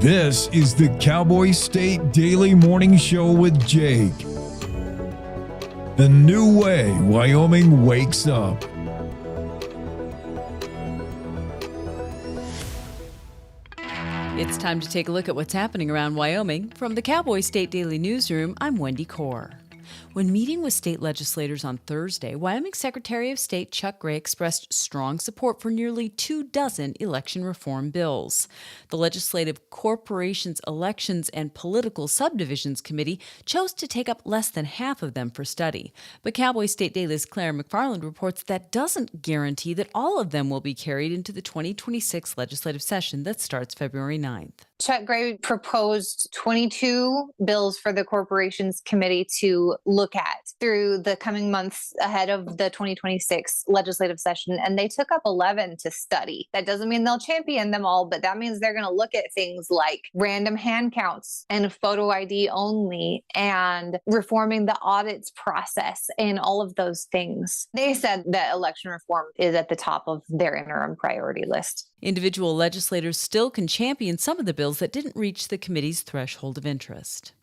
This is the Cowboy State Daily Morning Show with Jake. The new way Wyoming wakes up. It's time to take a look at what's happening around Wyoming. From the Cowboy State Daily Newsroom, I'm Wendy Core. When meeting with state legislators on Thursday, Wyoming Secretary of State Chuck Gray expressed strong support for nearly 24 election reform bills. The Legislative Corporations Elections and Political Subdivisions Committee chose to take up less than half of them for study. But Cowboy State Daily's Claire McFarland reports that doesn't guarantee that all of them will be carried into the 2026 legislative session that starts February 9th. Chuck Gray proposed 22 bills for the Corporations Committee to look at through the coming months ahead of the 2026 legislative session, and they took up 11 to study. That doesn't mean they'll champion them all, but that means they're going to look at things like random hand counts and photo ID only and reforming the audits process and all of those things. They said that election reform is at the top of their interim priority list. Individual legislators still can champion some of the bills that didn't reach the committee's threshold of interest.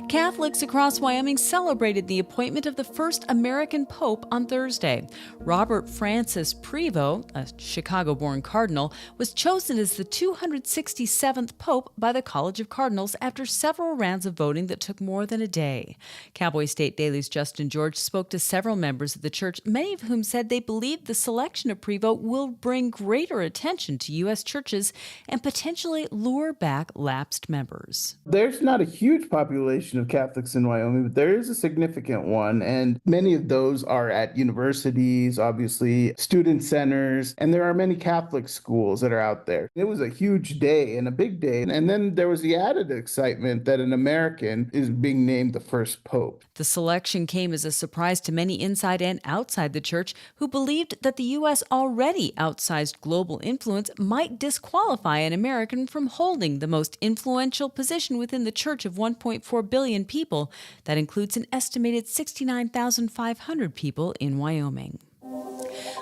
Catholics across Wyoming celebrated the appointment of the first American Pope on Thursday. Robert Francis Prevost, a Chicago-born cardinal, was chosen as the 267th Pope by the College of Cardinals after several rounds of voting that took more than a day. Cowboy State Daily's Justin George spoke to several members of the church, many of whom said they believe the selection of Prevost will bring greater attention to U.S. churches and potentially lure back lapsed members. There's not a huge population of Catholics in Wyoming, but there is a significant one, and many of those are at universities, obviously student centers, and there are many Catholic schools that are out there. It was a huge day and a big day, and then there was the added excitement that an American is being named the first pope. The selection came as a surprise to many inside and outside the church who believed that the U.S. already outsized global influence might disqualify an American from holding the most influential position within the church of 1.4 billion people. That includes an estimated 69,500 people in Wyoming.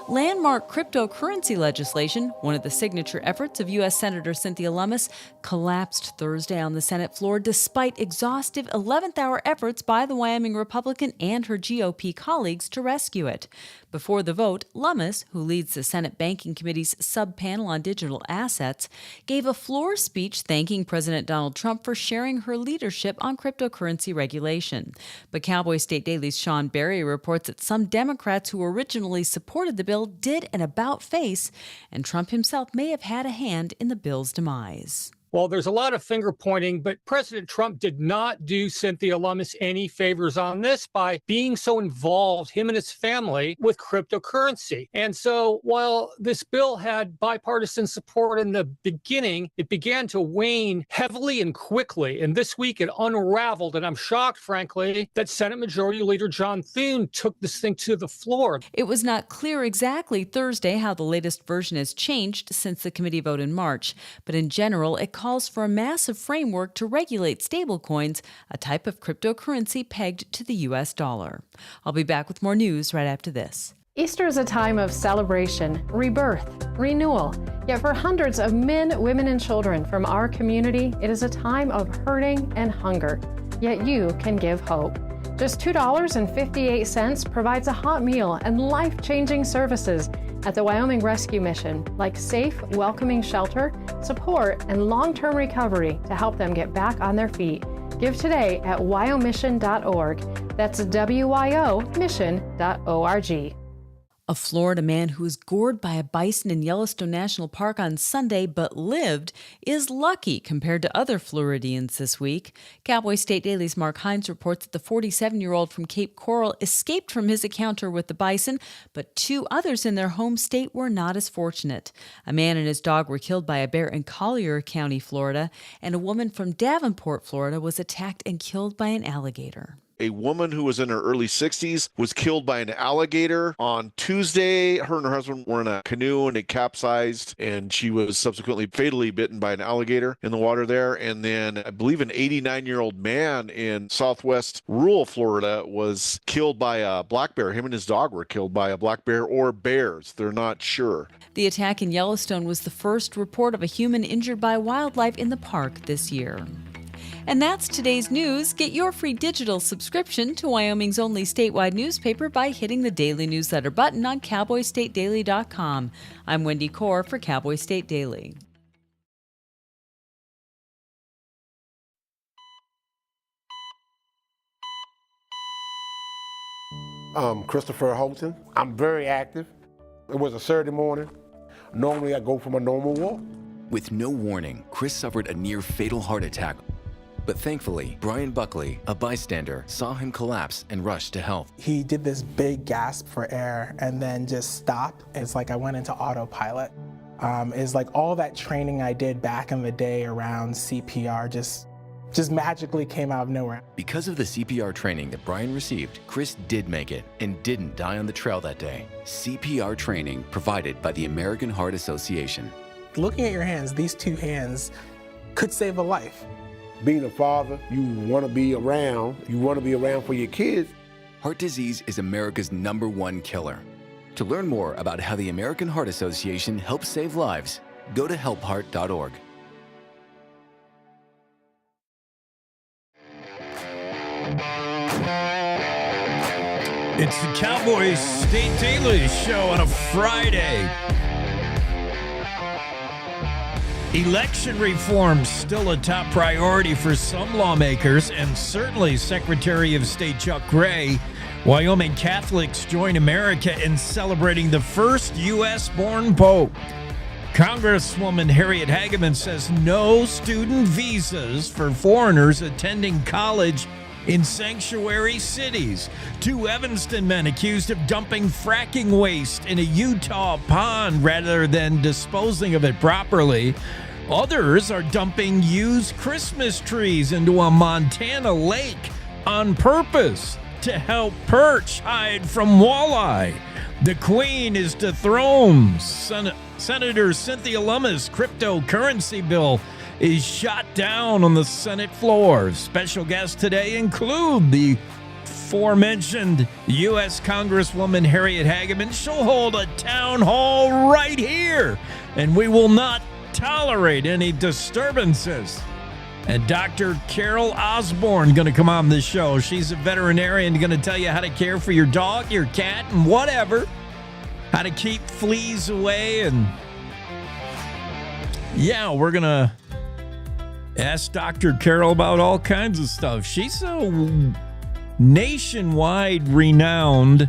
Landmark cryptocurrency legislation, one of the signature efforts of U.S. Senator Cynthia Lummis, collapsed Thursday on the Senate floor despite exhaustive 11th-hour efforts by the Wyoming Republican and her GOP colleagues to rescue it. Before the vote, Lummis, who leads the Senate Banking Committee's sub-panel on digital assets, gave a floor speech thanking President Donald Trump for sharing her leadership on cryptocurrency regulation. But Cowboy State Daily's Sean Berry reports that some Democrats who originally supported the bill did an about-face, and Trump himself may have had a hand in the bill's demise. Well, there's a lot of finger pointing, but President Trump did not do Cynthia Lummis any favors on this by being so involved, him and his family, with cryptocurrency. And so while this bill had bipartisan support in the beginning, it began to wane heavily and quickly. And this week it unraveled. And I'm shocked, frankly, that Senate Majority Leader John Thune took this thing to the floor. It was not clear exactly Thursday how the latest version has changed since the committee vote in March. But in general, it calls for a massive framework to regulate stablecoins, a type of cryptocurrency pegged to the U.S. dollar. I'll be back with more news right after this. Easter is a time of celebration, rebirth, renewal. Yet for hundreds of men, women, and children from our community, it is a time of hurting and hunger. Yet you can give hope. Just $2.58 provides a hot meal and life-changing services at the Wyoming Rescue Mission, like safe, welcoming shelter, support, and long-term recovery to help them get back on their feet. Give today at wyomission.org. That's wyomission.org. A Florida man who was gored by a bison in Yellowstone National Park on Sunday but lived is lucky compared to other Floridians this week. Cowboy State Daily's Mark Hines reports that the 47-year-old from Cape Coral escaped from his encounter with the bison, but two others in their home state were not as fortunate. A man and his dog were killed by a bear in Collier County, Florida, and a woman from Davenport, Florida, was attacked and killed by an alligator. A woman who was in her early 60s was killed by an alligator on Tuesday. Her and her husband were in a canoe and it capsized, and she was subsequently fatally bitten by an alligator in the water there. And then I believe an 89-year-old man in southwest rural Florida was killed by a black bear. Him and his dog were killed by a black bear or bears. They're not sure. The attack in Yellowstone was the first report of a human injured by wildlife in the park this year. And that's today's news. Get your free digital subscription to Wyoming's only statewide newspaper by hitting the daily newsletter button on cowboystatedaily.com. I'm Wendy Core for Cowboy State Daily. Christopher Holton. I'm very active. It was a Saturday morning. Normally I go for my normal walk. With no warning, Chris suffered a near-fatal heart attack. But thankfully, Brian Buckley, a bystander, saw him collapse and rushed to help. He did this big gasp for air and then just stopped. It's like I went into autopilot. It's like all that training I did back in the day around CPR just magically came out of nowhere. Because of the CPR training that Brian received, Chris did make it and didn't die on the trail that day. CPR training provided by the American Heart Association. Looking at your hands, these two hands could save a life. Being a father, you want to be around. You want to be around for your kids. Heart disease is America's #1 killer. To learn more about how the American Heart Association helps save lives, go to helpheart.org. It's the Cowboy State Daily Show on a Friday. Election reform still a top priority for some lawmakers, and certainly Secretary of State Chuck Gray. Wyoming Catholics join America in celebrating the first U.S.-born pope. Congresswoman Harriet Hageman says no student visas for foreigners attending college in sanctuary cities. 2 Evanston men accused of dumping fracking waste in a Utah pond rather than disposing of it properly. Others are dumping used Christmas trees into a Montana lake on purpose to help perch hide from walleye. The Queen is dethroned. Senator Cynthia Lummis' cryptocurrency bill is shot down on the Senate floor. Special guests today include the aforementioned U.S. Congresswoman Harriet Hageman. She'll hold a town hall right here, and we will not tolerate any disturbances. And Dr. Carol Osborne going to come on the show. She's a veterinarian, going to tell you how to care for your dog, your cat, and whatever. How to keep fleas away. And yeah, we're going to ask Dr. Carol about all kinds of stuff. She's so nationwide renowned.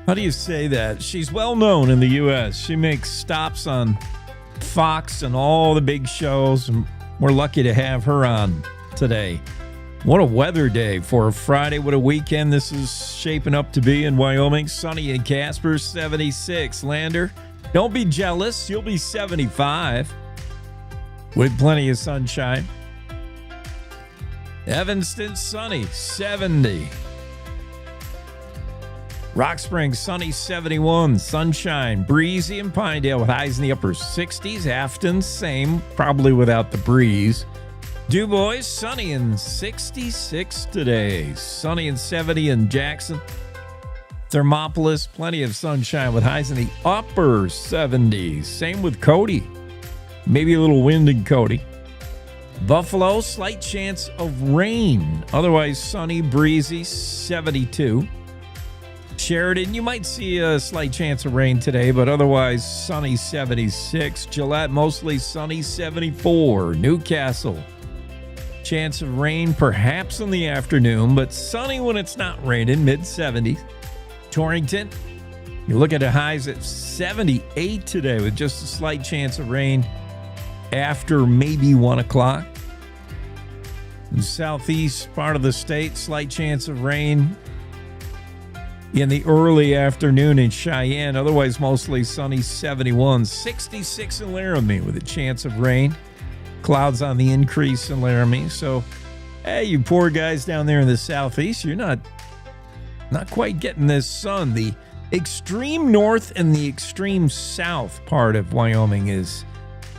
How do you say that? She's well known in the U.S. She makes stops on Fox and all the big shows, and we're lucky to have her on today. What a weather day for a Friday. What a weekend this is shaping up to be in Wyoming. Sunny in Casper, 76. Lander, don't be jealous. You'll be 75 with plenty of sunshine. Evanston, sunny, 70. Rock Springs, sunny, 71. Sunshine, breezy in Pinedale with highs in the upper 60s. Afton, same, probably without the breeze. DuBois, sunny and 66 today. Sunny and 70 in Jackson. Thermopolis, plenty of sunshine with highs in the upper 70s. Same with Cody. Maybe a little wind in Cody. Buffalo, slight chance of rain. Otherwise sunny, breezy, 72. Sheridan, you might see a slight chance of rain today, but otherwise sunny, 76. Gillette, mostly sunny, 74. Newcastle, chance of rain perhaps in the afternoon, but sunny when it's not raining, mid-70s. Torrington, you look at the highs at 78 today with just a slight chance of rain after maybe 1 o'clock. In the southeast part of the state, slight chance of rain in the early afternoon in Cheyenne. Otherwise mostly sunny, 71. 66 in Laramie with a chance of rain. Clouds on the increase in Laramie. So Hey, you poor guys down there in the southeast, you're not quite getting this sun. The extreme north and the extreme south part of Wyoming is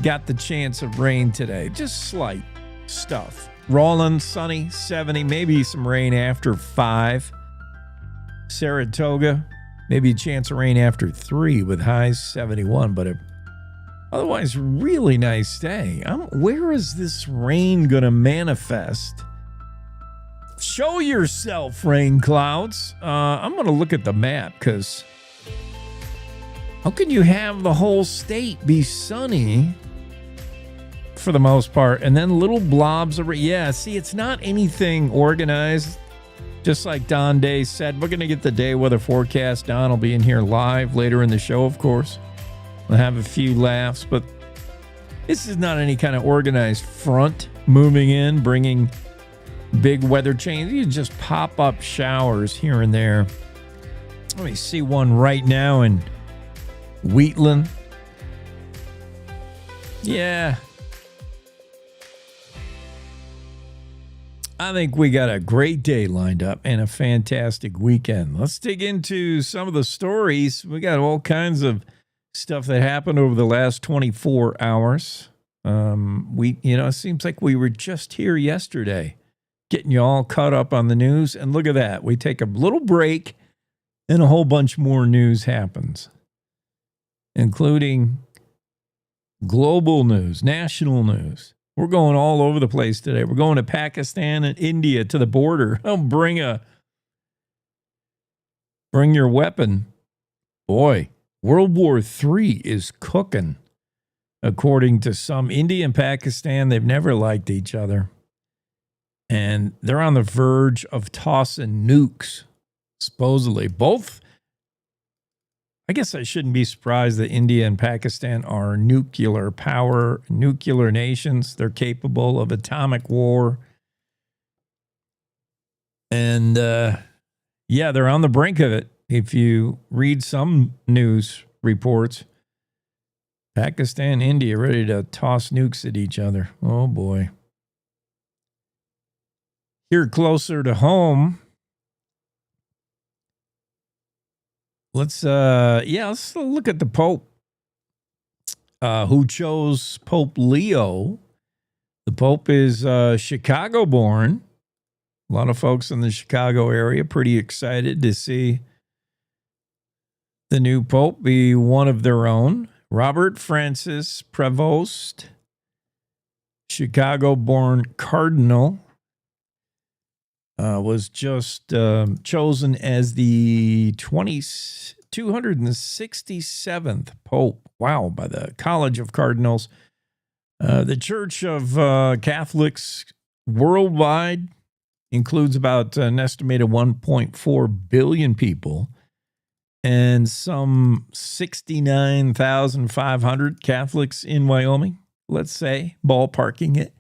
got the chance of rain today. Just slight stuff. Rawlins, sunny, 70, maybe some rain after 5. Saratoga, maybe a chance of rain after 3 with highs 71, but otherwise really nice day. Where is this rain going to manifest? Show yourself, rain clouds. I'm going to look at the map because how can you have the whole state be sunny for the most part and then little blobs of rain? Yeah, see, it's not anything organized. Just like Don Day said, we're going to get the day weather forecast. Don will be in here live later in the show, of course. We'll have a few laughs, but this is not any kind of organized front moving in, bringing big weather change. You just pop up showers here and there. Let me see one right now in Wheatland. Yeah. I think we got a great day lined up and a fantastic weekend. Let's dig into some of the stories. We got all kinds of stuff that happened over the last 24 hours. It seems like we were just here yesterday, getting you all caught up on the news. And look at that. We take a little break and a whole bunch more news happens, including global news, national news. We're going all over the place today. We're going to Pakistan and India to the border. Oh, bring your weapon. Boy, World War III is cooking. According to some, India and Pakistan, they've never liked each other. And they're on the verge of tossing nukes, supposedly. Both, I guess I shouldn't be surprised that India and Pakistan are nuclear nations. They're capable of atomic war. And, they're on the brink of it. If you read some news reports, Pakistan, India ready to toss nukes at each other. Oh, boy. Here closer to home, let's look at the Pope, who chose Pope Leo. The Pope is Chicago born. A lot of folks in the Chicago area pretty excited to see the new Pope be one of their own. Robert Francis Prevost, Chicago-born cardinal, was just chosen as the 267th Pope. Wow, by the College of Cardinals. The Church of Catholics worldwide includes about an estimated 1.4 billion people and some 69,500 Catholics in Wyoming, let's say, ballparking it.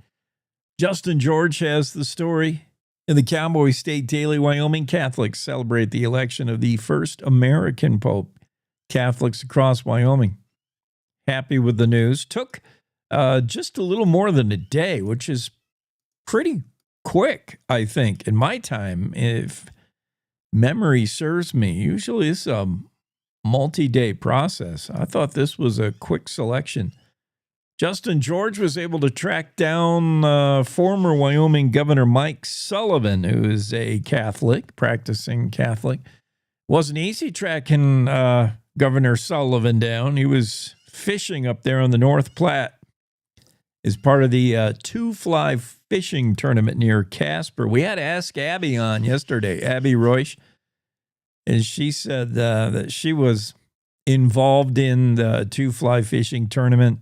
Justin George has the story. In the Cowboy State Daily, Wyoming Catholics celebrate the election of the first American Pope. Catholics across Wyoming happy with the news. Took just a little more than a day, which is pretty quick, I think. In my time, if memory serves me, usually it's a multi-day process. I thought this was a quick selection. Justin George was able to track down former Wyoming Governor Mike Sullivan, who is a Catholic, practicing Catholic. Wasn't easy tracking Governor Sullivan down. He was fishing up there on the North Platte as part of the two-fly fishing tournament near Casper. We had to ask Abby on yesterday, Abby Royce, and she said that she was involved in the two-fly fishing tournament.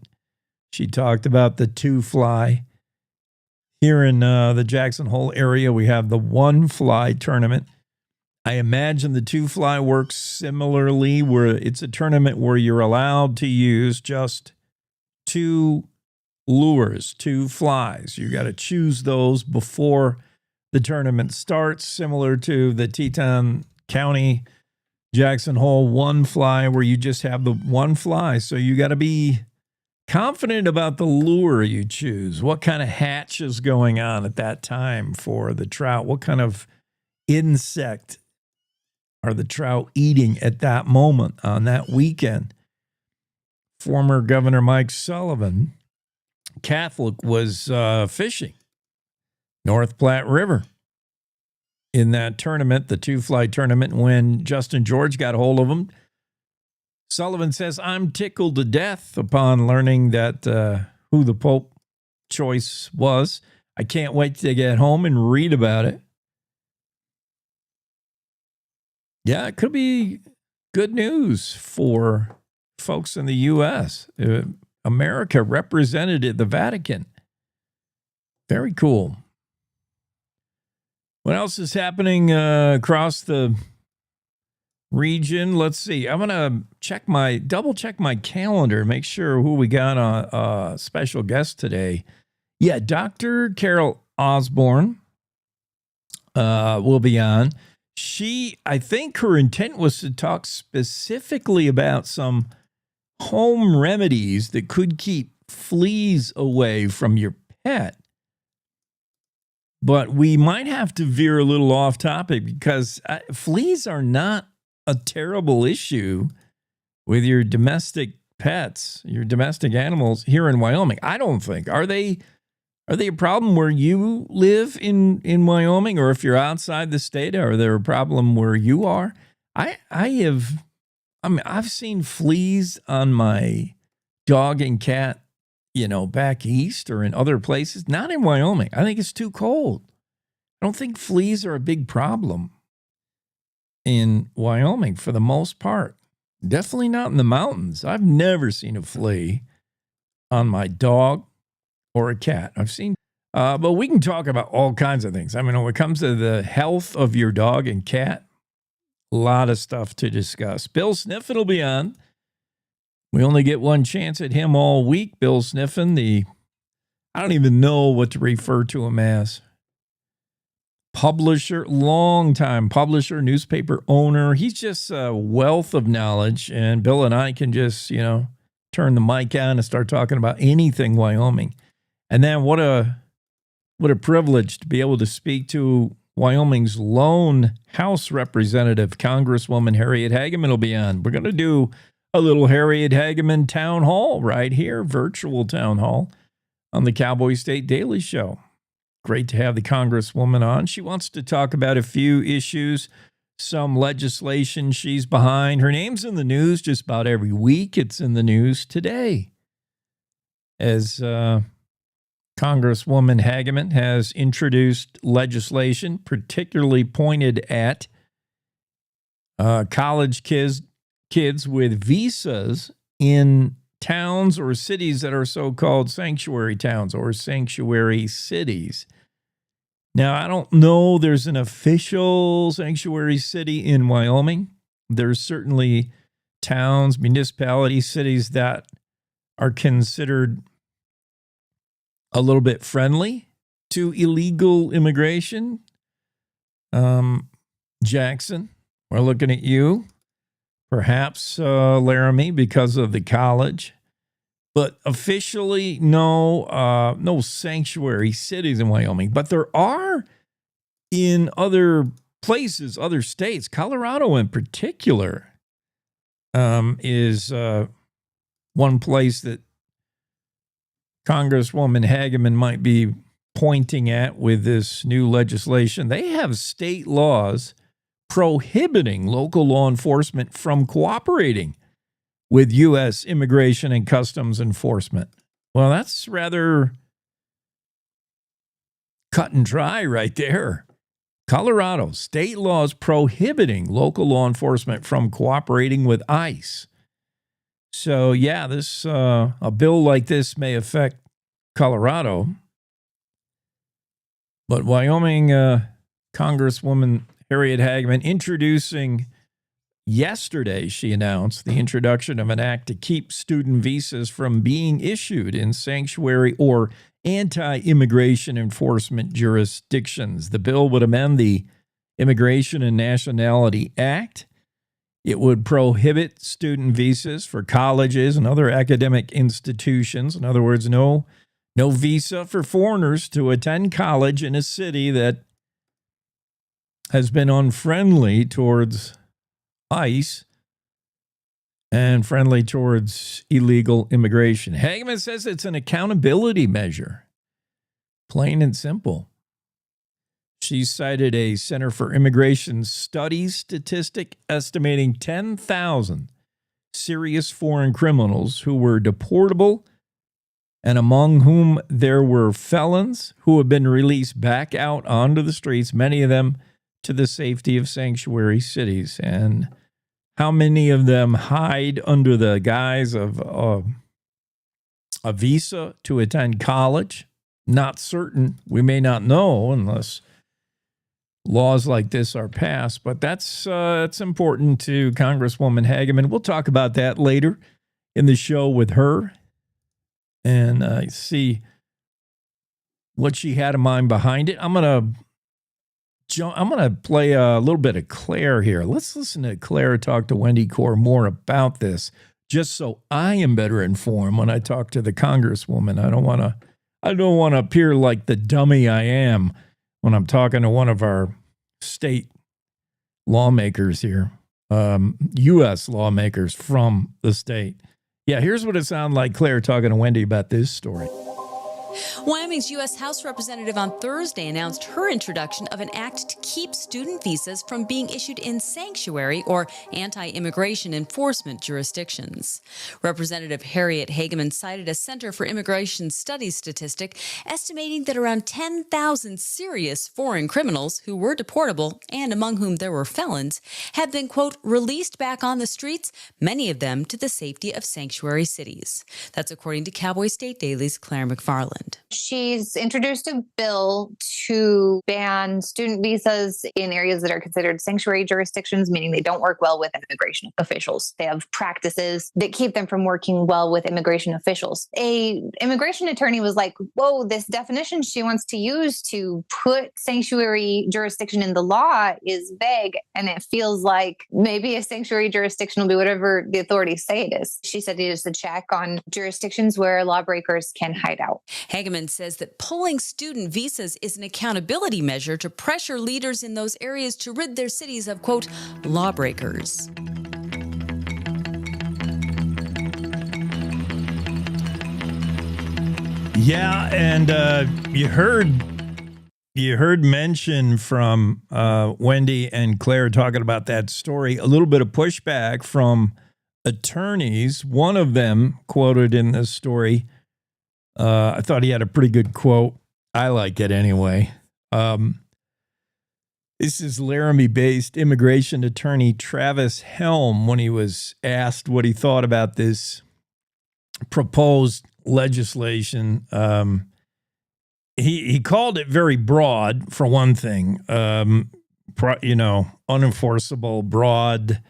She talked about the two-fly. Here in the Jackson Hole area, we have the one-fly tournament. I imagine the two-fly works similarly, where it's a tournament where you're allowed to use just two lures, two flies. You got to choose those before the tournament starts, similar to the Teton County Jackson Hole one fly, where you just have the one fly. So you got to be confident about the lure you choose. What kind of hatch is going on at that time for the trout? What kind of insect are the trout eating at that moment on that weekend? Former Governor Mike Sullivan, Catholic, was fishing North Platte River in that tournament, the two-fly tournament, when Justin George got a hold of him. Sullivan says, I'm tickled to death upon learning that who the Pope choice was. I can't wait to get home and read about it. Yeah, it could be good news for folks in the U.S. America represented at the Vatican. Very cool. What else is happening across the region? Let's see. I'm going to double check my calendar, make sure who we got on a special guest today. Yeah, Dr. Carol Osborne will be on. I think her intent was to talk specifically about some home remedies that could keep fleas away from your pet. But we might have to veer a little off topic because fleas are not a terrible issue with your domestic pets, your domestic animals here in Wyoming. I don't think. Are they a problem where you live in Wyoming, or if you're outside the state, are there a problem where you are? I've seen fleas on my dog and cat, back east or in other places, not in Wyoming. I think it's too cold. I don't think fleas are a big problem in Wyoming for the most part. Definitely not in the mountains. I've never seen a flea on my dog or a cat. I've seen, but we can talk about all kinds of things. I mean, when it comes to the health of your dog and cat, a lot of stuff to discuss. Bill Sniffen will be on. We only get one chance at him all week. Bill Sniffen, I don't even know what to refer to him as. Publisher, longtime publisher, newspaper owner. He's just a wealth of knowledge. And Bill and I can just, turn the mic on and start talking about anything Wyoming. And then what a privilege to be able to speak to Wyoming's lone House representative, Congresswoman Harriet Hageman will be on. We're going to do a little Harriet Hageman town hall right here, virtual town hall on the Cowboy State Daily Show. Great to have the Congresswoman on. She wants to talk about a few issues, some legislation she's behind. Her name's in the news just about every week. It's in the news today as Congresswoman Hageman has introduced legislation particularly pointed at college kids with visas in towns or cities that are so-called sanctuary towns or sanctuary cities. Now, I don't know there's an official sanctuary city in Wyoming. There's certainly towns, municipalities, cities that are considered a little bit friendly to illegal immigration. Jackson, we're looking at you. Perhaps Laramie because of the college. But officially, no sanctuary cities in Wyoming. But there are in other places, other states. Colorado in particular is one place that Congresswoman Hageman might be pointing at with this new legislation. They have state laws prohibiting local law enforcement from cooperating with U.S. Immigration and Customs Enforcement. Well, that's rather cut and dry right there. Colorado, state laws prohibiting local law enforcement from cooperating with ICE. So, yeah, a bill like this may affect Colorado. But Wyoming Congresswoman Harriet Hageman introducing yesterday, she announced the introduction of an act to keep student visas from being issued in sanctuary or anti-immigration enforcement jurisdictions. The bill would amend the Immigration and Nationality Act It would prohibit student visas for colleges and other academic institutions. In other words, no visa for foreigners to attend college in a city that has been unfriendly towards ICE and friendly towards illegal immigration. Hageman says it's an accountability measure, plain and simple. She cited a Center for Immigration Studies statistic estimating 10,000 serious foreign criminals who were deportable, and among whom there were felons who have been released back out onto the streets, many of them to the safety of sanctuary cities. And how many of them hide under the guise of a visa to attend college? Not certain. We may not know unless laws like this are passed, but that's important to Congresswoman Hageman. We'll talk about that later in the show with her and see what she had in mind behind it. I'm gonna play a little bit of Claire here. Let's listen to Claire talk to Wendy Core more about this, just so I am better informed when I talk to the Congresswoman. I don't want to appear like the dummy I am when I'm talking to one of our state lawmakers here, U.S. lawmakers from the state. Yeah, here's what it sounded like Claire talking to Wendy about this story. Wyoming's U.S. House Representative on Thursday announced her introduction of an act to keep student visas from being issued in sanctuary or anti-immigration enforcement jurisdictions. Representative Harriet Hageman cited a Center for Immigration Studies statistic estimating that around 10,000 serious foreign criminals who were deportable and among whom there were felons have been, quote, released back on the streets, many of them to the safety of sanctuary cities. That's according to Cowboy State Daily's Claire McFarland. She's introduced a bill to ban student visas in areas that are considered sanctuary jurisdictions, meaning they don't work well with immigration officials. They have practices that keep them from working well with immigration officials. A immigration attorney was like, whoa, this definition she wants to use to put sanctuary jurisdiction in the law is vague, and it feels like maybe a sanctuary jurisdiction will be whatever the authorities say it is. She said it is a check on jurisdictions where lawbreakers can hide out. Hageman says that pulling student visas is an accountability measure to pressure leaders in those areas to rid their cities of, quote, lawbreakers. Yeah, and you heard mention from Wendy and Claire talking about that story, a little bit of pushback from attorneys. One of them quoted in this story, I thought he had a pretty good quote. I like it anyway. This is Laramie-based immigration attorney Travis Helm when he was asked what he thought about this proposed legislation. He called it very broad, for one thing. Unenforceable, broad.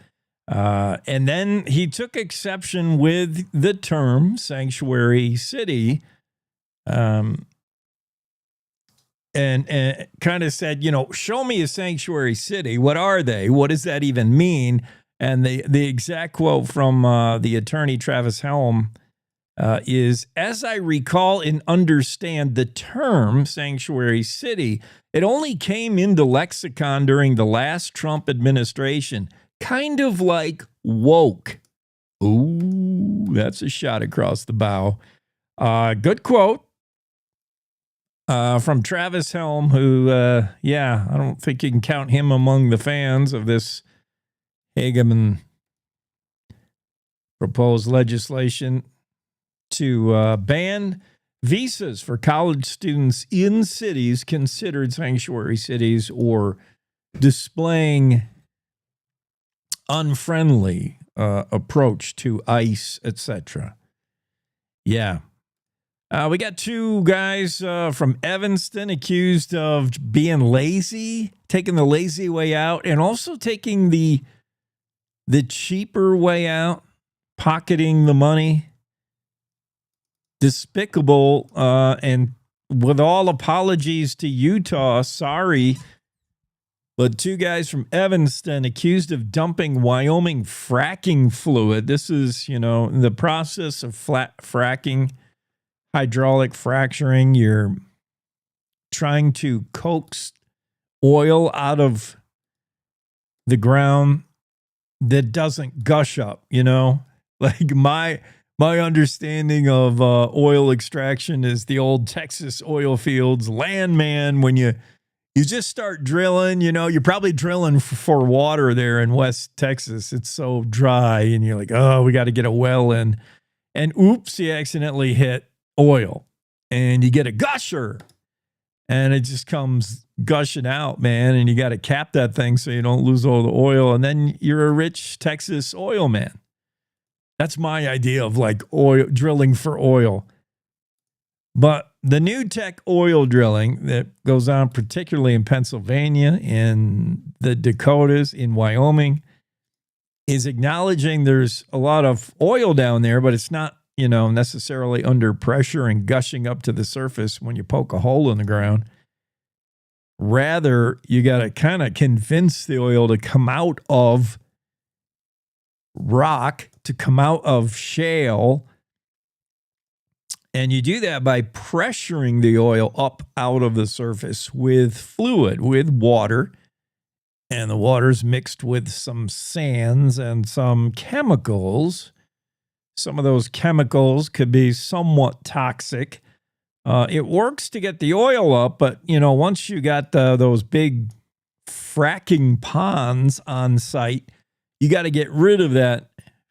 And then he took exception with the term sanctuary city. And kind of said, show me a sanctuary city. What are they? What does that even mean? And the exact quote from the attorney Travis Helm is, as I recall and understand the term sanctuary city, it only came into lexicon during the last Trump administration, kind of like woke. Ooh, that's a shot across the bow. Good quote. From Travis Helm, who, I don't think you can count him among the fans of this Hageman proposed legislation to ban visas for college students in cities considered sanctuary cities or displaying unfriendly approach to ICE, etc. Yeah. We got two guys from Evanston accused of being lazy, taking the lazy way out, and also taking the cheaper way out, pocketing the money. Despicable, and with all apologies to Utah, sorry. But two guys from Evanston accused of dumping Wyoming fracking fluid. This is, the process of fracking, hydraulic fracturing. You're trying to coax oil out of the ground that doesn't gush up, Like my understanding of oil extraction is the old Texas oil fields. Landman, when you just start drilling, you're probably drilling for water there in West Texas. It's so dry, and you're like, oh, we got to get a well in. And oops, you accidentally hit oil, and you get a gusher, and it just comes gushing out, man. And you got to cap that thing so you don't lose all the oil. And then you're a rich Texas oil man. That's my idea of like oil drilling for oil. But the new tech oil drilling that goes on, particularly in Pennsylvania, in the Dakotas, in Wyoming, is acknowledging there's a lot of oil down there, but it's not, necessarily under pressure and gushing up to the surface when you poke a hole in the ground. Rather, you got to kind of convince the oil to come out of rock, to come out of shale. And you do that by pressuring the oil up out of the surface with fluid, with water. And the water's mixed with some sands and some chemicals. Some of those chemicals could be somewhat toxic. It works to get the oil up, but, once you got those big fracking ponds on site, you got to get rid of that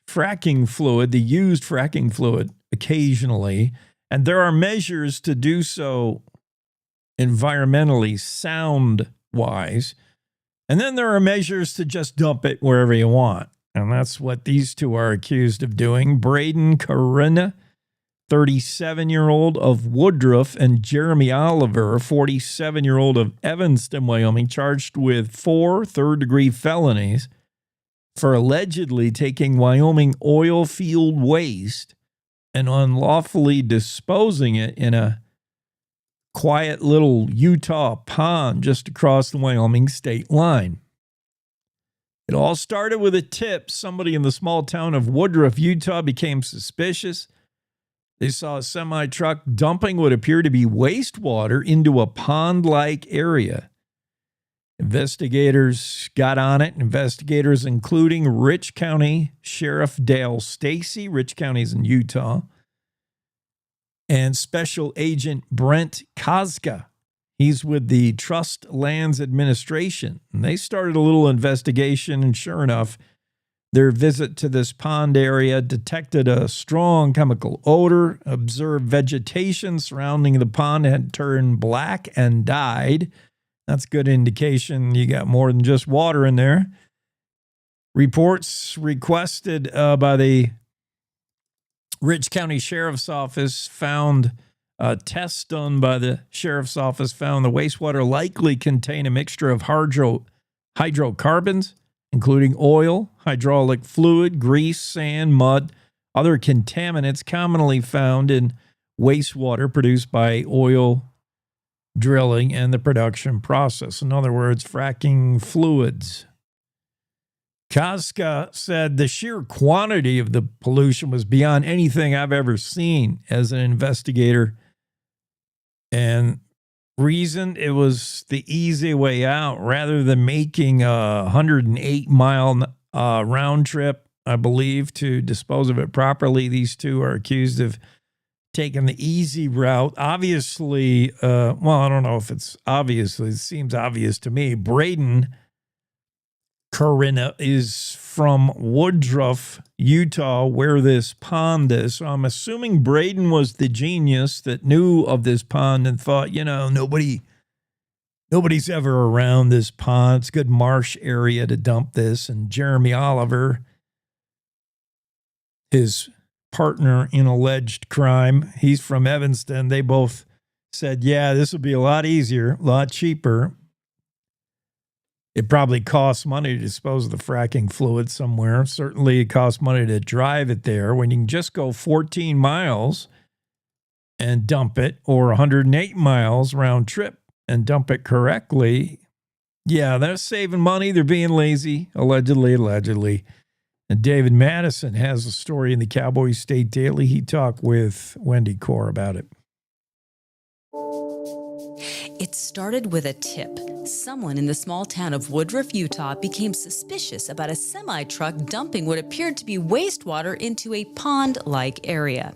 fracking fluid, the used fracking fluid, occasionally. And there are measures to do so environmentally sound-wise. And then there are measures to just dump it wherever you want. And that's what these two are accused of doing. Braden Corinna, 37-year-old of Woodruff, and Jeremy Oliver, 47-year-old of Evanston, Wyoming, charged with 4 third-degree felonies for allegedly taking Wyoming oil field waste and unlawfully disposing it in a quiet little Utah pond just across the Wyoming state line. It all started with a tip. Somebody in the small town of Woodruff, Utah, became suspicious. They saw a semi-truck dumping what appeared to be wastewater into a pond-like area. Investigators got on it. Investigators, including Rich County Sheriff Dale Stacy, Rich County's in Utah, and Special Agent Brent Kozka. He's with the Trust Lands Administration. And they started a little investigation, and sure enough, their visit to this pond area detected a strong chemical odor, observed vegetation surrounding the pond had turned black and died. That's a good indication you got more than just water in there. Reports requested by the Rich County Sheriff's Office found tests done by the Sheriff's Office found the wastewater likely contain a mixture of hydrocarbons, including oil, hydraulic fluid, grease, sand, mud, other contaminants commonly found in wastewater produced by oil drilling and the production process. In other words, fracking fluids. Kaska said the sheer quantity of the pollution was beyond anything I've ever seen as an investigator, and reasoned it was the easy way out rather than making a 108-mile round trip, I believe, to dispose of it properly. These two are accused of taking the easy route. Obviously, I don't know if it's obvious. It seems obvious to me. Braden Corinna is from Woodruff, Utah, where this pond is. So I'm assuming Braden was the genius that knew of this pond and thought, nobody's ever around this pond. It's a good marsh area to dump this. And Jeremy Oliver, his partner in alleged crime, he's from Evanston. They both said, yeah, this would be a lot easier, a lot cheaper. It probably costs money to dispose of the fracking fluid somewhere. Certainly it costs money to drive it there when you can just go 14 miles and dump it, or 108 miles round trip and dump it correctly. Yeah, they're saving money. They're being lazy, allegedly. And David Madison has a story in the Cowboy State Daily. He talked with Wendy Core about it. It started with a tip. Someone in the small town of Woodruff, Utah, became suspicious about a semi-truck dumping what appeared to be wastewater into a pond-like area.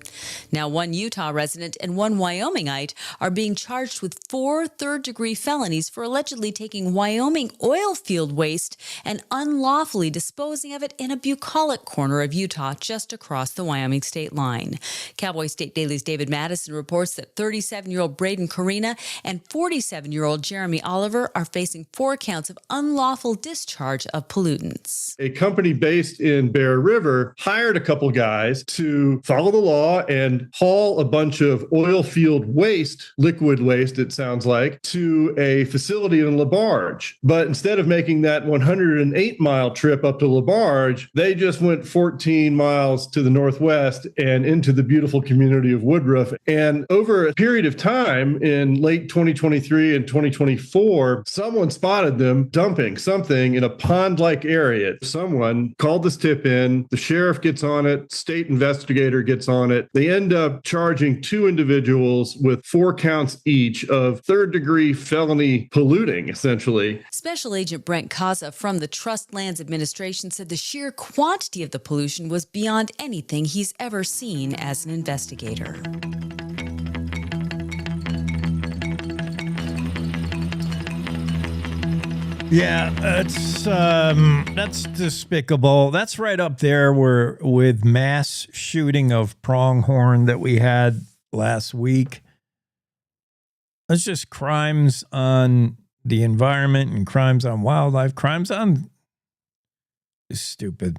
Now, one Utah resident and one Wyomingite are being charged with 4 third-degree felonies for allegedly taking Wyoming oil field waste and unlawfully disposing of it in a bucolic corner of Utah just across the Wyoming state line. Cowboy State Daily's David Madison reports that 37-year-old Braden Carina and 47-year-old Jeremy Oliver are facing 4 counts of unlawful discharge of pollutants. A company based in Bear River hired a couple guys to follow the law and haul a bunch of oil field waste, liquid waste, it sounds like, to a facility in LaBarge. But instead of making that 108-mile trip up to LaBarge, they just went 14 miles to the northwest and into the beautiful community of Woodruff. And over a period of time in late 2023 and 2024, someone spotted them dumping something in a pond-like area. Someone called this tip in, the sheriff gets on it, state investigator gets on it. They end up charging 2 individuals with 4 counts each of third-degree felony polluting, essentially. Special Agent Brent Kaza from the Trust Lands Administration said the sheer quantity of the pollution was beyond anything he's ever seen as an investigator. Yeah, that's despicable. That's right up there with mass shooting of pronghorn that we had last week. That's just crimes on the environment and crimes on wildlife, crimes on stupid.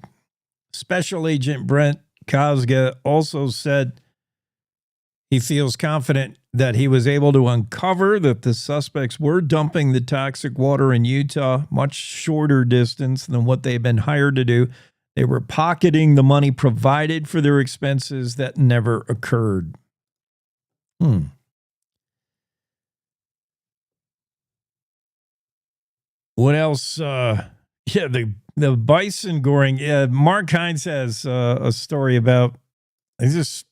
Special Agent Brent Kosga also said he feels confident that he was able to uncover that the suspects were dumping the toxic water in Utah, much shorter distance than what they've been hired to do. They were pocketing the money provided for their expenses that never occurred. What else? The bison goring. Yeah, Mark Hines has a story about this.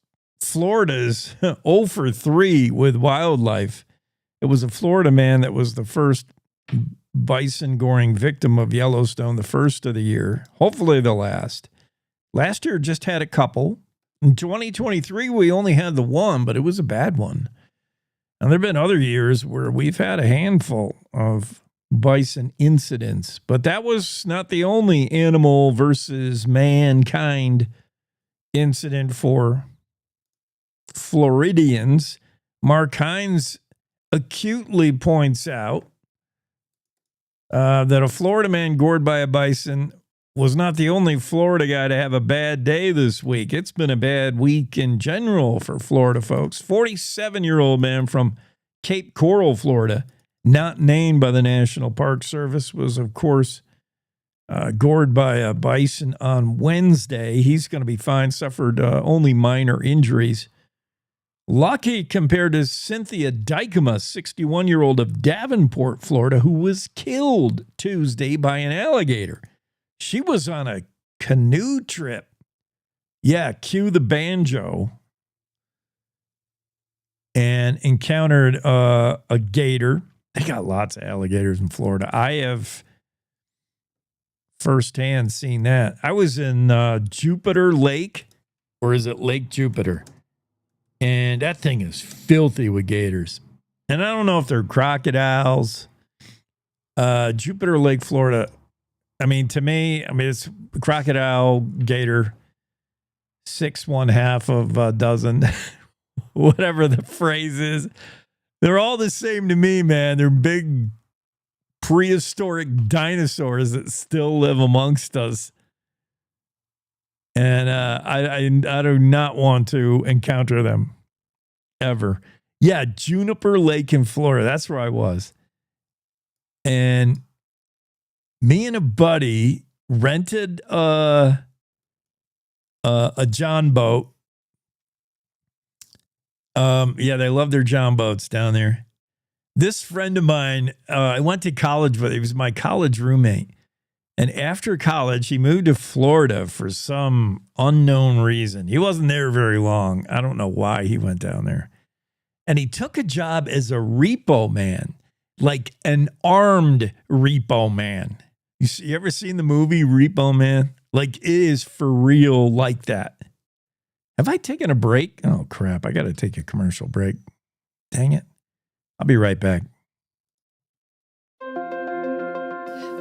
Florida's 0 for 3 with wildlife. It was a Florida man that was the first bison goring victim of Yellowstone, the first of the year. Hopefully the last. Last year just had a couple. In 2023, we only had the one, but it was a bad one. And there have been other years where we've had a handful of bison incidents, but that was not the only animal versus mankind incident for Floridians. Mark Hines acutely points out that a Florida man gored by a bison was not the only Florida guy to have a bad day this week. It's been a bad week in general for Florida folks. 47-year-old man from Cape Coral, Florida, not named by the National Park Service, was, of course, gored by a bison on Wednesday. He's going to be fine, suffered only minor injuries. Lucky compared to Cynthia Dykema, 61-year-old of Davenport, Florida, who was killed Tuesday by an alligator. She was on a canoe trip. Yeah, cue the banjo. And encountered a gator. They got lots of alligators in Florida. I have firsthand seen that. I was in Jupiter Lake, or is it Lake Jupiter? And that thing is filthy with gators. And I don't know if they're crocodiles. Jupiter Lake, Florida. I mean, to me, it's crocodile, gator, 6 1/2 of a dozen, whatever the phrase is. They're all the same to me, man. They're big prehistoric dinosaurs that still live amongst us. And I do not want to encounter them ever. Yeah, Juniper Lake in Florida. That's where I was. And me and a buddy rented a John boat. Yeah, they love their John boats down there. This friend of mine, I went to college with. He was my college roommate. And after college, he moved to Florida for some unknown reason. He wasn't there very long. I don't know why he went down there. And he took a job as a repo man, like an armed repo man. You ever seen the movie Repo Man? Like, it is for real like that. Have I taken a break? Oh, crap. I got to take a commercial break. Dang it. I'll be right back.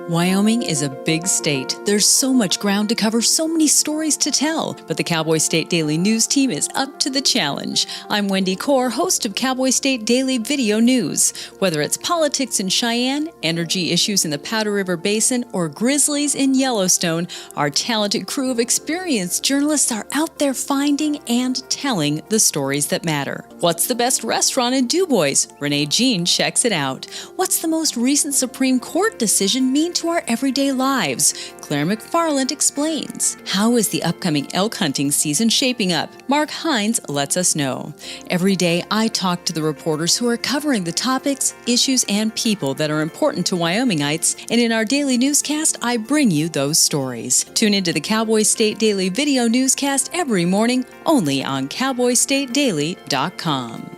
Wyoming is a big state. There's so much ground to cover, so many stories to tell. But the Cowboy State Daily News team is up to the challenge. I'm Wendy Core, host of Cowboy State Daily Video News. Whether it's politics in Cheyenne, energy issues in the Powder River Basin, or grizzlies in Yellowstone, our talented crew of experienced journalists are out there finding and telling the stories that matter. What's the best restaurant in DuBois? Renee Jean checks it out. What's the most recent Supreme Court decision mean to our everyday lives? Claire McFarland explains. How is the upcoming elk hunting season shaping up? Mark Hines lets us know. Every day, I talk to the reporters who are covering the topics, issues, and people that are important to Wyomingites, and in our daily newscast, I bring you those stories. Tune into the Cowboy State Daily video newscast every morning, only on CowboyStateDaily.com.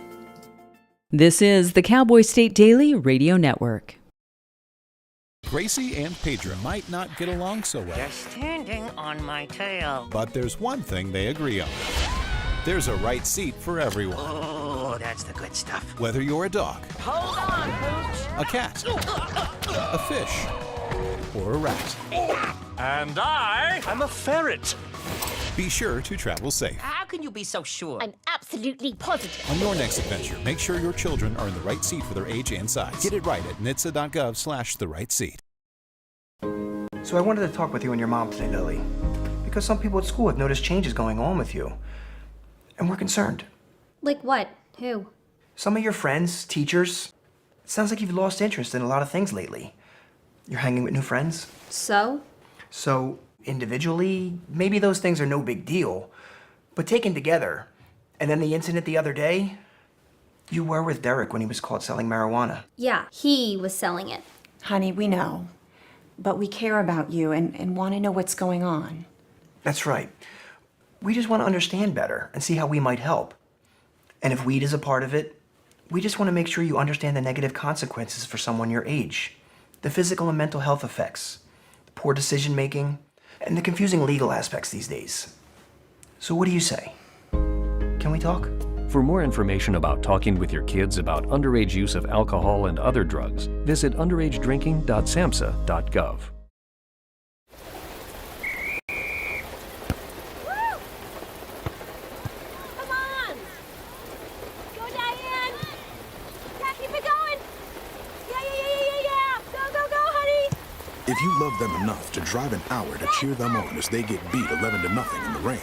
This is the Cowboy State Daily Radio Network. Gracie and Pedro might not get along so well. They're standing on my tail. But there's one thing they agree on. There's a right seat for everyone. Oh, that's the good stuff. Whether you're a dog, Hold on, Pooch. a cat, a fish, or a rat. And I'm a ferret. Be sure to travel safe. How can you be so sure? I'm absolutely positive. On your next adventure, make sure your children are in the right seat for their age and size. Get it right at nhtsa.gov/the-right-seat. So I wanted to talk with you and your mom today, Lily, because some people at school have noticed changes going on with you, and we're concerned. Like what? Who? Some of your friends, teachers. It sounds like you've lost interest in a lot of things lately. You're hanging with new friends. So, individually, maybe those things are no big deal, but taken together, and then the incident the other day, you were with Derek when he was caught selling marijuana. yeah, he was selling it. Honey, we know. But we care about you and want to know what's going on. That's right. We just want to understand better and see how we might help. And if weed is a part of it, we just want to make sure you understand the negative consequences for someone your age, the physical and mental health effects, the poor decision making, and the confusing legal aspects these days. So what do you say? Can we talk? For more information about talking with your kids about underage use of alcohol and other drugs, visit underagedrinking.samhsa.gov. Come on! Go, Diane! Yeah, keep it going! Yeah! Go, honey! If you love them enough to drive an hour to cheer them on as they get beat 11-0 in the rain,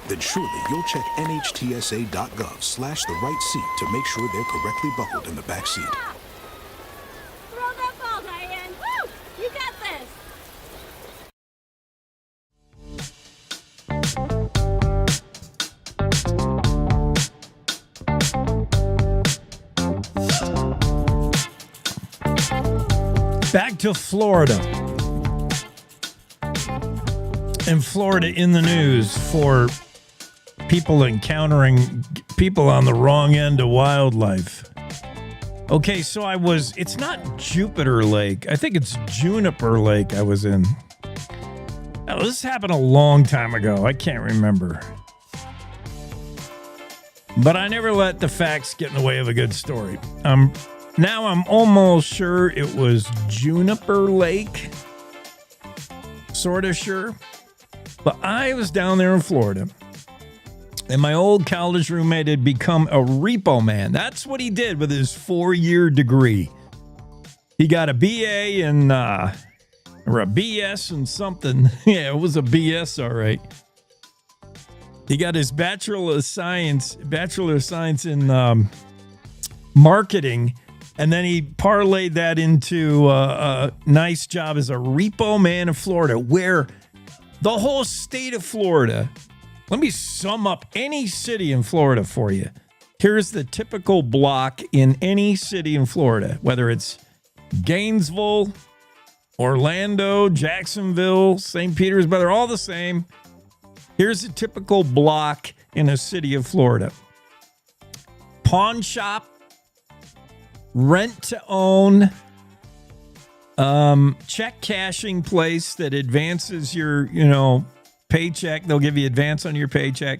then surely you'll check nhtsa.gov/the-right-seat to make sure they're correctly buckled in the back seat. Throw that ball, Diane! Woo! You got this! Back to Florida. In Florida, in the news for people encountering people on the wrong end of wildlife. Okay, so it's not Jupiter Lake. I think it's Juniper Lake I was in. Now, this happened a long time ago. I can't remember. But I never let the facts get in the way of a good story. Now I'm almost sure it was Juniper Lake. Sort of sure. But I was down there in Florida. And my old college roommate had become a repo man. That's what he did with his 4-year degree. He got a BA in, or a BS in something. Yeah, it was a BS, all right. He got his Bachelor of Science in marketing. And then he parlayed that into a nice job as a repo man in Florida, where the whole state of Florida. Let me sum up any city in Florida for you. Here's the typical block in any city in Florida, whether it's Gainesville, Orlando, Jacksonville, St. Petersburg, they're all the same. Here's a typical block in a city of Florida. Pawn shop, rent to own, check cashing place that advances your, paycheck. They'll give you advance on your paycheck.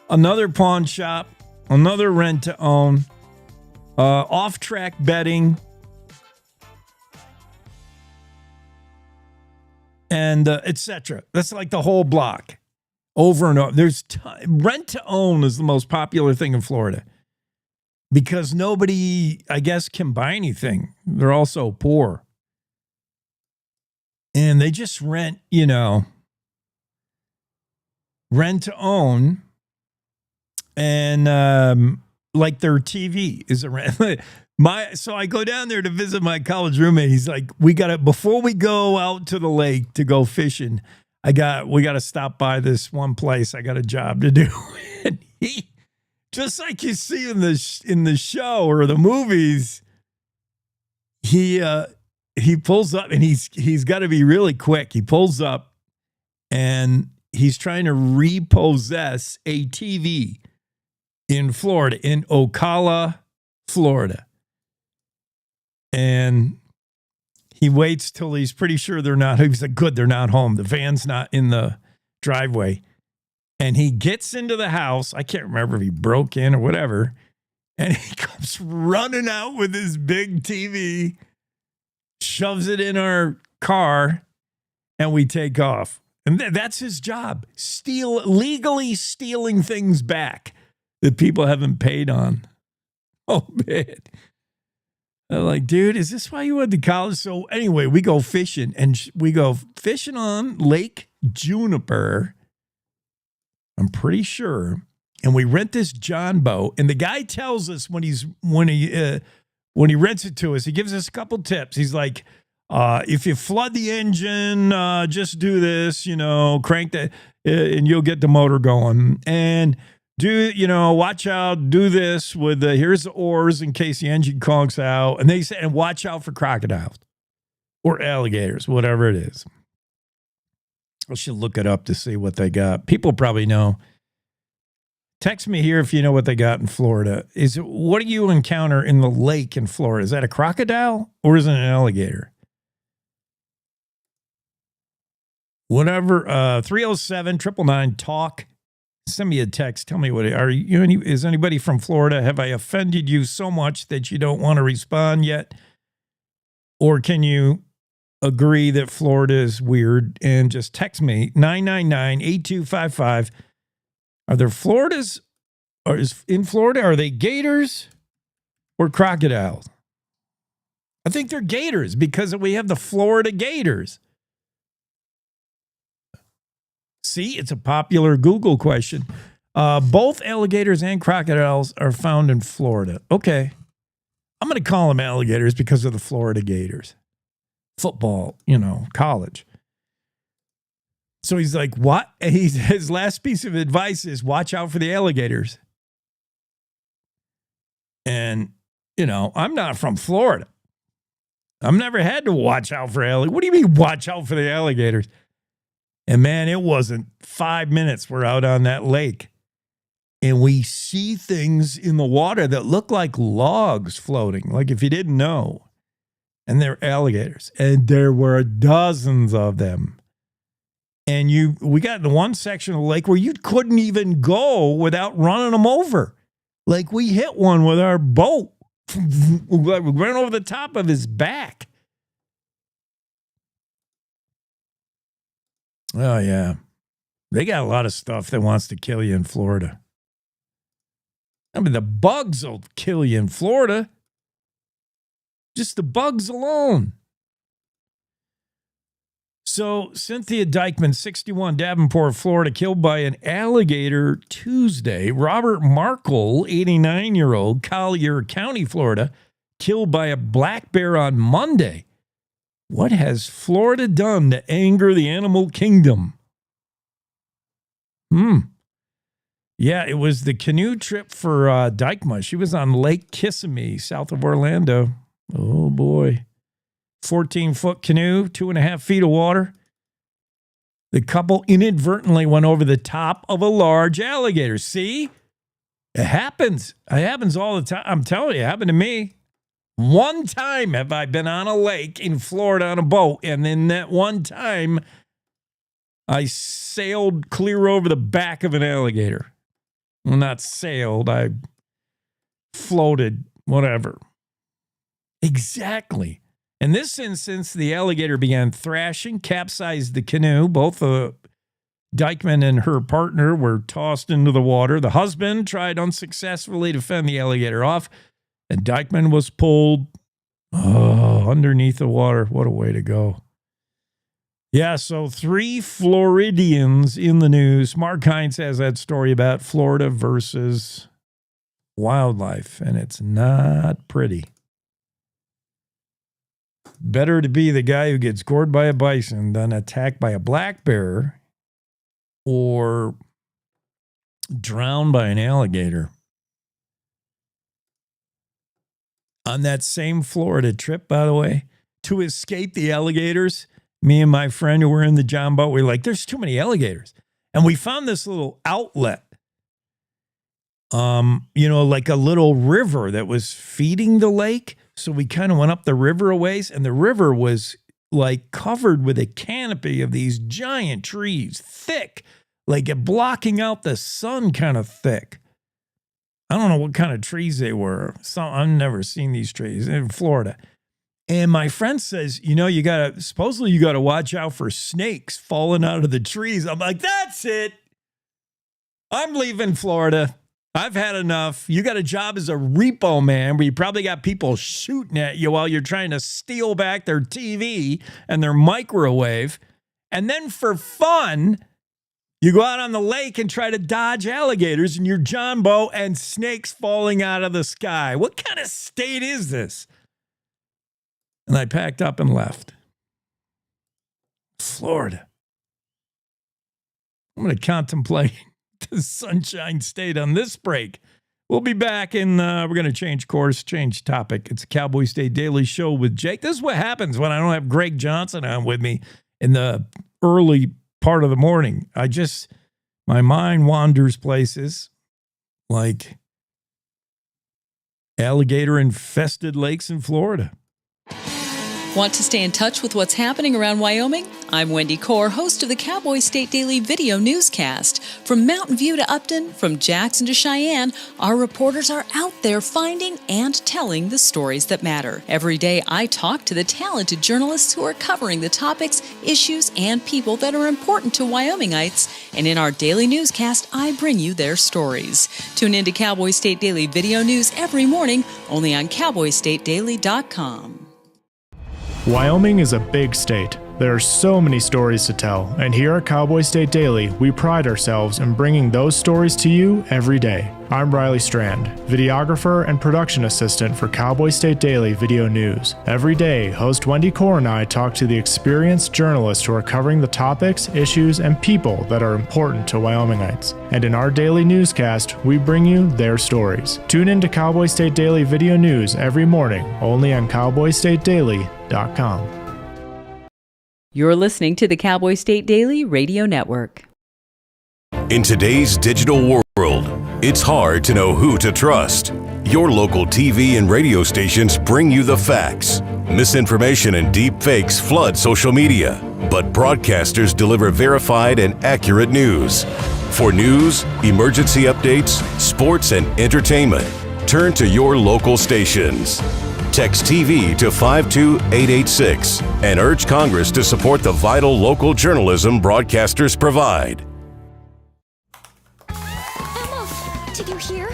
Another pawn shop, another rent to own, off-track betting, and etc. That's like the whole block, over and over. There's rent to own is the most popular thing in Florida because nobody, I guess, can buy anything. They're all so poor, and they just rent, rent to own. And like their TV is a rent. So I go down there to visit my college roommate. He's like, before we go out to the lake to go fishing, we got to stop by this one place. I got a job to do. And he, just like you see in the show or the movies, he pulls up and he's got to be really quick. He pulls up and he's trying to repossess a TV in Florida, in Ocala, Florida. And he waits till he's pretty sure they're not. He's like, good, they're not home. The van's not in the driveway. And he gets into the house. I can't remember if he broke in or whatever. And he comes running out with his big TV, shoves it in our car, and we take off. And that's his job. Legally stealing things back that people haven't paid on. Oh, man. I'm like, dude, is this why you went to college? So anyway, we go fishing, and we go fishing on Lake Juniper, I'm pretty sure. And we rent this John boat, and the guy tells us when he rents it to us, he gives us a couple tips. He's like, if you flood the engine, just do this, crank that, and you'll get the motor going. And watch out, do this with here's the oars in case the engine conks out. And they say, and watch out for crocodiles or alligators, whatever it is. I should look it up to see what they got. People probably know. Text me here if you know what they got in Florida. What do you encounter in the lake in Florida? Is that a crocodile or is it an alligator? Whatever. 307-999-TALK. Send me a text. Tell me is anybody from Florida? Have I offended you so much that you don't want to respond yet? Or can you agree that Florida is weird and just text me 999-8255. Are there Floridas or in Florida? Are they gators or crocodiles? I think they're gators because we have the Florida Gators. See, it's a popular Google question. Both alligators and crocodiles are found in Florida. Okay. I'm going to call them alligators because of the Florida Gators. Football, college. So he's like, what? And his last piece of advice is watch out for the alligators. And, I'm not from Florida. I've never had to watch out for alligators. What do you mean watch out for the alligators? And man, it wasn't 5 minutes. We're out on that lake and we see things in the water that look like logs floating, like if you didn't know. And they're alligators. And there were dozens of them. And we got in one section of the lake where you couldn't even go without running them over. Like we hit one with our boat. We ran over the top of his back. Oh, yeah. They got a lot of stuff that wants to kill you in Florida. I mean, the bugs will kill you in Florida. Just the bugs alone. So, Cynthia Dykeman, 61, Davenport, Florida, killed by an alligator Tuesday. Robert Markle, 89-year-old, Collier County, Florida, killed by a black bear on Monday. What has Florida done to anger the animal kingdom? Yeah, it was the canoe trip for Dykma. She was on Lake Kissimmee, south of Orlando. Oh, boy. 14-foot canoe, 2.5 feet of water. The couple inadvertently went over the top of a large alligator. See? It happens. It happens all the time. I'm telling you, it happened to me. One time have I been on a lake in Florida on a boat, and then that one time I sailed clear over the back of an alligator. Well, not sailed. I floated, whatever. Exactly. In this instance, the alligator began thrashing, capsized the canoe. Both Dykeman and her partner were tossed into the water. The husband tried unsuccessfully to fend the alligator off, and Dykeman was pulled underneath the water. What a way to go. Yeah, so 3 Floridians in the news. Mark Hines has that story about Florida versus wildlife, and it's not pretty. Better to be the guy who gets gored by a bison than attacked by a black bear or drowned by an alligator. On that same Florida trip, by the way, to escape the alligators, me and my friend who were in the John boat, we were like, there's too many alligators. And we found this little outlet, like a little river that was feeding the lake. So we kind of went up the river a ways, and the river was like covered with a canopy of these giant trees, thick, like it blocking out the sun kind of thick. I don't know what kind of trees they were. I've never seen these trees in Florida. And my friend says, supposedly you got to watch out for snakes falling out of the trees. I'm like, that's it. I'm leaving Florida. I've had enough. You got a job as a repo man where you probably got people shooting at you while you're trying to steal back their TV and their microwave. And then for fun, you go out on the lake and try to dodge alligators in your John boat and snakes falling out of the sky. What kind of state is this? And I packed up and left. Florida. I'm going to contemplate the Sunshine State on this break. We'll be back and we're going to change course, change topic. It's a Cowboy State Daily Show with Jake. This is what happens when I don't have Greg Johnson on with me in the early part of the morning. My mind wanders places like alligator-infested lakes in Florida. Want to stay in touch with what's happening around Wyoming? I'm Wendy Core, host of the Cowboy State Daily video newscast. From Mountain View to Upton, from Jackson to Cheyenne, our reporters are out there finding and telling the stories that matter. Every day, I talk to the talented journalists who are covering the topics, issues, and people that are important to Wyomingites. And in our daily newscast, I bring you their stories. Tune in to Cowboy State Daily video news every morning, only on CowboyStateDaily.com. Wyoming is a big state. There are so many stories to tell, and here at Cowboy State Daily, we pride ourselves in bringing those stories to you every day. I'm Riley Strand, videographer and production assistant for Cowboy State Daily Video News. Every day, host Wendy Core and I talk to the experienced journalists who are covering the topics, issues, and people that are important to Wyomingites. And in our daily newscast, we bring you their stories. Tune in to Cowboy State Daily Video News every morning, only on CowboyStateDaily.com. You're listening to the Cowboy State Daily Radio Network. In today's digital world, it's hard to know who to trust. Your local TV and radio stations bring you the facts. Misinformation and deep fakes flood social media, but broadcasters deliver verified and accurate news. For news, emergency updates, sports, and entertainment, turn to your local stations. Text TV to 52886 and urge Congress to support the vital local journalism broadcasters provide. Emma, did you hear?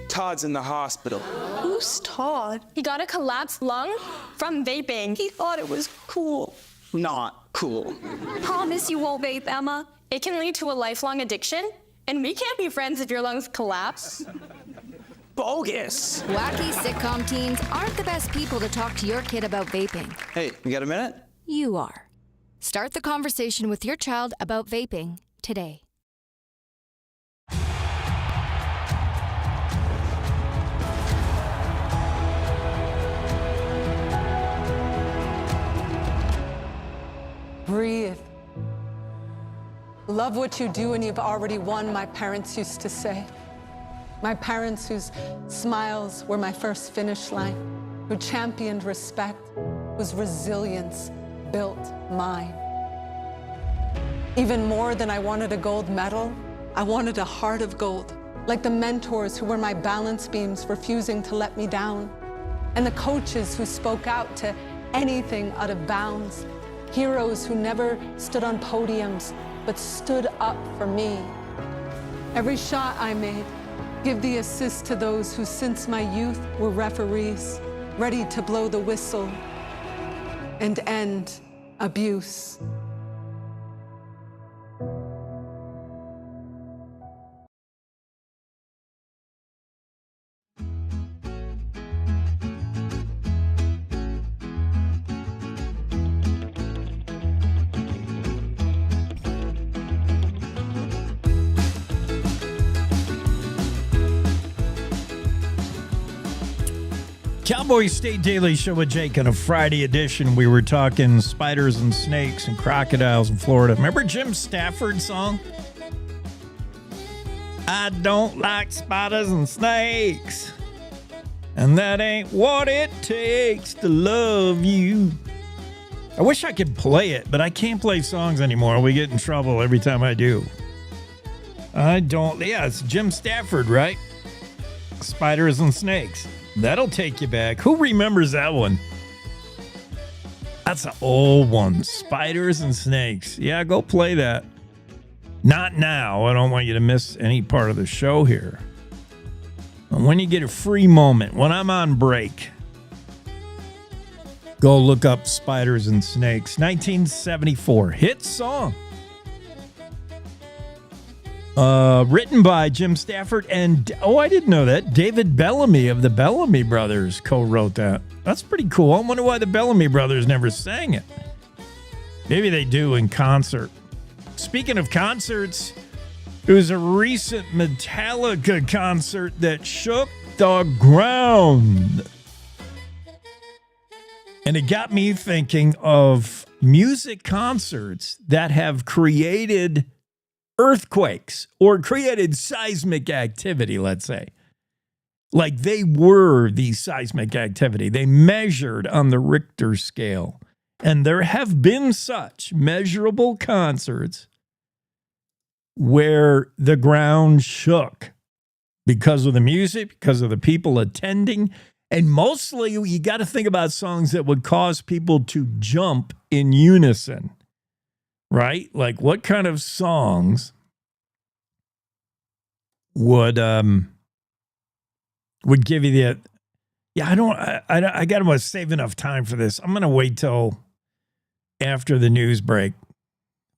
Todd's in the hospital. Who's Todd? He got a collapsed lung from vaping. He thought it was cool. Not cool. Promise you won't vape, Emma. It can lead to a lifelong addiction, and we can't be friends if your lungs collapse. Bogus. Wacky sitcom teens aren't the best people to talk to your kid about vaping. Hey, you got a minute? You are. Start the conversation with your child about vaping today. Breathe. Love what you do and you've already won, my parents used to say. My parents whose smiles were my first finish line, who championed respect, whose resilience built mine. Even more than I wanted a gold medal, I wanted a heart of gold, like the mentors who were my balance beams refusing to let me down, and the coaches who spoke out to anything out of bounds, heroes who never stood on podiums, but stood up for me. Every shot I made, give the assist to those who since my youth were referees, ready to blow the whistle and end abuse. Cowboy State Daily Show with Jake on a Friday edition. We were talking spiders and snakes and crocodiles in Florida. Remember Jim Stafford's song? I don't like spiders and snakes, and that ain't what it takes to love you. I wish I could play it, but I can't play songs anymore. We get in trouble every time I do. Yeah, it's Jim Stafford, right? Spiders and snakes. That'll take you back. Who remembers that one? That's an old one. Spiders and snakes. Yeah, go play that. Not now. I don't want you to miss any part of the show here. And when you get a free moment, when I'm on break, go look up Spiders and Snakes. 1974. Hit song. Written by Jim Stafford and, I didn't know that, David Bellamy of the Bellamy Brothers co-wrote that. That's pretty cool. I wonder why the Bellamy Brothers never sang it. Maybe they do in concert. Speaking of concerts, it was a recent Metallica concert that shook the ground. And it got me thinking of music concerts that have created earthquakes or created seismic activity, let's say. Like they were the seismic activity. They measured on the Richter scale. And there have been such measurable concerts where the ground shook because of the music, because of the people attending. And mostly you got to think about songs that would cause people to jump in unison. Right? Like what kind of songs would give you the, I got to save enough time for this. I'm going to wait till after the news break.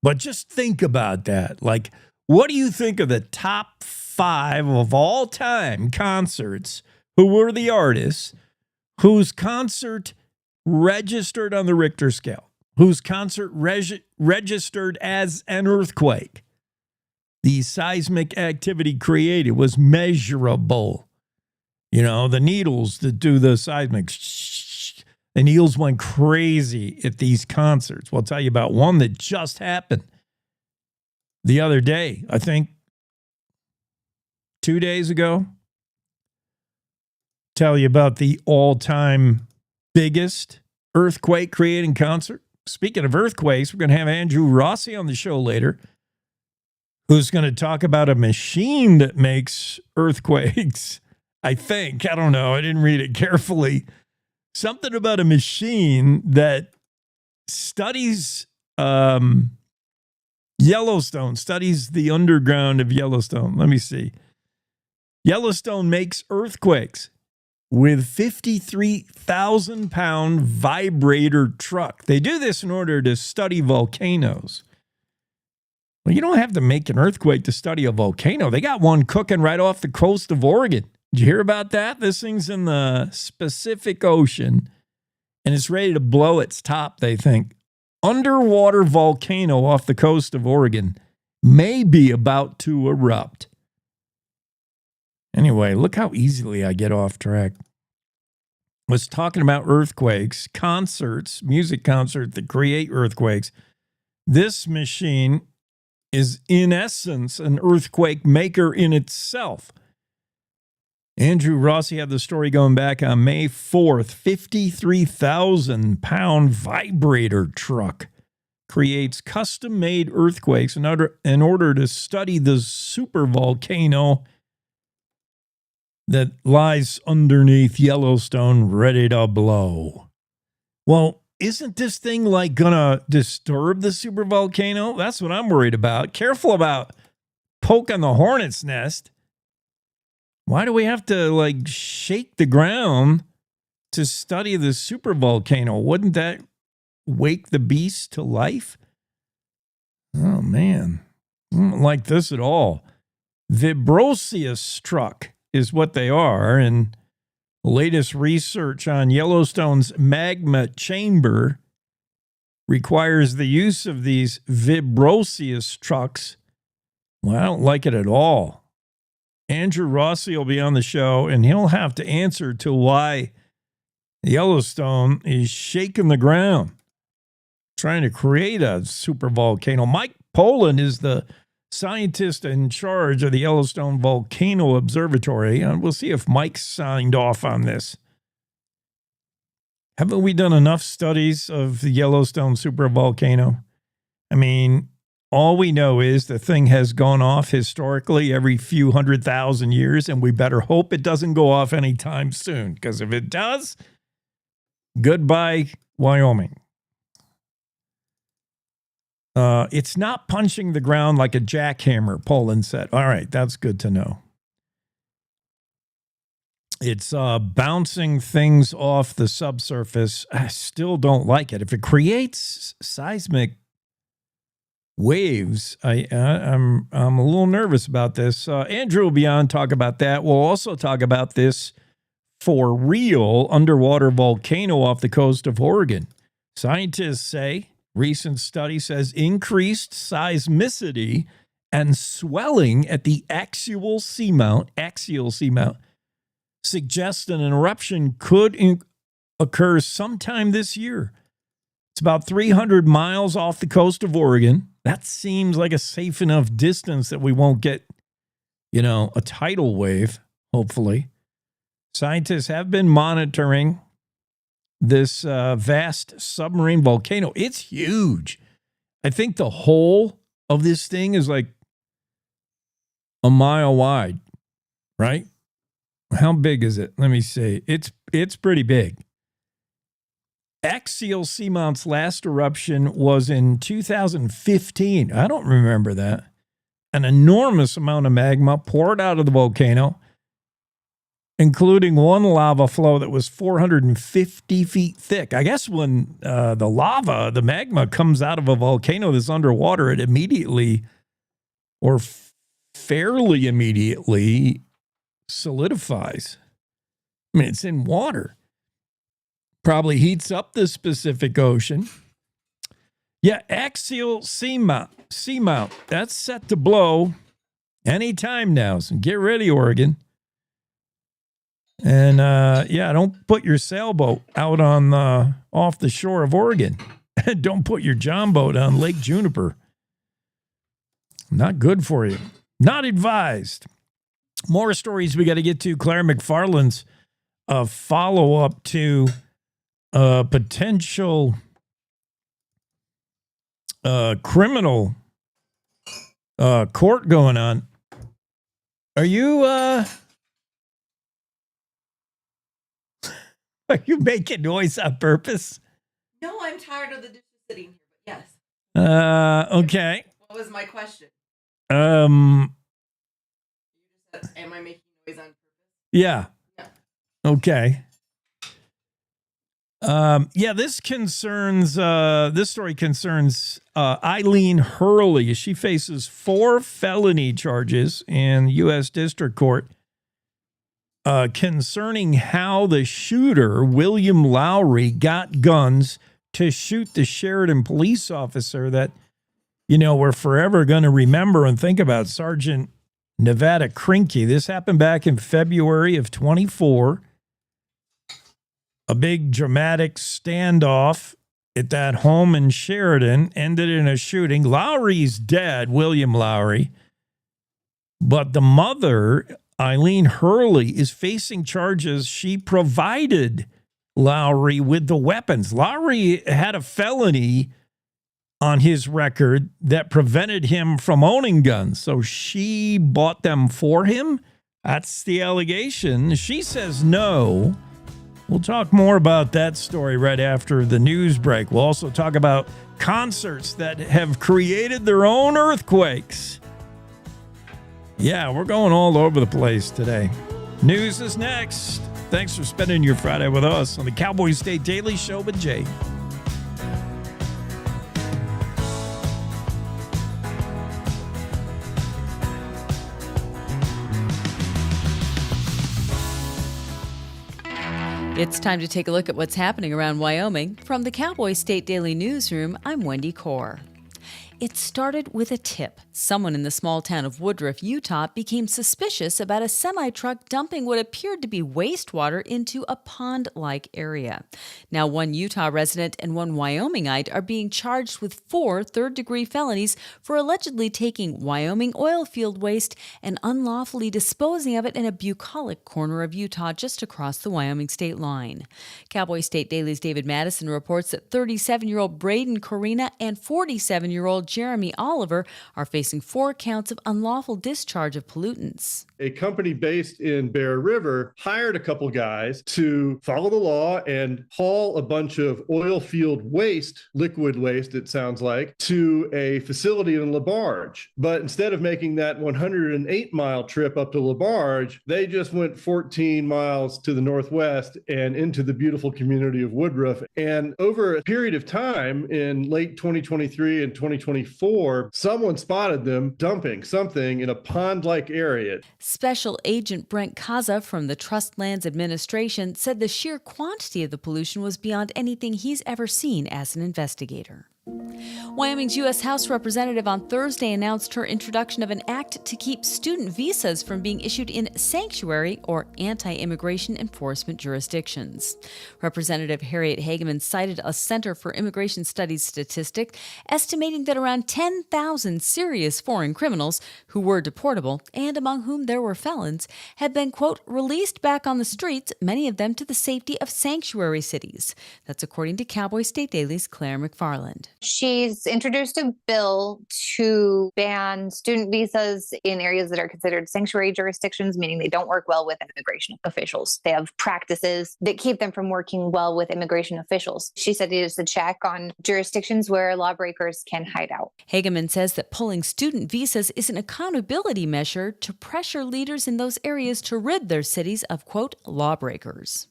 But just think about that. Like, what do you think of the top 5 of all time concerts? Who were the artists whose concert registered on the Richter scale? Whose concert registered as an earthquake? The seismic activity created was measurable. You know, the needles that do the seismic, the needles went crazy at these concerts. We'll tell you about one that just happened the other day, I think 2 days ago. Tell you about the all-time biggest earthquake creating concert. Speaking of earthquakes, we're going to have Andrew Rossi on the show later, who's going to talk about a machine that makes earthquakes. I think. I don't know. I didn't read it carefully. Something about a machine that studies Yellowstone, studies the underground of Yellowstone. Let me see. Yellowstone makes earthquakes with 53,000-pound vibrator truck. They do this in order to study volcanoes. Well, you don't have to make an earthquake to study a volcano. They got one cooking right off the coast of Oregon. Did you hear about that? This thing's in the Pacific Ocean, and it's ready to blow its top, they think. Underwater volcano off the coast of Oregon may be about to erupt. Anyway, look how easily I get off track. Was talking about earthquakes, concerts, music concerts that create earthquakes. This machine is, in essence, an earthquake maker in itself. Andrew Rossi had the story going back on May 4th. 53,000-pound vibrator truck creates custom-made earthquakes in order to study the supervolcano that lies underneath Yellowstone, ready to blow. Well, isn't this thing like gonna disturb the supervolcano? That's what I'm worried about. Careful about poking the hornet's nest. Why do we have to like shake the ground to study the supervolcano? Wouldn't that wake the beast to life? Oh man, I don't like this at all. Vibrosius truck is what they are, and the latest research on Yellowstone's magma chamber requires the use of these Vibrosius trucks. Well, I don't like it at all. Andrew Rossi will be on the show, and he'll have to answer to why Yellowstone is shaking the ground, trying to create a supervolcano. Mike Poland is the scientist in charge of the Yellowstone Volcano Observatory. And we'll see if Mike signed off on this. Haven't we done enough studies of the Yellowstone supervolcano? I mean, all we know is the thing has gone off historically every few 100,000 years, and we better hope it doesn't go off anytime soon, because if it does, goodbye, Wyoming. It's not punching the ground like a jackhammer, Poland said. All right, that's good to know. It's bouncing things off the subsurface. I still don't like it. If it creates seismic waves, I'm a little nervous about this. Andrew will be on, talk about that. We'll also talk about this for real underwater volcano off the coast of Oregon. Scientists say recent study says increased seismicity and swelling at the axial seamount suggests an eruption could occur sometime this year. It's about 300 miles off the coast of Oregon. That seems like a safe enough distance that we won't get, a tidal wave, hopefully. Scientists have been monitoring this vast submarine volcano. It's huge. I think the whole of this thing is like a mile wide, right? How big is it? Let me see. It's pretty big. Axial Seamount's last eruption was in 2015. I don't remember that. An enormous amount of magma poured out of the volcano, including one lava flow that was 450 feet thick. I guess when the magma comes out of a volcano that's underwater, it immediately, or fairly immediately, solidifies. I mean, it's in water. Probably heats up the Pacific Ocean. Yeah, axial seamount. That's set to blow any time now. So get ready, Oregon. And don't put your sailboat out on off the shore of Oregon. Don't put your john boat on Lake Juniper. Not good for you. Not advised. More stories we got to get to. Claire McFarland's follow-up to potential criminal court going on. Are you making noise on purpose? No, I'm tired of the dishes sitting here, but yes. Okay. What was my question? Am I making noise on purpose? Yeah. Okay. This story concerns Eileen Hurley. She faces 4 felony charges in U.S. District Court concerning how the shooter, William Lowry, got guns to shoot the Sheridan police officer that, we're forever going to remember and think about, Sergeant Nevada Krinke. This happened back in February of 24. A big dramatic standoff at that home in Sheridan ended in a shooting. Lowry's dead, William Lowry. But the mother, Eileen Hurley, is facing charges she provided Lowry with the weapons. Lowry had a felony on his record that prevented him from owning guns. So she bought them for him. That's the allegation. She says no. We'll talk more about that story right after the news break. We'll also talk about concerts that have created their own earthquakes. Yeah, we're going all over the place today. News is next. Thanks for spending your Friday with us on the Cowboy State Daily Show with Jay. It's time to take a look at what's happening around Wyoming. From the Cowboy State Daily Newsroom, I'm Wendy Kaur. It started with a tip. Someone in the small town of Woodruff, Utah, became suspicious about a semi-truck dumping what appeared to be wastewater into a pond-like area. Now, one Utah resident and one Wyomingite are being charged with 4 third-degree felonies for allegedly taking Wyoming oil field waste and unlawfully disposing of it in a bucolic corner of Utah just across the Wyoming state line. Cowboy State Daily's David Madison reports that 37-year-old Braden Corina and 47-year-old Jeremy Oliver are facing 4 counts of unlawful discharge of pollutants. A company based in Bear River hired a couple guys to follow the law and haul a bunch of oil field waste, liquid waste it sounds like, to a facility in LaBarge. But instead of making that 108-mile trip up to LaBarge, they just went 14 miles to the northwest and into the beautiful community of Woodruff. And over a period of time in late 2023 and 2024, someone spotted them dumping something in a pond-like area. Special Agent Brent Kaza from the Trust Lands Administration said the sheer quantity of the pollution was beyond anything he's ever seen as an investigator. Wyoming's U.S. House Representative on Thursday announced her introduction of an act to keep student visas from being issued in sanctuary or anti-immigration enforcement jurisdictions. Representative Harriet Hageman cited a Center for Immigration Studies statistic estimating that around 10,000 serious foreign criminals who were deportable, and among whom there were felons, had been, quote, released back on the streets, many of them to the safety of sanctuary cities. That's according to Cowboy State Daily's Claire McFarland. She's introduced a bill to ban student visas in areas that are considered sanctuary jurisdictions, meaning they don't work well with immigration officials. They have practices that keep them from working well with immigration officials. She said it is a check on jurisdictions where lawbreakers can hide out. Hageman says that pulling student visas is an accountability measure to pressure leaders in those areas to rid their cities of, quote, lawbreakers.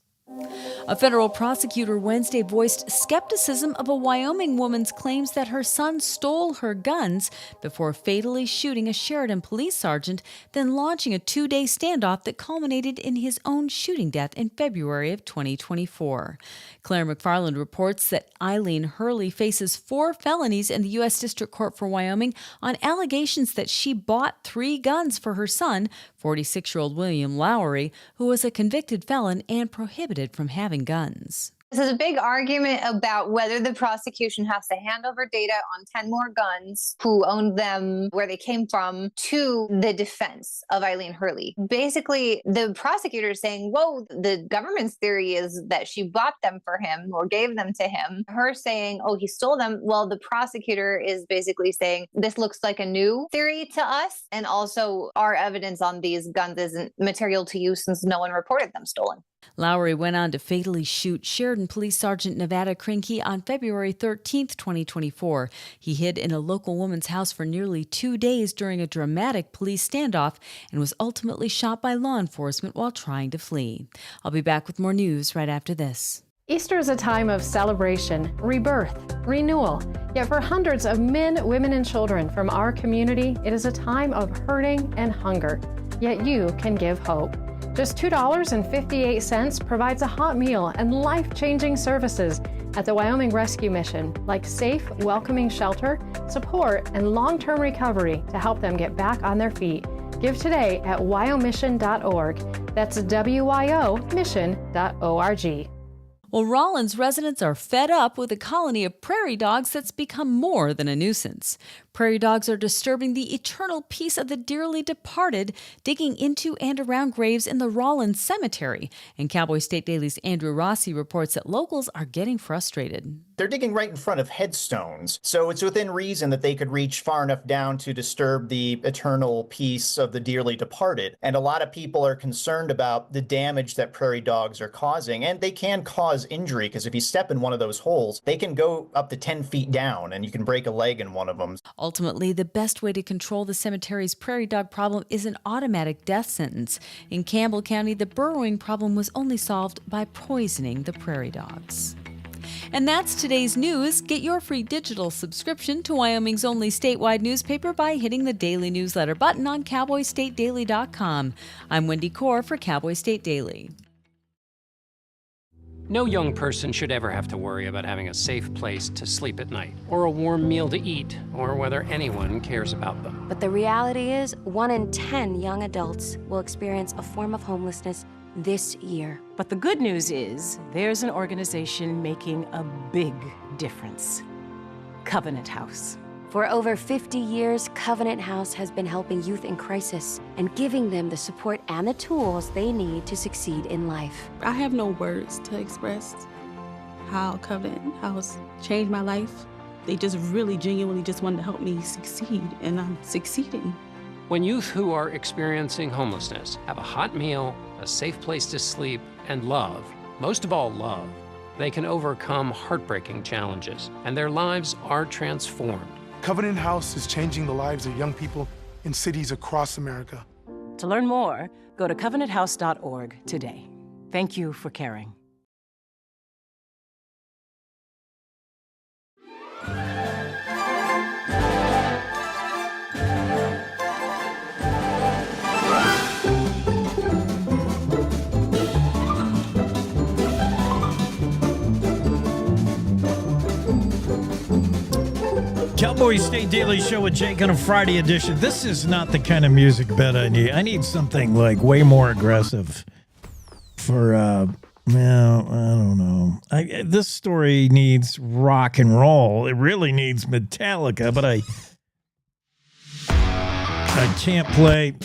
A federal prosecutor Wednesday voiced skepticism of a Wyoming woman's claims that her son stole her guns before fatally shooting a Sheridan police sergeant, then launching a 2-day standoff that culminated in his own shooting death in February of 2024. Claire McFarland reports that Eileen Hurley faces 4 felonies in the U.S. District Court for Wyoming on allegations that she bought 3 guns for her son, 46-year-old William Lowry, who was a convicted felon and prohibited from having guns. This is a big argument about whether the prosecution has to hand over data on 10 more guns, who owned them, where they came from, to the defense of Eileen Hurley. Basically, the prosecutor is saying, whoa, the government's theory is that she bought them for him or gave them to him. Her saying, oh, he stole them. Well, the prosecutor is basically saying, this looks like a new theory to us. And also, our evidence on these guns isn't material to you since no one reported them stolen. Lowry went on to fatally shoot Sheridan Police Sergeant Nevada Krinke on February 13, 2024. He hid in a local woman's house for nearly 2 days during a dramatic police standoff and was ultimately shot by law enforcement while trying to flee. I'll be back with more news right after this. Easter is a time of celebration, rebirth, renewal. Yet for hundreds of men, women, and children from our community, it is a time of hurting and hunger. Yet you can give hope. Just $2.58 provides a hot meal and life-changing services at the Wyoming Rescue Mission, like safe, welcoming shelter, support, and long-term recovery to help them get back on their feet. Give today at wyomission.org. That's WYO mission.org. Well, Rollins residents are fed up with a colony of prairie dogs that's become more than a nuisance. Prairie dogs are disturbing the eternal peace of the dearly departed, digging into and around graves in the Rollins Cemetery. And Cowboy State Daily's Andrew Rossi reports that locals are getting frustrated. They're digging right in front of headstones, so it's within reason that they could reach far enough down to disturb the eternal peace of the dearly departed. And a lot of people are concerned about the damage that prairie dogs are causing, and they can cause injury, because if you step in one of those holes, they can go up to 10 feet down, and you can break a leg in one of them. Ultimately, the best way to control the cemetery's prairie dog problem is an automatic death sentence. In Campbell County, the burrowing problem was only solved by poisoning the prairie dogs. And that's today's news. Get your free digital subscription to Wyoming's only statewide newspaper by hitting the daily newsletter button on cowboystatedaily.com. I'm Wendy Core for Cowboy State Daily. No young person should ever have to worry about having a safe place to sleep at night, or a warm meal to eat, or whether anyone cares about them. But the reality is, 1 in 10 young adults will experience a form of homelessness this year. But the good news is, there's an organization making a big difference. Covenant House. For over 50 years, Covenant House has been helping youth in crisis and giving them the support and the tools they need to succeed in life. I have no words to express how Covenant House changed my life. They just really genuinely just wanted to help me succeed, and I'm succeeding. When youth who are experiencing homelessness have a hot meal, a safe place to sleep, and love, most of all love, they can overcome heartbreaking challenges, and their lives are transformed. Covenant House is changing the lives of young people in cities across America. To learn more, go to covenanthouse.org today. Thank you for caring. Cowboy State Daily Show with Jake on a Friday edition. This is not the kind of music bed I need. I need something like way more aggressive for, well, I don't know. This story needs rock and roll. It really needs Metallica, but I can't play.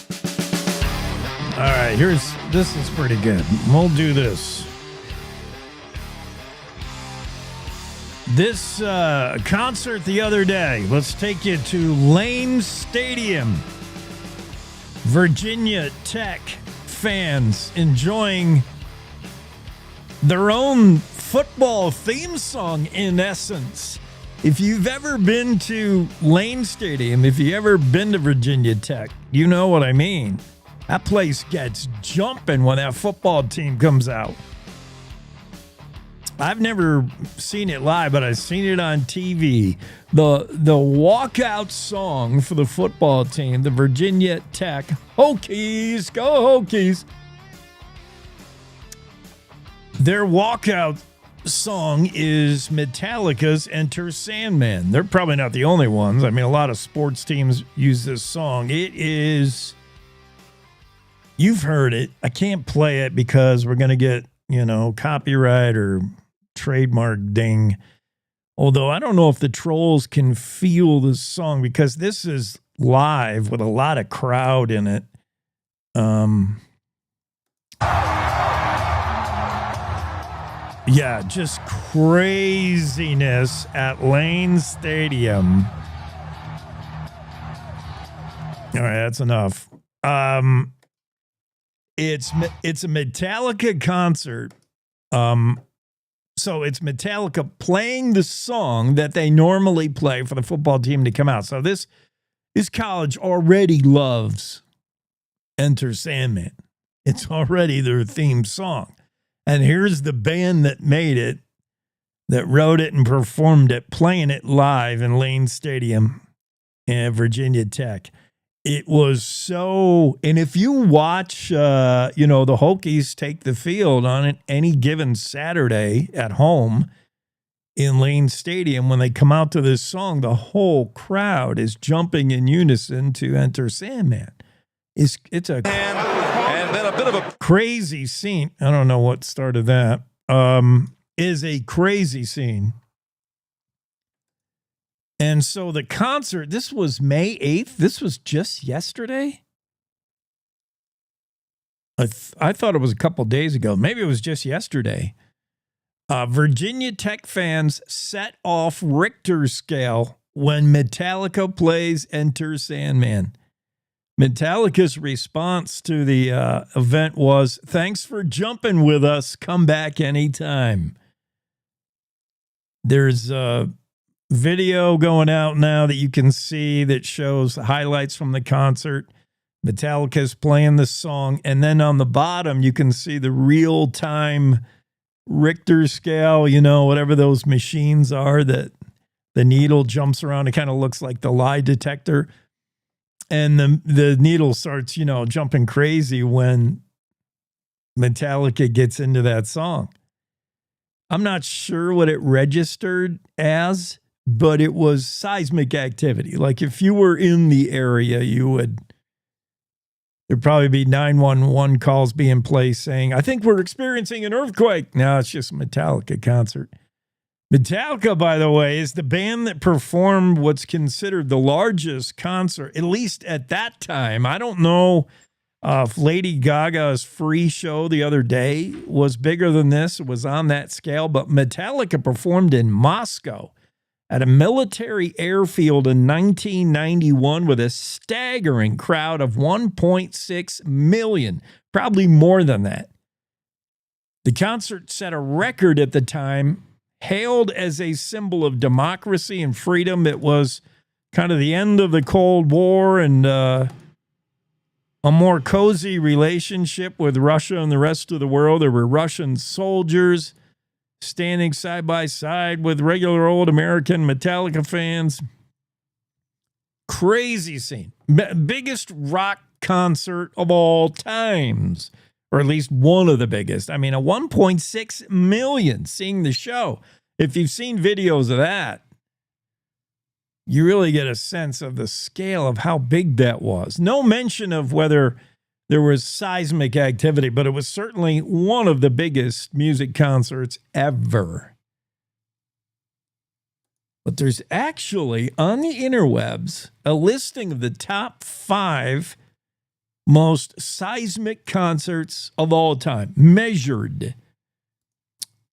All right, this is pretty good. We'll do this. This concert the other day, let's take you to Lane Stadium. Virginia Tech fans enjoying their own football theme song, in essence. If you've ever been to Lane Stadium, if you've ever been to Virginia Tech, you know what I mean. That place gets jumping when that football team comes out. I've never seen it live, but I've seen it on TV. The walkout song for the football team, the Virginia Tech Hokies, go Hokies. Their walkout song is Metallica's Enter Sandman. They're probably not the only ones. I mean, a lot of sports teams use this song. It is, you've heard it. I can't play it because we're going to get, copyright or trademark ding. Although I don't know if the trolls can feel this song because this is live with a lot of crowd in it. Yeah, just craziness at Lane Stadium. All right, that's enough. It's a Metallica concert. So it's Metallica playing the song that they normally play for the football team to come out. So this college already loves Enter Sandman. It's already their theme song. And here's the band that made it, that wrote it and performed it, playing it live in Lane Stadium in Virginia Tech. It was so, and if you watch, the Hokies take the field on any given Saturday at home in Lane Stadium, when they come out to this song, the whole crowd is jumping in unison to Enter Sandman. It's a and then a bit of a crazy scene. I don't know what started that. is a crazy scene. And so the concert, this was May 8th. This was just yesterday. I thought it was a couple days ago. Maybe it was just yesterday. Virginia Tech fans set off Richter scale when Metallica plays Enter Sandman. Metallica's response to the event was, "Thanks for jumping with us. Come back anytime." There's a video going out now that you can see that shows highlights from the concert. Metallica's playing the song, and then on the bottom you can see the real-time Richter scale, whatever those machines are that the needle jumps around. It kind of looks like the lie detector. And the needle starts, jumping crazy when Metallica gets into that song. I'm not sure what it registered as, but it was seismic activity. Like if you were in the area, there'd probably be 911 calls being placed saying, "I think we're experiencing an earthquake." No, it's just a Metallica concert. Metallica, by the way, is the band that performed what's considered the largest concert, at least at that time. I don't know if Lady Gaga's Free show the other day was bigger than this. It was on that scale, but Metallica performed in Moscow at a military airfield in 1991 with a staggering crowd of 1.6 million, probably more than that. The concert set a record at the time, hailed as a symbol of democracy and freedom. It was kind of the end of the Cold War and a more cozy relationship with Russia and the rest of the world. There were Russian soldiers standing side by side with regular old American Metallica fans. Crazy scene. Biggest rock concert of all times, or at least one of the biggest. I mean, a 1.6 million seeing the show. If you've seen videos of that, you really get a sense of the scale of how big that was. No mention of whether there was seismic activity, but it was certainly one of the biggest music concerts ever. But there's actually on the interwebs a listing of the top 5 most seismic concerts of all time, measured.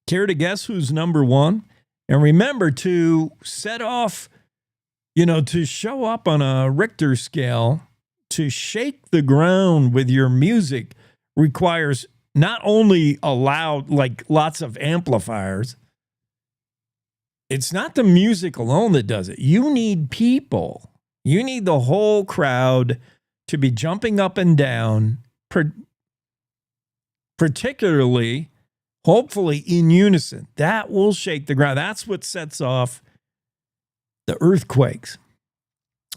Care to guess who's number 1? And remember, to set off, to show up on a Richter scale, to shake the ground with your music requires not only lots of amplifiers. It's not the music alone that does it. You need people. You need the whole crowd to be jumping up and down, particularly, hopefully in unison. That will shake the ground. That's what sets off the earthquakes.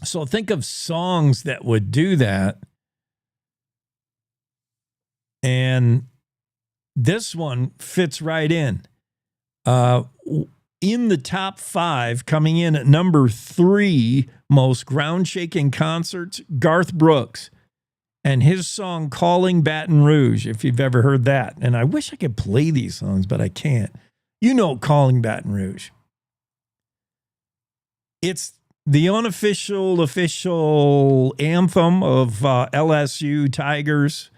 So think of songs that would do that. And this one fits right in. In the top 5, coming in at number 3, most ground-shaking concerts, Garth Brooks and his song Calling Baton Rouge, if you've ever heard that. And I wish I could play these songs, but I can't. Calling Baton Rouge. It's the unofficial, official anthem of LSU Tigers.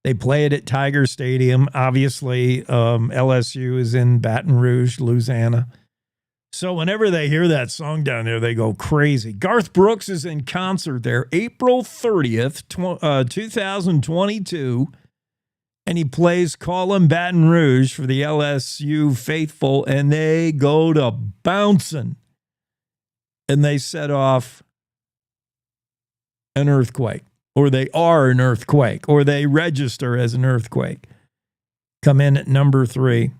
They play it at Tiger Stadium. Obviously, LSU is in Baton Rouge, Louisiana. So whenever they hear that song down there, they go crazy. Garth Brooks is in concert there April 30th, 2022, and he plays Callin' Baton Rouge for the LSU faithful, and they go to bouncing, and they set off an earthquake, or they are an earthquake, or they register as an earthquake. Come in at number 3.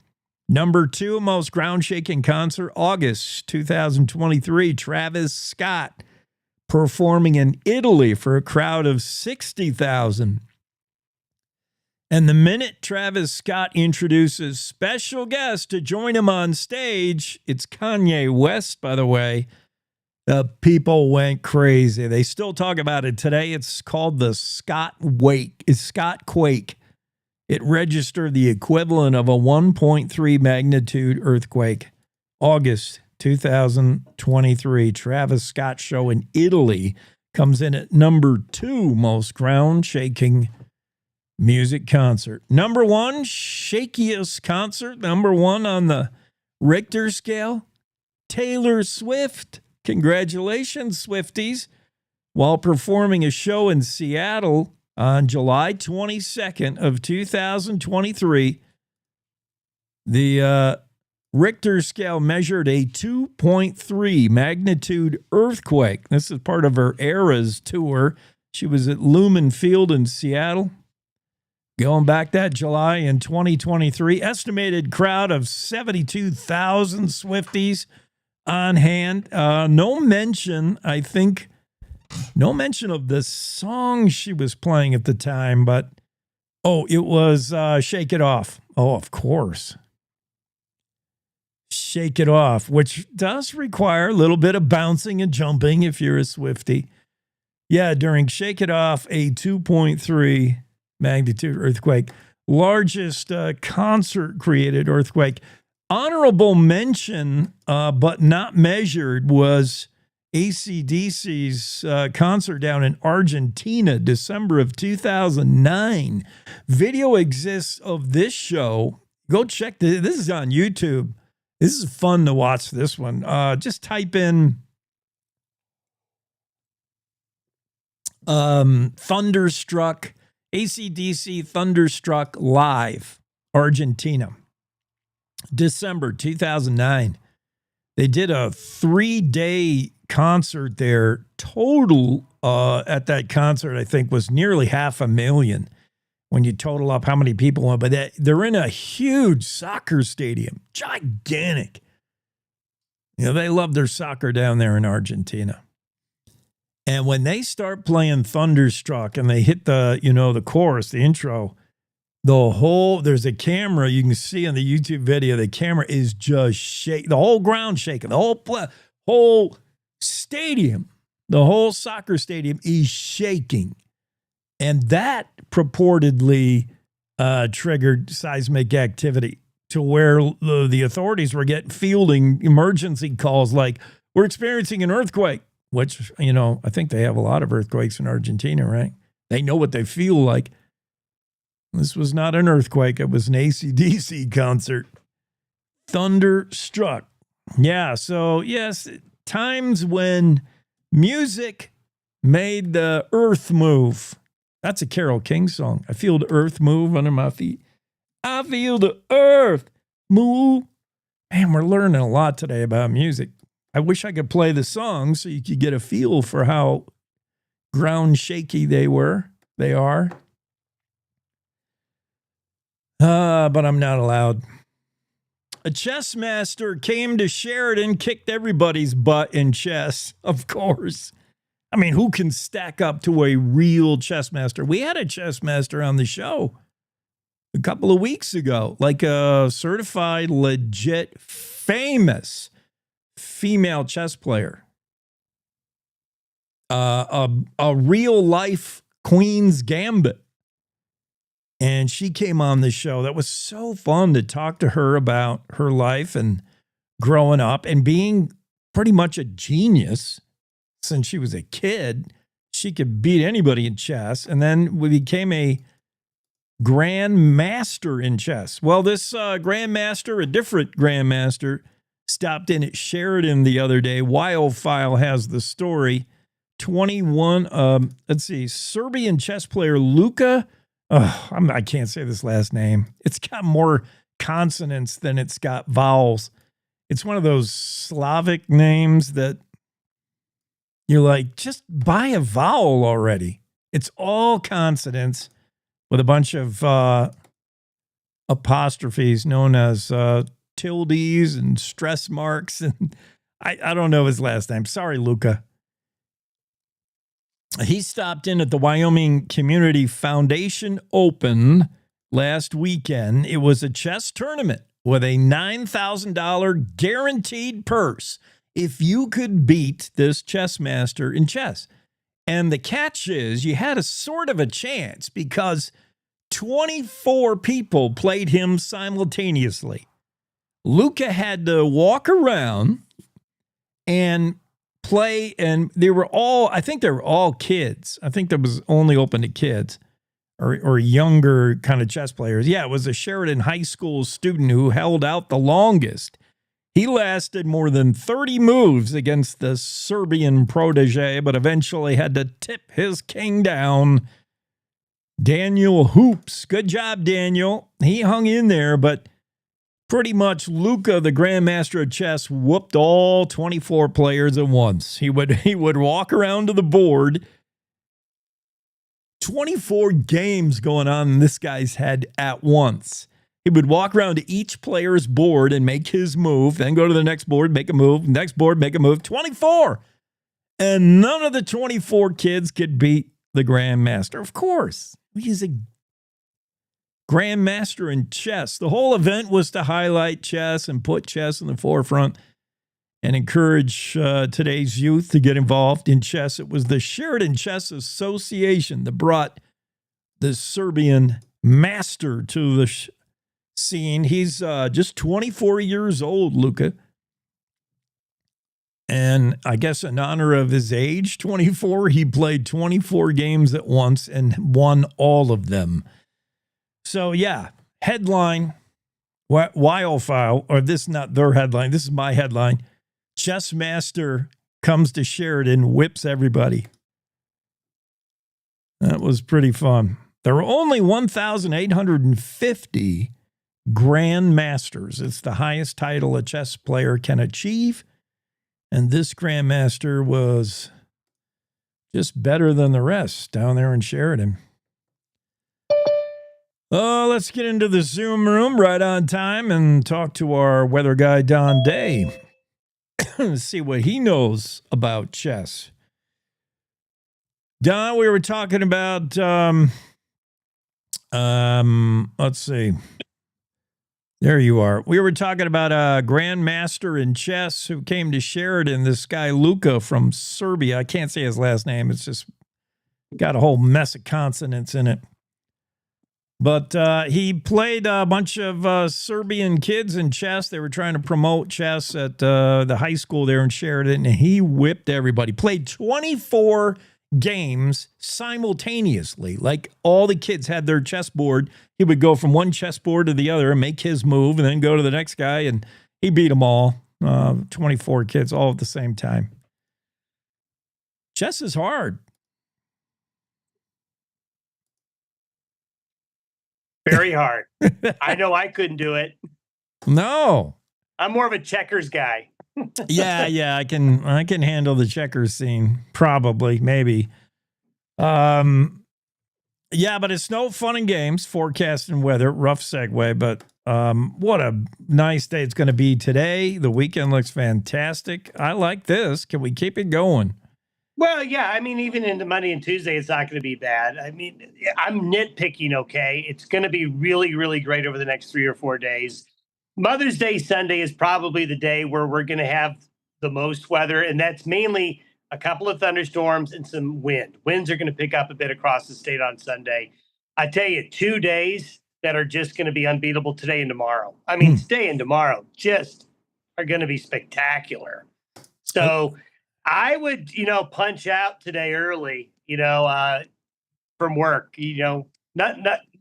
Number 2 most ground-shaking concert, August 2023, Travis Scott performing in Italy for a crowd of 60,000. And the minute Travis Scott introduces special guests to join him on stage, it's Kanye West, by the way, the people went crazy. They still talk about it today. It's called the Scott Quake. It registered the equivalent of a 1.3 magnitude earthquake. August 2023, Travis Scott show in Italy comes in at number 2 most ground-shaking music concert. Number 1, shakiest concert, number 1 on the Richter scale. Taylor Swift, congratulations, Swifties, while performing a show in Seattle on July 22nd of 2023, the Richter scale measured a 2.3 magnitude earthquake. This is part of her Eras tour. She was at Lumen Field in Seattle. Going back that July in 2023, estimated crowd of 72,000 Swifties on hand. No mention of the song she was playing at the time, but, it was Shake It Off. Oh, of course. Shake It Off, which does require a little bit of bouncing and jumping if you're a Swiftie. Yeah, during Shake It Off, a 2.3 magnitude earthquake, largest concert-created earthquake. Honorable mention, but not measured, was AC/DC's concert down in Argentina, December of 2009. Video exists of this show. Go check this is on YouTube. This is fun to watch this one. Just type in Thunderstruck, AC/DC Thunderstruck Live, Argentina, December 2009. They did a 3-day concert there. Total at that concert, I think, was nearly 500,000 when you total up how many people went. But they're in a huge soccer stadium, gigantic. They love their soccer down there in Argentina. And when they start playing Thunderstruck and they hit the chorus, the intro, there's a camera you can see on the YouTube video. The camera is just shaking, the whole ground shaking, the whole stadium, the whole soccer stadium is shaking. And that purportedly triggered seismic activity to where the authorities were fielding emergency calls like, we're experiencing an earthquake, which, I think they have a lot of earthquakes in Argentina, right? They know what they feel like. This was not an earthquake. It was an AC/DC concert. Thunderstruck. Yeah, so yes, times when music made the earth move. That's a Carole King song. I feel the earth move under my feet. I feel the earth move. Man, we're learning a lot today about music. I wish I could play the song so you could get a feel for how ground shaky they are. But I'm not allowed. A chess master came to Sheridan, kicked everybody's butt in chess, of course. I mean, who can stack up to a real chess master? We had a chess master on the show a couple of weeks ago, like a certified, legit, famous female chess player. A real life Queen's Gambit. And she came on the show. That was so fun to talk to her about her life and growing up and being pretty much a genius since she was a kid. She could beat anybody in chess. And then we became a grandmaster in chess. Well, this grandmaster, a different grandmaster, stopped in at Sheridan the other day. Wildfile has the story. 21, Serbian chess player Luka. I can't say this last name. It's got more consonants than it's got vowels. It's one of those Slavic names that you're like, just buy a vowel already. It's all consonants with a bunch of apostrophes known as tildes and stress marks. And I don't know his last name. Sorry, Luca. He stopped in at the Wyoming Community Foundation Open last weekend. It was a chess tournament with a $9,000 guaranteed purse if you could beat this chess master in chess. And the catch is you had a sort of a chance because 24 people played him simultaneously. Luka had to walk around and play, and I think they were all kids. I think that was only open to kids or younger kind of chess players. Yeah, it was a Sheridan High School student who held out the longest. He lasted more than 30 moves against the Serbian protege, but eventually had to tip his king down. Daniel Hoops. Good job, Daniel. He hung in there, but pretty much Luka, the grandmaster of chess, whooped all 24 players at once. He would walk around to the board. 24 games going on in this guy's head at once. He would walk around to each player's board and make his move, then go to the next board, make a move, next board, make a move. 24! And none of the 24 kids could beat the grandmaster. Of course. He's a grandmaster in chess. The whole event was to highlight chess and put chess in the forefront and encourage today's youth to get involved in chess. It was the Sheridan Chess Association that brought the Serbian master to the scene. He's just 24 years old, Luka. And I guess in honor of his age, 24, he played 24 games at once and won all of them. So, yeah, headline, Wildfile, or this is not their headline, this is my headline. Chess master comes to Sheridan, whips everybody. That was pretty fun. There were only 1,850 grandmasters. It's the highest title a chess player can achieve. And this grandmaster was just better than the rest down there in Sheridan. Oh, let's get into the Zoom room right on time and talk to our weather guy, Don Day. See what he knows about chess. Don, we were talking about, let's see. There you are. We were talking about a grandmaster in chess who came to Sheridan, this guy Luka from Serbia. I can't say his last name. It's just got a whole mess of consonants in it. But he played a bunch of Serbian kids in chess. They were trying to promote chess at the high school there in Sheridan, and he whipped everybody. Played 24 games simultaneously. Like all the kids had their chessboard. He would go from one chessboard to the other and make his move and then go to the next guy, and he beat them all. 24 kids all at the same time. Chess is hard. Very hard. I know I couldn't do it. No. I'm more of a checkers guy. Yeah, I can handle the checkers scene. Probably, maybe. Yeah, but it's no fun and games, forecast and weather. Rough segue, but what a nice day it's going to be today. The weekend looks fantastic. I like this. Can we keep it going? Well, yeah, I mean, even into Monday and Tuesday, it's not going to be bad. I mean, I'm nitpicking, okay? It's going to be really, really great over the next 3 or 4 days. Mother's Day Sunday is probably the day where we're going to have the most weather, and that's mainly a couple of thunderstorms and some wind. Winds are going to pick up a bit across the state on Sunday. I tell you, 2 days that are just going to be unbeatable today and tomorrow. I mean, today and tomorrow just are going to be spectacular. So I would, punch out today early, from work. Not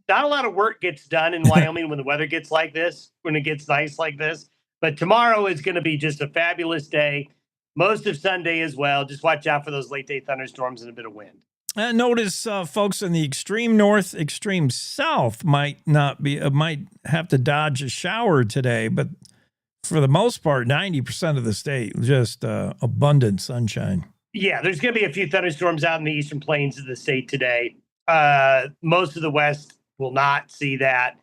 a lot of work gets done in Wyoming when the weather gets like this, when it gets nice like this. But tomorrow is going to be just a fabulous day. Most of Sunday as well. Just watch out for those late day thunderstorms and a bit of wind. Notice folks in the extreme north, extreme south might have to dodge a shower today, but for the most part, 90% of the state, just abundant sunshine. Yeah, there's going to be a few thunderstorms out in the eastern plains of the state today. Most of the west will not see that.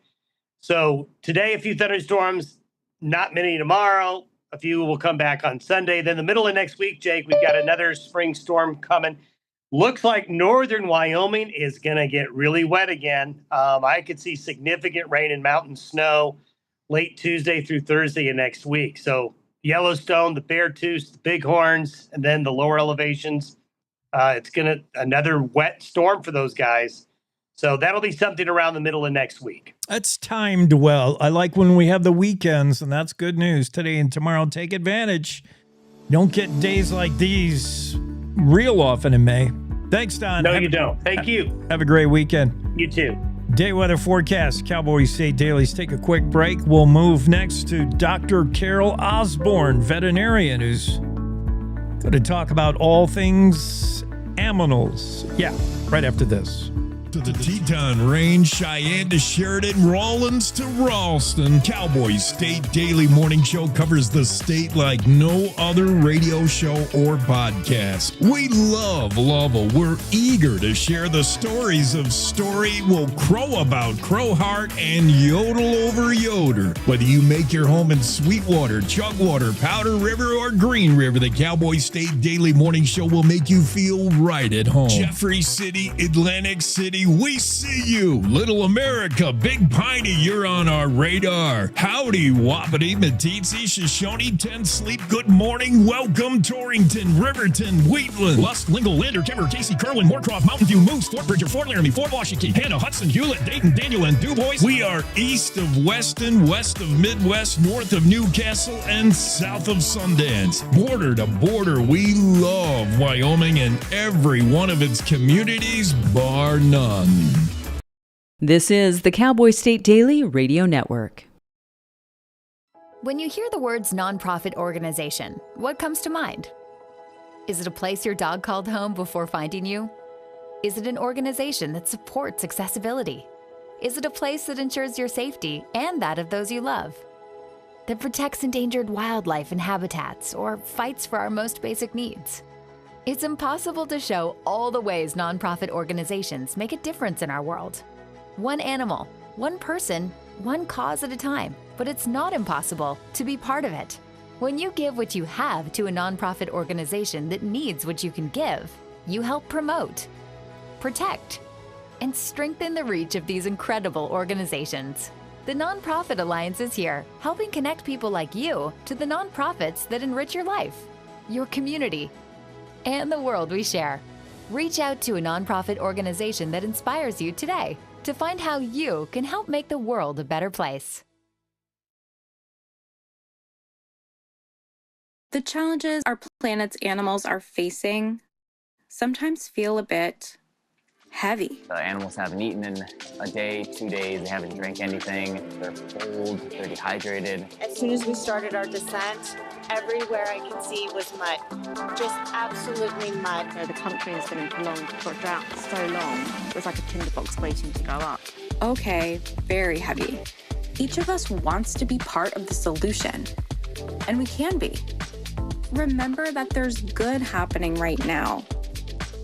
So today, a few thunderstorms, not many tomorrow. A few will come back on Sunday. Then the middle of next week, Jake, we've got another spring storm coming. Looks like northern Wyoming is going to get really wet again. I could see significant rain and mountain snow late Tuesday through Thursday of next week. So Yellowstone, the Beartooth, the Bighorns, and then the lower elevations. It's another wet storm for those guys. So that'll be something around the middle of next week. That's timed well. I like when we have the weekends, and that's good news. Today and tomorrow, take advantage. Don't get days like these real often in May. Thanks, Don. No, you don't. Thank you. Have a great weekend. You too. Day weather forecast, Cowboy State Dailies. Take a quick break. We'll move next to Dr. Carol Osborne, veterinarian, who's going to talk about all things aminals. Yeah, right after this. To the Teton Range, Cheyenne to Sheridan, Rawlins to Ralston. Cowboy State Daily Morning Show covers the state like no other radio show or podcast. We love Lovell. We're eager to share the stories of Story Will Crow About, Crowheart, and Yodel Over Yoder. Whether you make your home in Sweetwater, Chugwater, Powder River, or Green River, the Cowboy State Daily Morning Show will make you feel right at home. Jeffrey City, Atlantic City, we see you. Little America, Big Piney, you're on our radar. Howdy, Wapiti, Meeteetse, Shoshone, 10 Sleep, good morning. Welcome, Torrington, Riverton, Wheatland, Lusk, Lingle, Lander, Timber, Casey, Kerwin, Moorcroft, Mountain View, Moose, Fort Bridger, Fort Laramie, Fort Washington, Hannah, Hudson, Hewlett, Dayton, Daniel, and DuBois. We are east of Weston, west of Midwest, north of Newcastle, and south of Sundance. Border to border, we love Wyoming and every one of its communities, bar none. This is the Cowboy State Daily Radio Network. When you hear the words nonprofit organization, what comes to mind? Is it a place your dog called home before finding you? Is it an organization that supports accessibility? Is it a place that ensures your safety and that of those you love? That protects endangered wildlife and habitats or fights for our most basic needs? It's impossible to show all the ways nonprofit organizations make a difference in our world. One animal, one person, one cause at a time, but it's not impossible to be part of it. When you give what you have to a nonprofit organization that needs what you can give, you help promote, protect, and strengthen the reach of these incredible organizations. The Nonprofit Alliance is here, helping connect people like you to the nonprofits that enrich your life, your community, and the world we share. Reach out to a nonprofit organization that inspires you today to find how you can help make the world a better place. The challenges our planet's animals are facing sometimes feel a bit heavy. The animals haven't eaten in a day, 2 days, they haven't drank anything, they're cold, they're dehydrated. As soon as we started our descent, everywhere I could see was mud, just absolutely mud. You know, the country has been in prolonged drought for so long, it was like a tinderbox waiting to go up. Okay, very heavy. Each of us wants to be part of the solution, and we can be. Remember that there's good happening right now.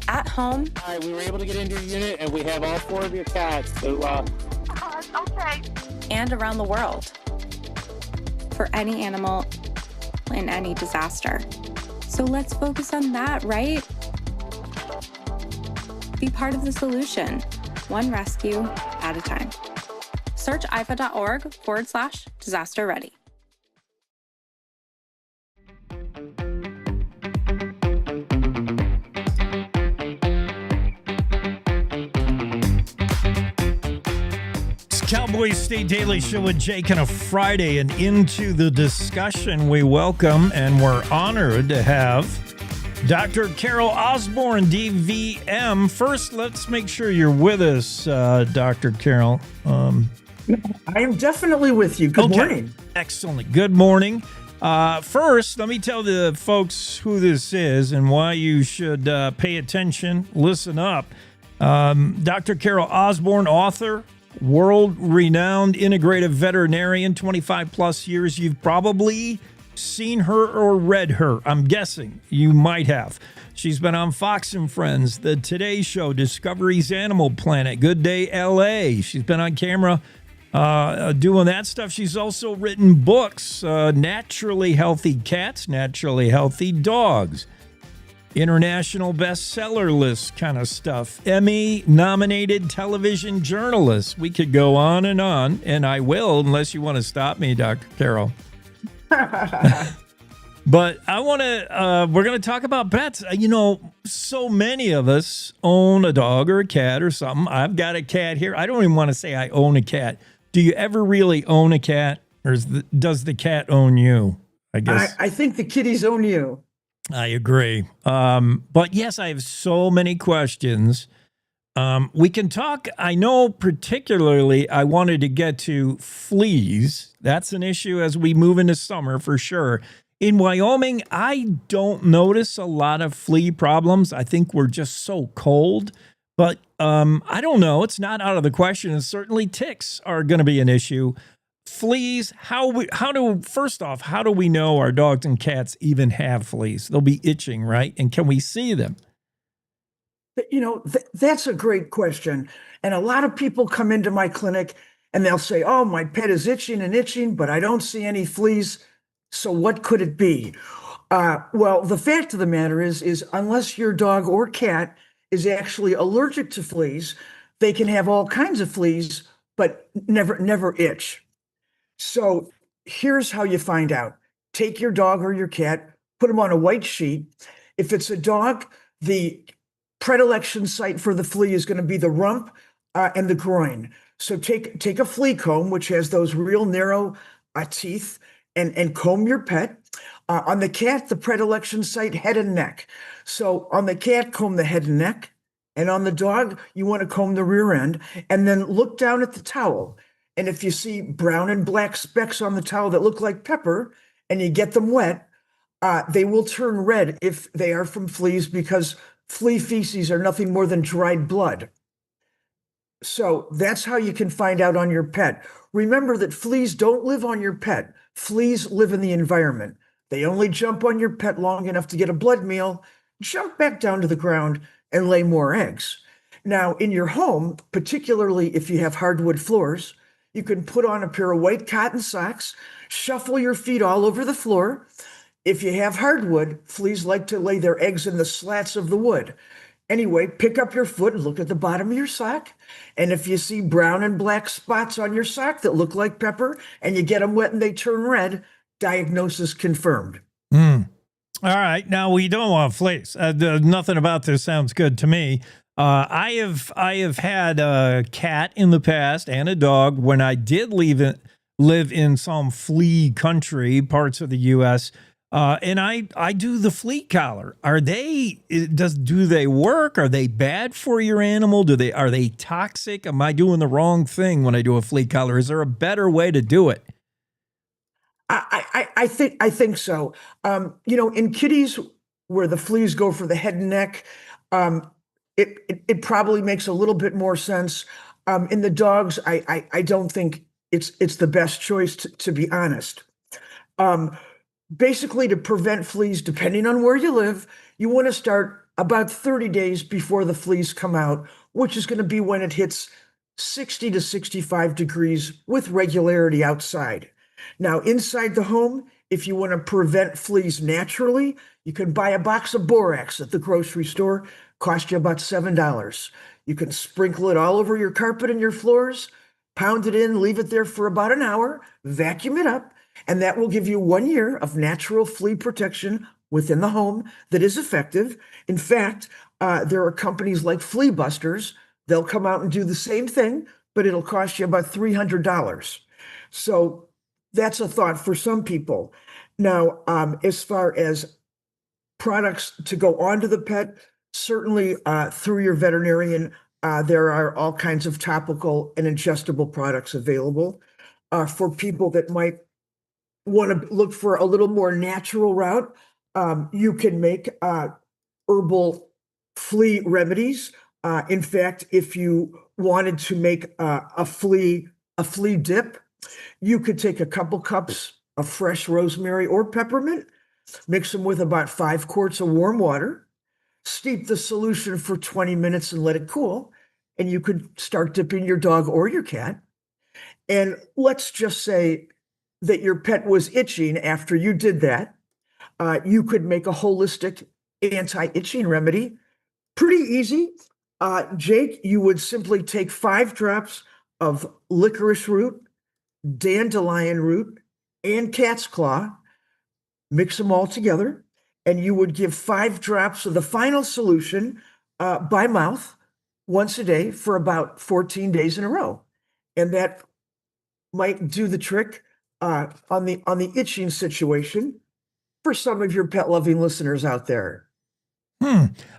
At home. All right, we were able to get into your unit, and we have all 4 of your cats. So, okay. And around the world. For any animal in any disaster. So let's focus on that, right? Be part of the solution, one rescue at a time. Search ifa.org/disaster ready. Cowboy State Daily Show with Jake on a Friday, and into the discussion we welcome and we're honored to have Dr. Carol Osborne, DVM. First, let's make sure you're with us, Dr. Carol. I am definitely with you. Good morning. Excellent. Good morning. First, let me tell the folks who this is and why you should pay attention, listen up. Dr. Carol Osborne, author, world-renowned integrative veterinarian, 25 plus years. You've probably seen her or read her. I'm guessing you might have. She's been on Fox and Friends, The Today Show, Discovery's Animal Planet, Good Day LA. She's been on camera doing that stuff. She's also written books, Naturally Healthy Cats, Naturally Healthy Dogs, international bestseller list kind of stuff, Emmy-nominated television journalist. We could go on, and I will, unless you want to stop me, Dr. Carol. But I want to, we're going to talk about pets. So many of us own a dog or a cat or something. I've got a cat here. I don't even want to say I own a cat. Do you ever really own a cat, or does the cat own you? I guess. I think the kitties own you. I agree. But yes, I have so many questions. We can talk. I know particularly I wanted to get to fleas. That's an issue as we move into summer for sure. In Wyoming, I don't notice a lot of flea problems. I think we're just so cold. But I don't know. It's not out of the question. And certainly ticks are going to be an issue. Fleas, first off, how do we know our dogs and cats even have fleas? They'll be itching, right? And can we see them? That's a great question. And a lot of people come into my clinic and they'll say, oh, my pet is itching, but I don't see any fleas. So what could it be? Well, the fact of the matter is unless your dog or cat is actually allergic to fleas, they can have all kinds of fleas, but never itch. So here's how you find out. Take your dog or your cat, put them on a white sheet. If it's a dog, the predilection site for the flea is going to be the rump and the groin. So take a flea comb, which has those real narrow teeth, and comb your pet. On the cat, the predilection site, head and neck. So on the cat, comb the head and neck. And on the dog, you want to comb the rear end. And then look down at the towel. And if you see brown and black specks on the towel that look like pepper, and you get them wet, they will turn red if they are from fleas, because flea feces are nothing more than dried blood. So that's how you can find out on your pet. Remember that fleas don't live on your pet. Fleas live in the environment. They only jump on your pet long enough to get a blood meal, jump back down to the ground, and lay more eggs. Now, in your home, particularly if you have hardwood floors, you can put on a pair of white cotton socks, shuffle your feet all over the floor. If you have hardwood, fleas like to lay their eggs in the slats of the wood. Anyway, pick up your foot and look at the bottom of your sock. And if you see brown and black spots on your sock that look like pepper and you get them wet and they turn red, diagnosis confirmed. All right. Now, we don't want fleas. Nothing about this sounds good to me. I have had a cat in the past and a dog. When I did live in some flea country, parts of the U.S., and I do the flea collar. Do they work? Are they bad for your animal? Are they toxic? Am I doing the wrong thing when I do a flea collar? Is there a better way to do it? I think so. In kitties where the fleas go for the head and neck, it probably makes a little bit more sense. In the dogs, I don't think it's the best choice, to be honest. Basically, to prevent fleas, depending on where you live, you want to start about 30 days before the fleas come out, which is going to be when it hits 60 to 65 degrees with regularity outside. Now, inside the home, if you want to prevent fleas naturally, you can buy a box of borax at the grocery store, cost you about $7. You can sprinkle it all over your carpet and your floors, pound it in, leave it there for about an hour, vacuum it up, and that will give you 1 year of natural flea protection within the home that is effective. In fact, there are companies like Flea Busters. They'll come out and do the same thing, but it'll cost you about $300. So that's a thought for some people. Now, as far as products to go onto the pet, certainly through your veterinarian, there are all kinds of topical and ingestible products available. For people that might want to look for a little more natural route, you can make herbal flea remedies. In fact, if you wanted to make a flea dip, you could take a couple cups of fresh rosemary or peppermint, mix them with about 5 quarts of warm water, steep the solution for 20 minutes and let it cool, and you could start dipping your dog or your cat. And let's just say that your pet was itching after you did that. You could make a holistic anti-itching remedy. Pretty easy. Jake, you would simply take 5 drops of licorice root, dandelion root, and cat's claw, mix them all together, and you would give 5 drops of the final solution by mouth once a day for about 14 days in a row. And that might do the trick on the itching situation for some of your pet loving listeners out there.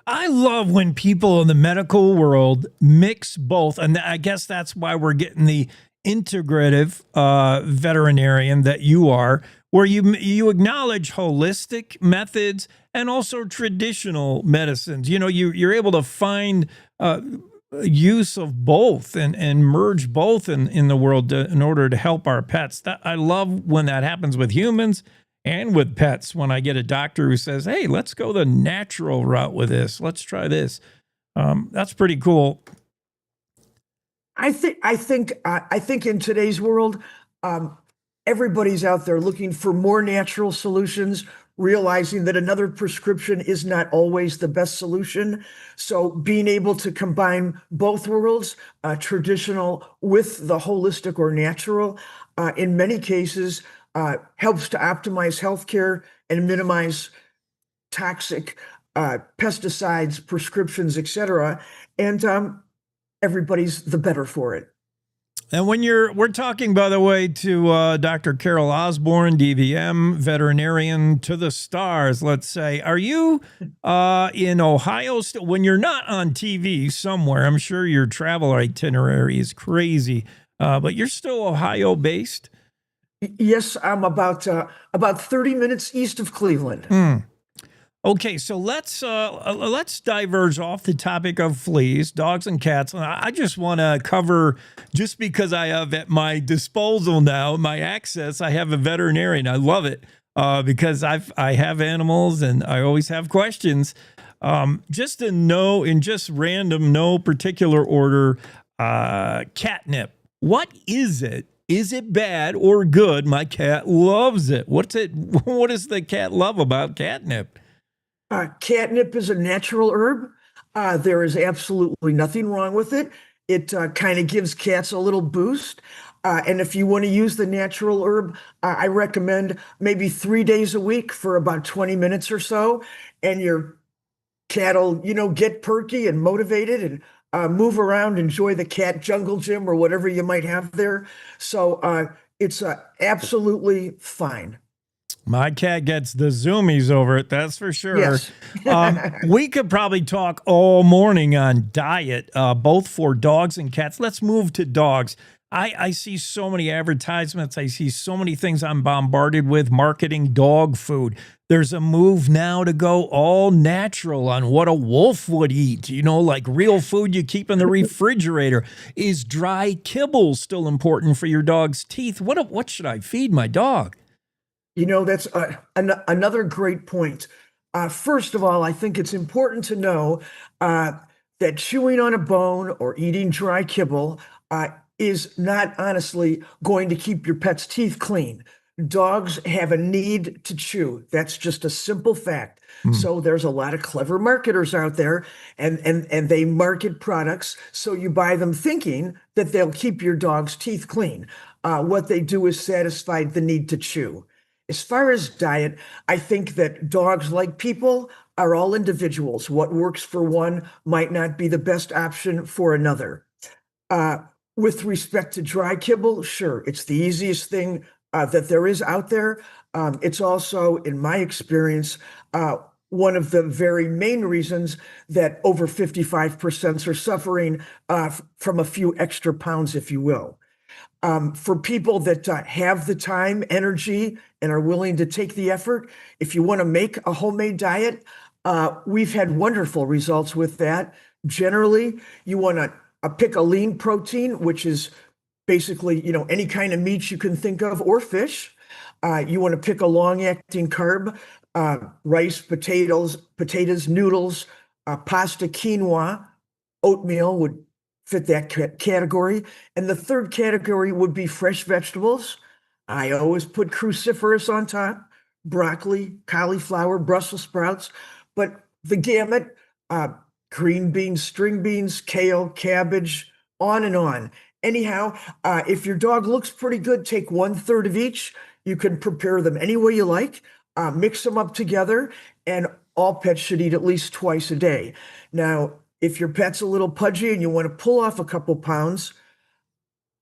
I love when people in the medical world mix both. And I guess that's why we're getting the integrative veterinarian that you are, where you acknowledge holistic methods and also traditional medicines. You know, you're able to find use of both and merge both in the world in order to help our pets. I love when that happens with humans and with pets. When I get a doctor who says, "Hey, let's go the natural route with this. Let's try this." That's pretty cool. I think in today's world, everybody's out there looking for more natural solutions, realizing that another prescription is not always the best solution. So being able to combine both worlds, traditional with the holistic or natural, in many cases, helps to optimize healthcare and minimize toxic pesticides, prescriptions, etc. And everybody's the better for it. And we're talking, by the way, to Dr. Carol Osborne, DVM, veterinarian to the stars, let's say. Are you in Ohio still? When you're not on TV somewhere, I'm sure your travel itinerary is crazy, but you're still Ohio-based? Yes, I'm about 30 minutes east of Cleveland. Okay, so let's diverge off the topic of fleas, dogs and cats. I just want to cover, just because I have at my disposal now, my access, I have a veterinarian. I love it because I have animals and I always have questions. Just to know, in just random, no particular order, catnip. What is it? Is it bad or good? My cat loves it. What does the cat love about catnip? Catnip is a natural herb. There is absolutely nothing wrong with it. It kind of gives cats a little boost. And if you want to use the natural herb, I recommend maybe 3 days a week for about 20 minutes or so. And your cat will, get perky and motivated and move around, enjoy the cat jungle gym or whatever you might have there. So it's absolutely fine. My cat gets the zoomies over it, that's for sure. Yes. We could probably talk all morning on diet, both for dogs and cats. Let's move to dogs. I see so many advertisements. I see so many things I'm bombarded with marketing dog food. There's a move now to go all natural on what a wolf would eat, like real food you keep in the refrigerator. Is dry kibble still important for your dog's teeth? What should I feed my dog? That's another great point. First of all, I think it's important to know that chewing on a bone or eating dry kibble is not honestly going to keep your pet's teeth clean. Dogs have a need to chew. That's just a simple fact. So there's a lot of clever marketers out there, and they market products so you buy them thinking that they'll keep your dog's teeth clean. What they do is satisfy the need to chew. As far as diet, I think that dogs, like people, are all individuals. What works for one might not be the best option for another. With respect to dry kibble, sure, it's the easiest thing that there is out there. It's also, in my experience, one of the very main reasons that over 55% are suffering from a few extra pounds, if you will. For people that have the time, energy, and are willing to take the effort, if you want to make a homemade diet, we've had wonderful results with that. Generally, you want to pick a lean protein, which is basically, any kind of meat you can think of, or fish. You want to pick a long-acting carb, rice, potatoes, noodles, pasta, quinoa, oatmeal would fit that category. And the third category would be fresh vegetables. I always put cruciferous on top, broccoli, cauliflower, Brussels sprouts, but the gamut, green beans, string beans, kale, cabbage, on and on. Anyhow, if your dog looks pretty good, take 1/3 of each. You can prepare them any way you like. mix them up together, and all pets should eat at least twice a day. Now, if your pet's a little pudgy and you want to pull off a couple pounds,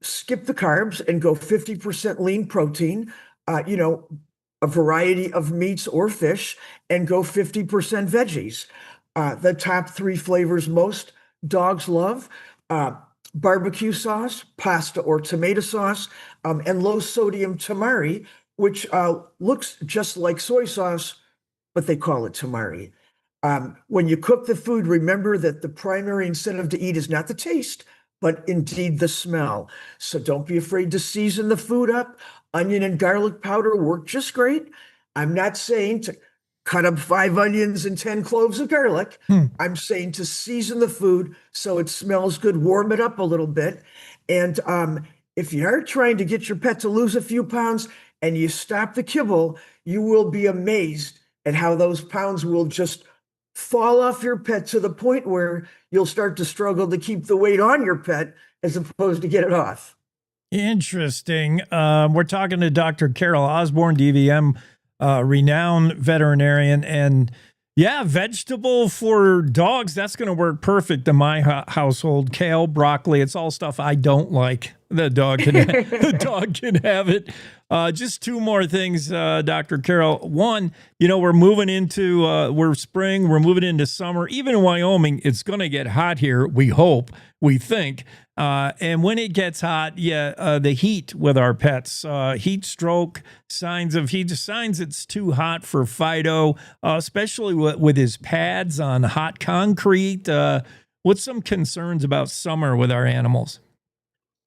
skip the carbs and go 50% lean protein, a variety of meats or fish, and go 50% veggies. The top three flavors most dogs love: barbecue sauce, pasta or tomato sauce, and low sodium tamari, which looks just like soy sauce, but they call it tamari. When you cook the food, remember that the primary incentive to eat is not the taste, but indeed the smell. So don't be afraid to season the food up. Onion and garlic powder work just great. I'm not saying to cut up 5 onions and 10 cloves of garlic. I'm saying to season the food so it smells good, warm it up a little bit. And if you are trying to get your pet to lose a few pounds and you stop the kibble, you will be amazed at how those pounds will just fall off your pet to the point where you'll start to struggle to keep the weight on your pet as opposed to get it off. Interesting. We're talking to Dr. Carol Osborne, DVM, renowned veterinarian. And yeah, vegetable for dogs, that's going to work perfect in my household. Kale, broccoli, it's all stuff I don't like. The dog can, the dog can have it. Just 2 more things, Dr. Carol. One, we're moving into, we're spring, we're moving into summer. Even in Wyoming, it's going to get hot here, we hope, we think. And when it gets hot, the heat with our pets, heat stroke, signs it's too hot for Fido, especially with his pads on hot concrete. What's some concerns about summer with our animals?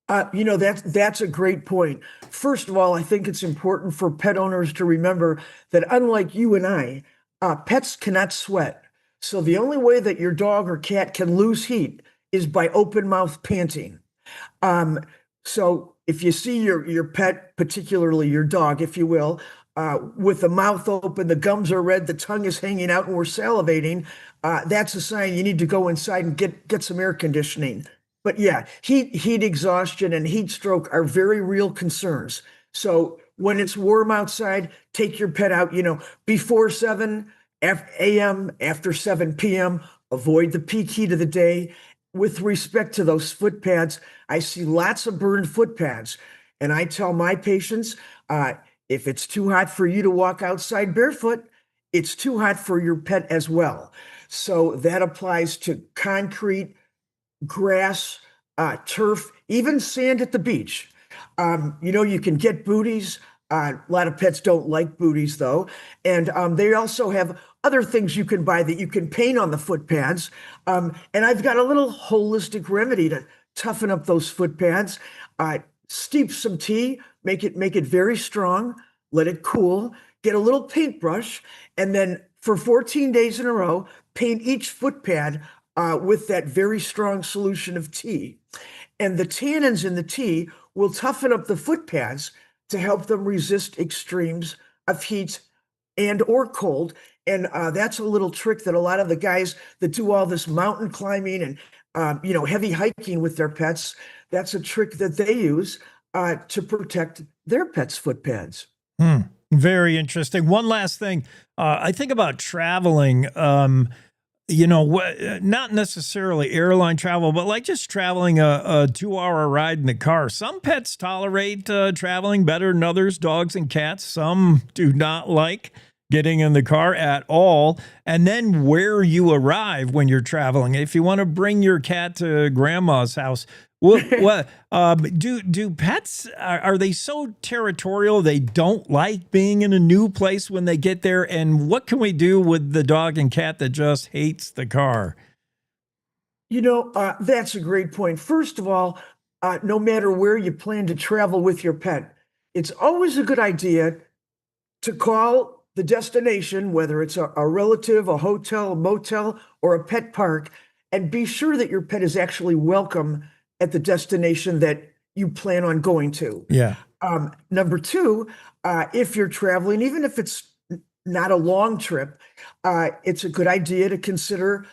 That's a great point. First of all, I think it's important for pet owners to remember that unlike you and I, pets cannot sweat. So the only way that your dog or cat can lose heat is by open mouth panting. So if you see your pet, particularly your dog, if you will, with the mouth open, the gums are red, the tongue is hanging out, and we're salivating, that's a sign you need to go inside and get some air conditioning. But yeah, heat exhaustion and heat stroke are very real concerns. So when it's warm outside, take your pet out, before 7 a.m., after 7 p.m., avoid the peak heat of the day. With respect to those foot pads, I see lots of burned foot pads. And I tell my patients, if it's too hot for you to walk outside barefoot, it's too hot for your pet as well. So that applies to concrete, grass, turf, even sand at the beach. You can get booties. A lot of pets don't like booties, though. And they also have other things you can buy that you can paint on the foot pads. And I've got a little holistic remedy to toughen up those foot pads. Steep some tea, make it very strong, let it cool, get a little paintbrush, and then for 14 days in a row, paint each foot pad with that very strong solution of tea. And the tannins in the tea will toughen up the foot pads to help them resist extremes of heat and or cold. And that's a little trick that a lot of the guys that do all this mountain climbing and heavy hiking with their pets, that's a trick that they use to protect their pets' foot pads. Very interesting. One last thing. I think about traveling. Not necessarily airline travel, but like just traveling a 2-hour ride in the car. Some pets tolerate traveling better than others, dogs and cats. Some do not like getting in the car at all. And then where you arrive when you're traveling. If you want to bring your cat to grandma's house, do pets, are they so territorial they don't like being in a new place when they get there? And what can we do with the dog and cat that just hates the car? That's a great point. First of all, no matter where you plan to travel with your pet, it's always a good idea to call the destination, whether it's a relative, a hotel, a motel, or a pet park, and be sure that your pet is actually welcome at the destination that you plan on going to. Yeah. Number 2, if you're traveling, even if it's not a long trip, it's a good idea to consider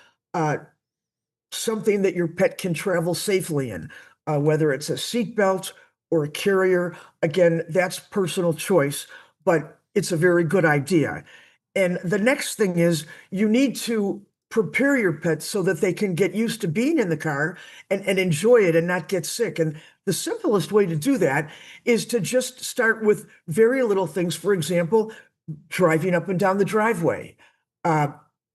something that your pet can travel safely in, whether it's a seatbelt or a carrier. Again, that's personal choice. But it's a very good idea. And the next thing is you need to prepare your pets so that they can get used to being in the car and enjoy it and not get sick. And the simplest way to do that is to just start with very little things. For example, driving up and down the driveway,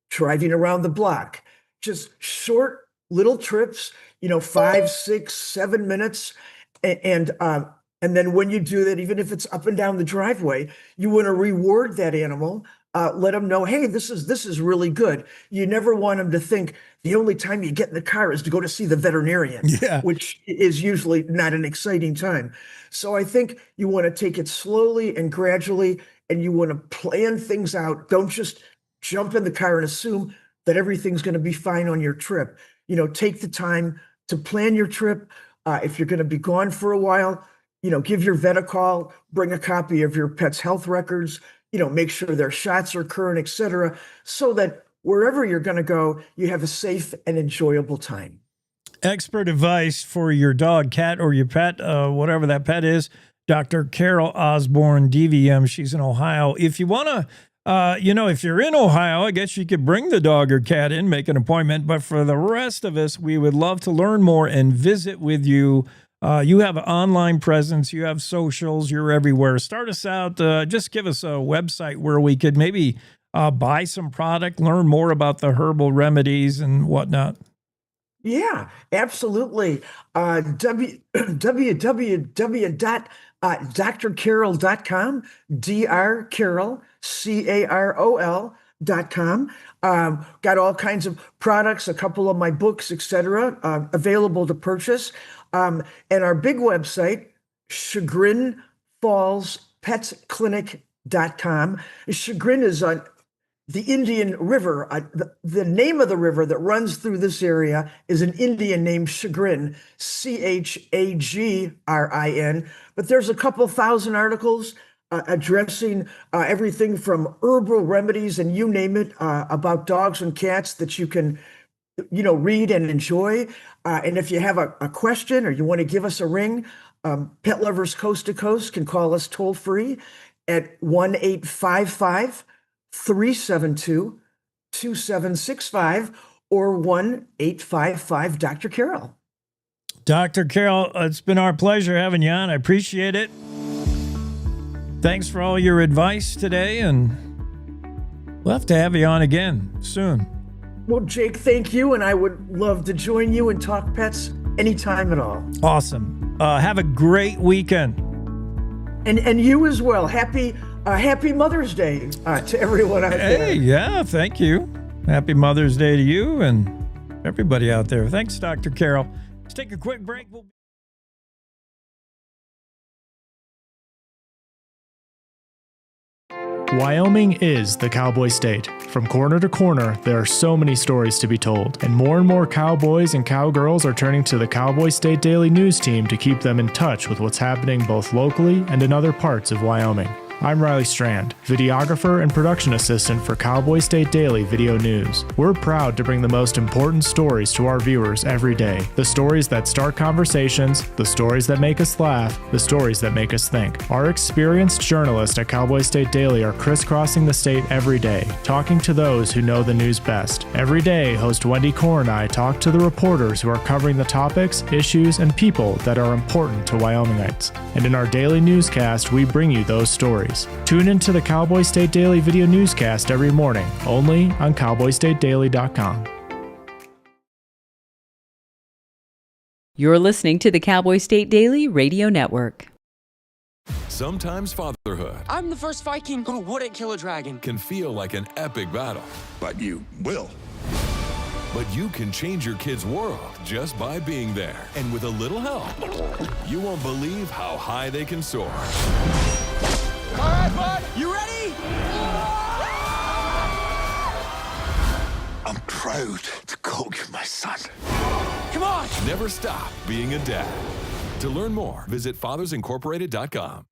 driving around the block, just short little trips, 5, 6, 7 minutes. And then when you do that, even if it's up and down the driveway, you want to reward that animal. Let them know, hey, this is really good. You never want them to think the only time you get in the car is to go to see the veterinarian, which is usually not an exciting time. So I think you want to take it slowly and gradually, and you want to plan things out. Don't just jump in the car and assume that everything's going to be fine on your trip. Take the time to plan your trip. If you're going to be gone for a while, give your vet a call, bring a copy of your pet's health records, make sure their shots are current, et cetera, so that wherever you're going to go, you have a safe and enjoyable time. Expert advice for your dog, cat, or your pet, whatever that pet is. Dr. Carol Osborne, DVM. She's in Ohio. If you want to, if you're in Ohio, I guess you could bring the dog or cat in, make an appointment. But for the rest of us, we would love to learn more and visit with you. You have an online presence, you have socials, you're everywhere. Start us out, just give us a website where we could maybe buy some product, learn more about the herbal remedies and whatnot. Yeah, absolutely. www.drcarol.com, drcarol, CAROL.com. Got all kinds of products, a couple of my books, etc., available to purchase. And our big website, ChagrinFallsPetsClinic.com. Chagrin is on the Indian River. The name of the river that runs through this area is an Indian named Chagrin, Chagrin. But there's a couple thousand articles addressing everything from herbal remedies and you name it, about dogs and cats that you can read and enjoy. And if you have a question or you want to give us a ring, Pet Lovers Coast to Coast can call us toll free at 1-855-372-2765 or 1-855-Dr. Dr. Carol, it's been our pleasure having you on. I appreciate it. Thanks for all your advice today, and we'll have to have you on again soon. Well, Jake, thank you, and I would love to join you and talk pets anytime at all. Awesome. Have a great weekend. And you as well. Happy Mother's Day to everyone out there. Hey, yeah, thank you. Happy Mother's Day to you and everybody out there. Thanks, Dr. Carol. Let's take a quick break. Wyoming is the cowboy state. From corner to corner, there are so many stories to be told, and more cowboys and cowgirls are turning to the Cowboy State Daily News team to keep them in touch with what's happening both locally and in other parts of Wyoming. I'm Riley Strand, videographer and production assistant for Cowboy State Daily Video News. We're proud to bring the most important stories to our viewers every day. The stories that start conversations, the stories that make us laugh, the stories that make us think. Our experienced journalists at Cowboy State Daily are crisscrossing the state every day, talking to those who know the news best. Every day, host Wendy Core and I talk to the reporters who are covering the topics, issues, and people that are important to Wyomingites. And in our daily newscast, we bring you those stories. Tune into the Cowboy State Daily Video Newscast every morning, only on CowboyStateDaily.com. You're listening to the Cowboy State Daily Radio Network. Sometimes fatherhood I'm the first Viking who wouldn't kill a dragon. can feel like an epic battle. But you will. But you can change your kid's world just by being there. And with a little help, you won't believe how high they can soar. All right, bud, you ready? I'm proud to call you my son. Come on! Never stop being a dad. To learn more, visit fathersincorporated.com.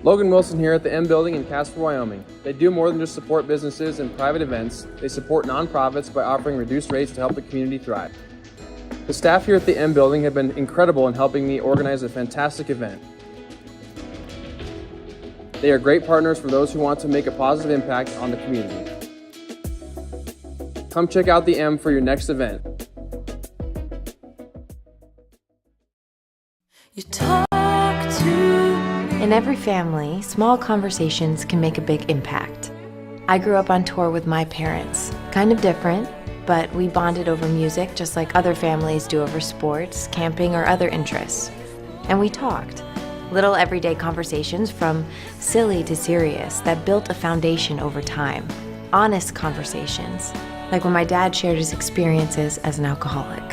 Logan Wilson here at the M Building in Casper, Wyoming. They do more than just support businesses and private events. They support nonprofits by offering reduced rates to help the community thrive. The staff here at the M Building have been incredible in helping me organize a fantastic event. They are great partners for those who want to make a positive impact on the community. Come check out the M for your next event. In every family, small conversations can make a big impact. I grew up on tour with my parents. Kind of different, but we bonded over music just like other families do over sports, camping, or other interests. And we talked. Little everyday conversations from silly to serious that built a foundation over time. Honest conversations, like when my dad shared his experiences as an alcoholic.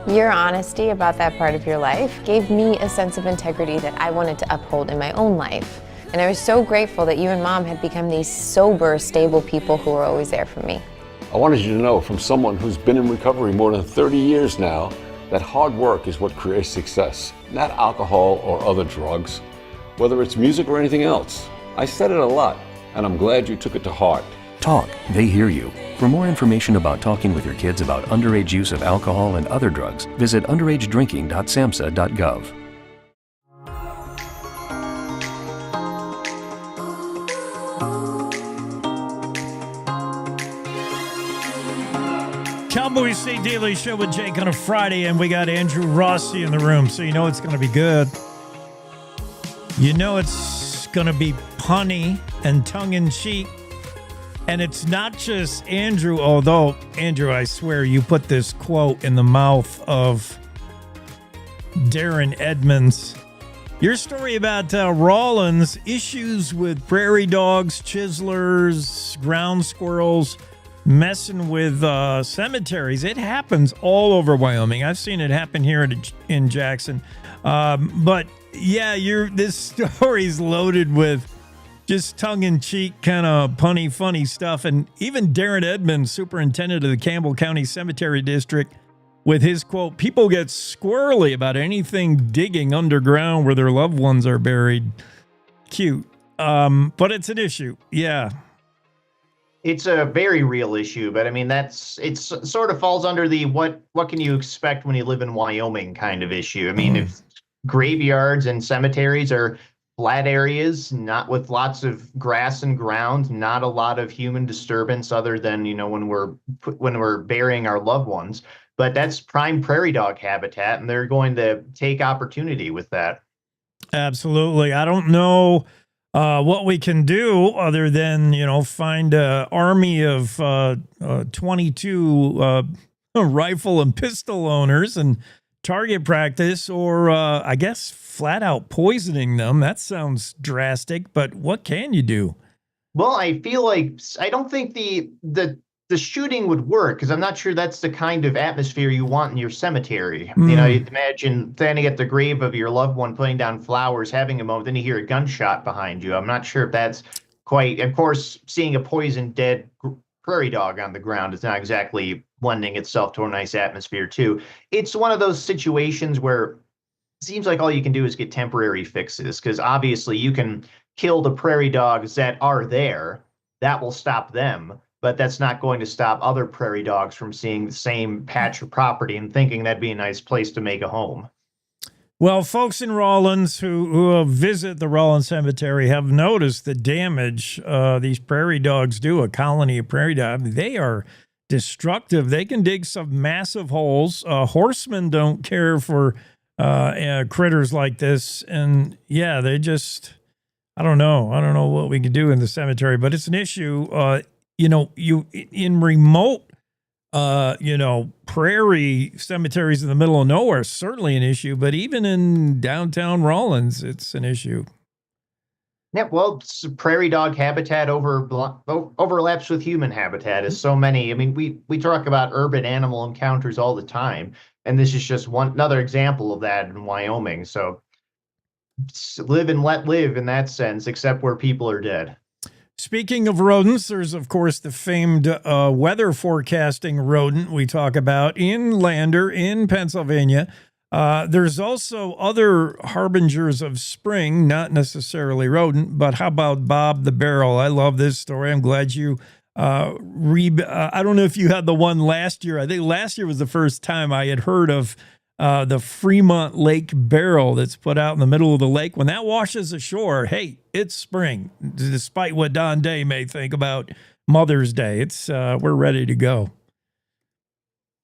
Your honesty about that part of your life gave me a sense of integrity that I wanted to uphold in my own life. And I was so grateful that you and Mom had become these sober, stable people who were always there for me. I wanted you to know from someone who's been in recovery more than 30 years now that hard work is what creates success, not alcohol or other drugs, whether it's music or anything else. I said it a lot, and I'm glad you took it to heart. Talk, they hear you. For more information about talking with your kids about underage use of alcohol and other drugs, visit underagedrinking.samhsa.gov. Cowboy State Daily Show with Jake on a Friday, and we got Andrew Rossi in the room, so you know it's going to be good. You know it's going to be punny and tongue-in-cheek. And it's not just Andrew, although, Andrew, I swear you put this quote in the mouth of Darren Edmonds. Your story about Rawlins, issues with prairie dogs, chiselers, ground squirrels, messing with cemeteries. It happens all over Wyoming. I've seen it happen here in Jackson. But yeah, this story's loaded with just tongue-in-cheek, kind of punny, funny stuff. And even Darren Edmonds, superintendent of the Campbell County Cemetery District, with his quote, people get squirrely about anything digging underground where their loved ones are buried. Cute. But it's an issue. Yeah. It's a very real issue, but I mean, it's sort of falls under the what can you expect when you live in Wyoming kind of issue. I mean, if graveyards and cemeteries are flat areas, not with lots of grass and ground, not a lot of human disturbance other than, when we're burying our loved ones. But that's prime prairie dog habitat, and they're going to take opportunity with that. Absolutely. I don't know what we can do other than, find an army of 22 rifle and pistol owners and target practice, or I guess flat out poisoning them. That sounds drastic, but what can you do? Well, I feel like I don't think the shooting would work, because I'm not sure that's the kind of atmosphere you want in your cemetery. You'd imagine standing at the grave of your loved one, putting down flowers, having a moment, then you hear a gunshot behind you. I'm not sure if that's quite, of course, seeing a poisoned dead prairie dog on the ground is not exactly lending itself to a nice atmosphere too. It's one of those situations where it seems like all you can do is get temporary fixes, because obviously you can kill the prairie dogs that are there. That will stop them, but that's not going to stop other prairie dogs from seeing the same patch of property and thinking that'd be a nice place to make a home. Well, folks in Rawlins who visit the Rawlins Cemetery have noticed the damage these prairie dogs do, a colony of prairie dogs. They are destructive. They can dig some massive holes. Horsemen don't care for critters like this. And yeah, they just, I don't know what we can do in the cemetery, but it's an issue. You in remote, prairie cemeteries in the middle of nowhere, certainly an issue, but even in downtown Rawlins, it's an issue. Yeah, well, prairie dog habitat overlaps with human habitat is so many. I mean, we talk about urban animal encounters all the time, and this is just another example of that in Wyoming. So live and let live in that sense, except where people are dead. Speaking of rodents, there's, of course, the famed weather forecasting rodent we talk about in Lander in Pennsylvania. There's also other harbingers of spring, not necessarily rodent, but how about Bob the Barrel? I love this story. I'm glad you I don't know if you had the one last year. I think last year was the first time I had heard of the Fremont Lake barrel that's put out in the middle of the lake. When that washes ashore, hey, it's spring. Despite what Don Day may think about Mother's Day, it's we're ready to go.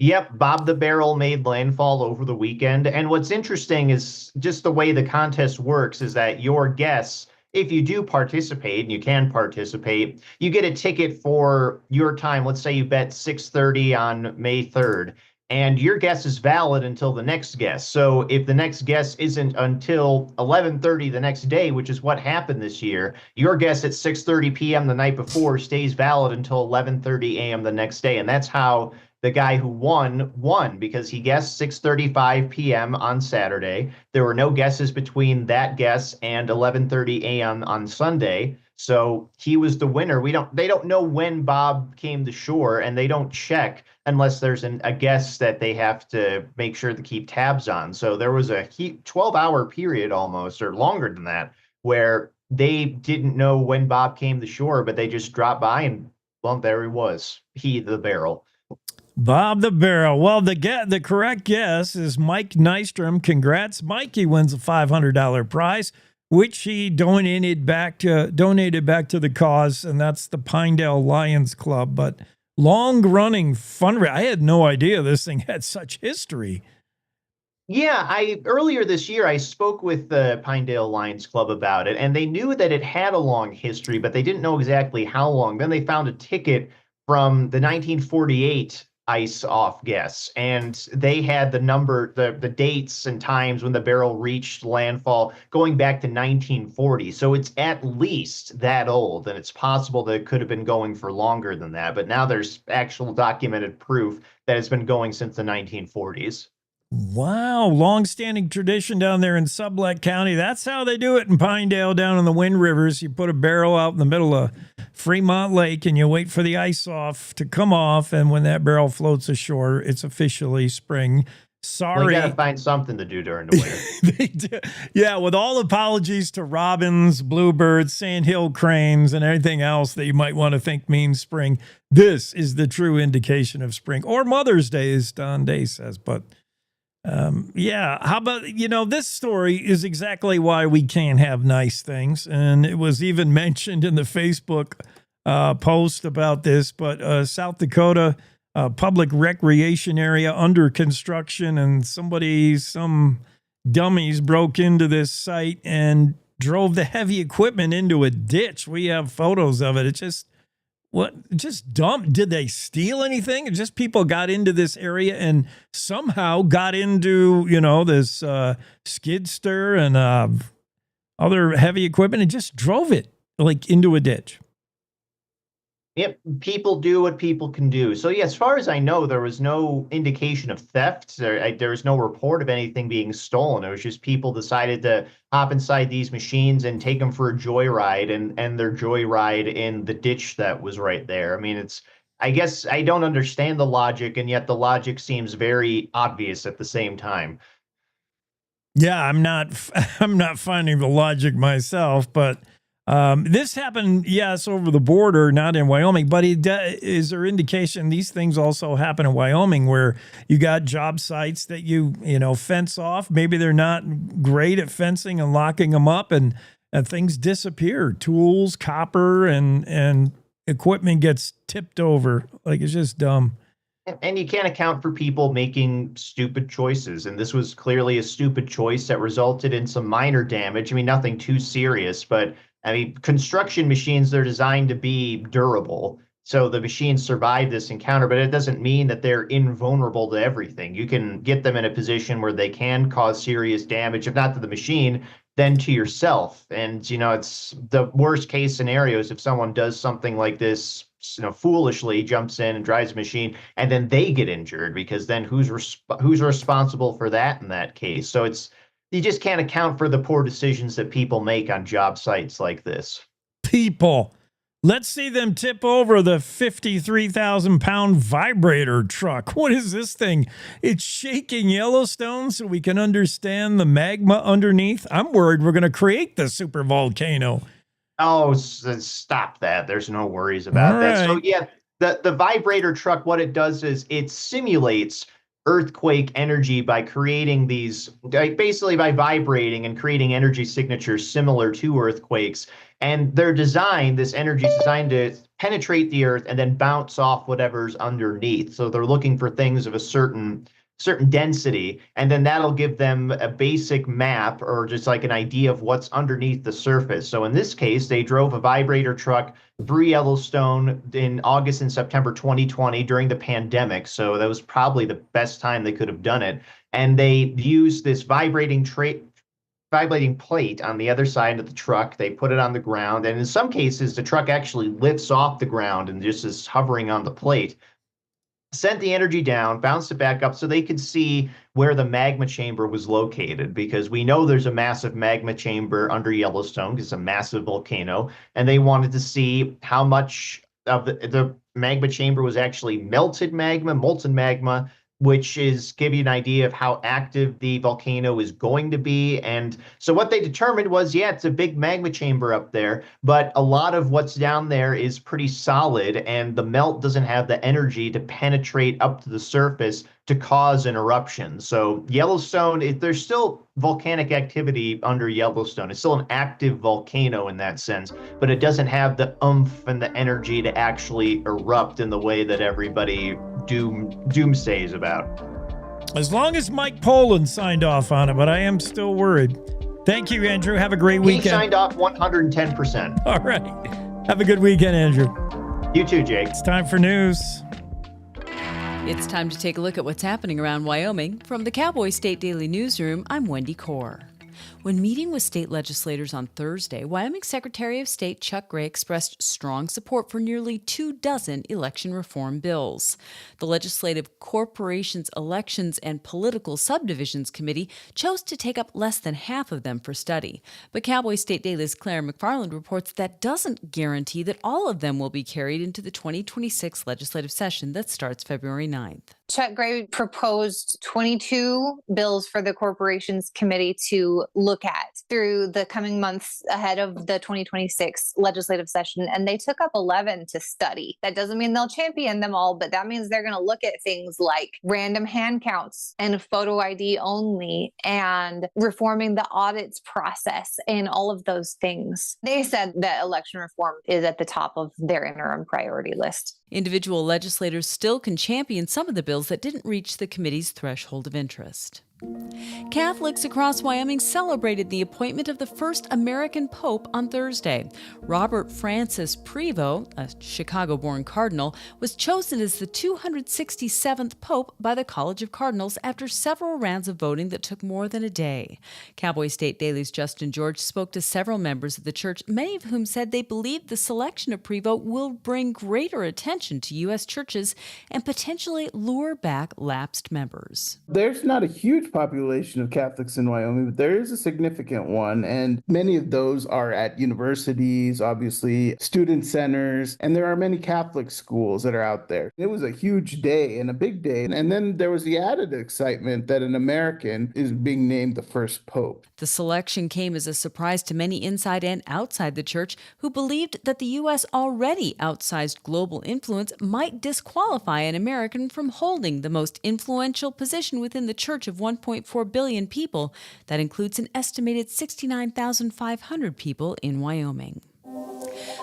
Yep, Bob the Barrel made landfall over the weekend. And what's interesting is just the way the contest works is that your guess, if you do participate, and you can participate, you get a ticket for your time. Let's say you bet 6:30 on May 3rd, and your guess is valid until the next guess. So if the next guess isn't until 11:30 the next day, which is what happened this year, your guess at 6:30 p.m. the night before stays valid until 11:30 a.m. the next day. And that's how the guy who won, because he guessed 6:35 p.m. on Saturday. There were no guesses between that guess and 11:30 a.m. on Sunday. So he was the winner. They don't know when Bob came to shore, and they don't check unless there's a guess that they have to make sure to keep tabs on. So there was a 12-hour period almost, or longer than that, where they didn't know when Bob came to shore, but they just dropped by and, well, there he was. He, the barrel. Bob the Barrel. Well, the correct guess is Mike Nystrom. Congrats, Mike. He wins a $500 prize, which he donated back to the cause, and that's the Pinedale Lions Club. But long-running fundraiser. I had no idea this thing had such history. Yeah, earlier this year I spoke with the Pinedale Lions Club about it, and they knew that it had a long history, but they didn't know exactly how long. Then they found a ticket from the 1948 ice off guess, and they had the dates and times when the barrel reached landfall going back to 1940. So it's at least that old, and it's possible that it could have been going for longer than that. But now there's actual documented proof that it's been going since the 1940s. Wow, long-standing tradition down there in Sublette County. That's how they do it in Pinedale down in the Wind Rivers. You put a barrel out in the middle of Fremont Lake and you wait for the ice off to come off, and when that barrel floats ashore, it's officially spring. Sorry. Well, you gotta find something to do during the winter. They do. Yeah, with all apologies to robins, bluebirds, sandhill cranes, and everything else that you might want to think means spring, this is the true indication of spring. Or Mother's Day, as Don Day says, but yeah, how about, this story is exactly why we can't have nice things. And it was even mentioned in the Facebook post about this, but South Dakota public recreation area under construction, and some dummies broke into this site and drove the heavy equipment into a ditch. We have photos of it. It's just dumb. Did they steal anything? It just people got into this area and somehow got into, this skidster and other heavy equipment and just drove it into a ditch. Yep, people do what people can do. So yeah, as far as I know, there was no indication of theft. There was no report of anything being stolen. It was just people decided to hop inside these machines and take them for a joyride and end their joyride in the ditch that was right there. I mean, I guess I don't understand the logic, and yet the logic seems very obvious at the same time. Yeah, I'm not finding the logic myself, but this happened, yes, over the border, not in Wyoming, but is there indication these things also happen in Wyoming where you got job sites that you fence off? Maybe they're not great at fencing and locking them up, and things disappear. Tools, copper, and equipment gets tipped over. It's just dumb. And you can't account for people making stupid choices. And this was clearly a stupid choice that resulted in some minor damage. I mean, nothing too serious, but I mean, construction machines, they're designed to be durable. So the machines survive this encounter, but it doesn't mean that they're invulnerable to everything. You can get them in a position where they can cause serious damage, if not to the machine, then to yourself. And, it's the worst case scenarios if someone does something like this, foolishly jumps in and drives a machine, and then they get injured, because then who's responsible for that in that case? So you just can't account for the poor decisions that people make on job sites like this. People. Let's see them tip over the 53,000-pound vibrator truck. What is this thing? It's shaking Yellowstone so we can understand the magma underneath. I'm worried we're going to create the supervolcano. Oh, stop that. There's no worries about All that. So right. yeah, the vibrator truck, what it does is it simulates earthquake energy by creating these, like, basically by vibrating and creating energy signatures similar to earthquakes. And they're designed, this energy is designed to penetrate the earth and then bounce off whatever's underneath. So they're looking for things of a certain density, and then that'll give them a basic map or just like an idea of what's underneath the surface. So in this case, they drove a vibrator truck through Yellowstone in August and September 2020 during the pandemic. So that was probably the best time they could have done it. And they used this vibrating plate on the other side of the truck. They put it on the ground, and in some cases, the truck actually lifts off the ground and just is hovering on the plate. Sent the energy down, bounced it back up so they could see where the magma chamber was located, because we know there's a massive magma chamber under Yellowstone because it's a massive volcano, and they wanted to see how much of the magma chamber was actually melted magma, molten magma, which is give you an idea of how active the volcano is going to be. And so what they determined was, yeah, it's a big magma chamber up there, but a lot of what's down there is pretty solid, and the melt doesn't have the energy to penetrate up to the surface to cause an eruption. So Yellowstone, there's still volcanic activity under Yellowstone. It's still an active volcano in that sense, but it doesn't have the oomph and the energy to actually erupt in the way that everybody doomsays about. As long as Mike Poland signed off on it, but I am still worried. Thank you, Andrew. Have a great weekend. He signed off 110%. All right. Have a good weekend, Andrew. You too, Jake. It's time for news. It's time to take a look at what's happening around Wyoming. From the Cowboy State Daily Newsroom, I'm Wendy Core. When meeting with state legislators on Thursday, Wyoming Secretary of State Chuck Gray expressed strong support for nearly 24 election reform bills. The Legislative Corporations Elections and Political Subdivisions Committee chose to take up less than half of them for study. But Cowboy State Daily's Claire McFarland reports that doesn't guarantee that all of them will be carried into the 2026 legislative session that starts February 9th. Chuck Gray proposed 22 bills for the Corporations Committee to look at through the coming months ahead of the 2026 legislative session, and they took up 11 to study. That doesn't mean they'll champion them all, but that means they're going to look at things like random hand counts and photo ID only, and reforming the audits process and all of those things. They said that election reform is at the top of their interim priority list. Individual legislators still can champion some of the bills that didn't reach the committee's threshold of interest. Catholics across Wyoming celebrated the appointment of the first American Pope on Thursday. Robert Francis Prevost, a Chicago-born cardinal, was chosen as the 267th Pope by the College of Cardinals after several rounds of voting that took more than a day. Cowboy State Daily's Justin George spoke to several members of the church, many of whom said they believe the selection of Prevost will bring greater attention to U.S. churches and potentially lure back lapsed members. There's not a huge population of Catholics in Wyoming, but there is a significant one, and many of those are at universities, obviously student centers, and there are many Catholic schools that are out there. It was a huge day and a big day, and then there was the added excitement that an American is being named the first pope. The selection came as a surprise to many inside and outside the church who believed that the U.S. already outsized global influence might disqualify an American from holding the most influential position within the church of 1.4 billion people. That includes an estimated 69,500 people in Wyoming.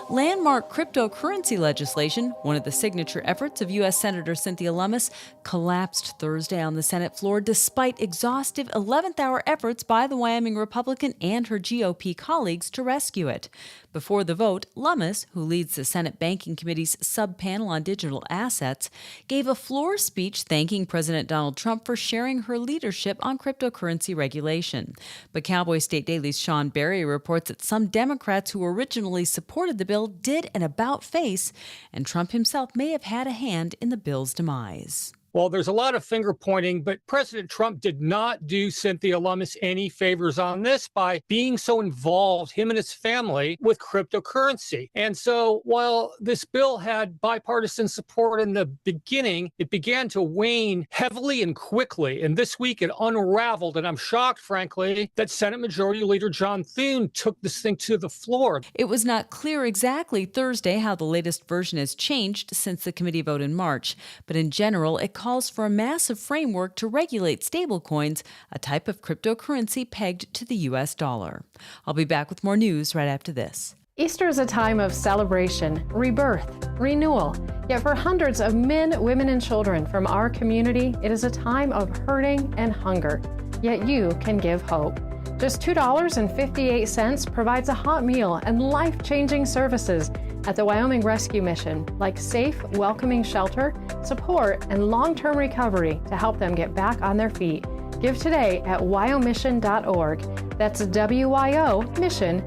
Landmark cryptocurrency legislation, one of the signature efforts of U.S. Senator Cynthia Lummis, collapsed Thursday on the Senate floor despite exhaustive 11th-hour efforts by the Wyoming Republican and her GOP colleagues to rescue it. Before the vote, Lummis, who leads the Senate Banking Committee's sub-panel on digital assets, gave a floor speech thanking President Donald Trump for sharing her leadership on cryptocurrency regulation. But Cowboy State Daily's Sean Berry reports that some Democrats who originally supported the bill did an about-face, and Trump himself may have had a hand in the bill's demise. Well, there's a lot of finger pointing, but President Trump did not do Cynthia Lummis any favors on this by being so involved, him and his family, with cryptocurrency. And so while this bill had bipartisan support in the beginning, it began to wane heavily and quickly. And this week it unraveled. And I'm shocked, frankly, that Senate Majority Leader John Thune took this thing to the floor. It was not clear exactly Thursday how the latest version has changed since the committee vote in March, but in general, it calls for a massive framework to regulate stablecoins, a type of cryptocurrency pegged to the U.S. dollar. I'll be back with more news right after this. Easter is a time of celebration, rebirth, renewal. Yet for hundreds of men, women, and children from our community, it is a time of hurting and hunger. Yet you can give hope. Just $2.58 provides a hot meal and life-changing services at the Wyoming Rescue Mission, like safe, welcoming shelter, support, and long-term recovery to help them get back on their feet. Give today at wyomission.org. That's wyomission.org.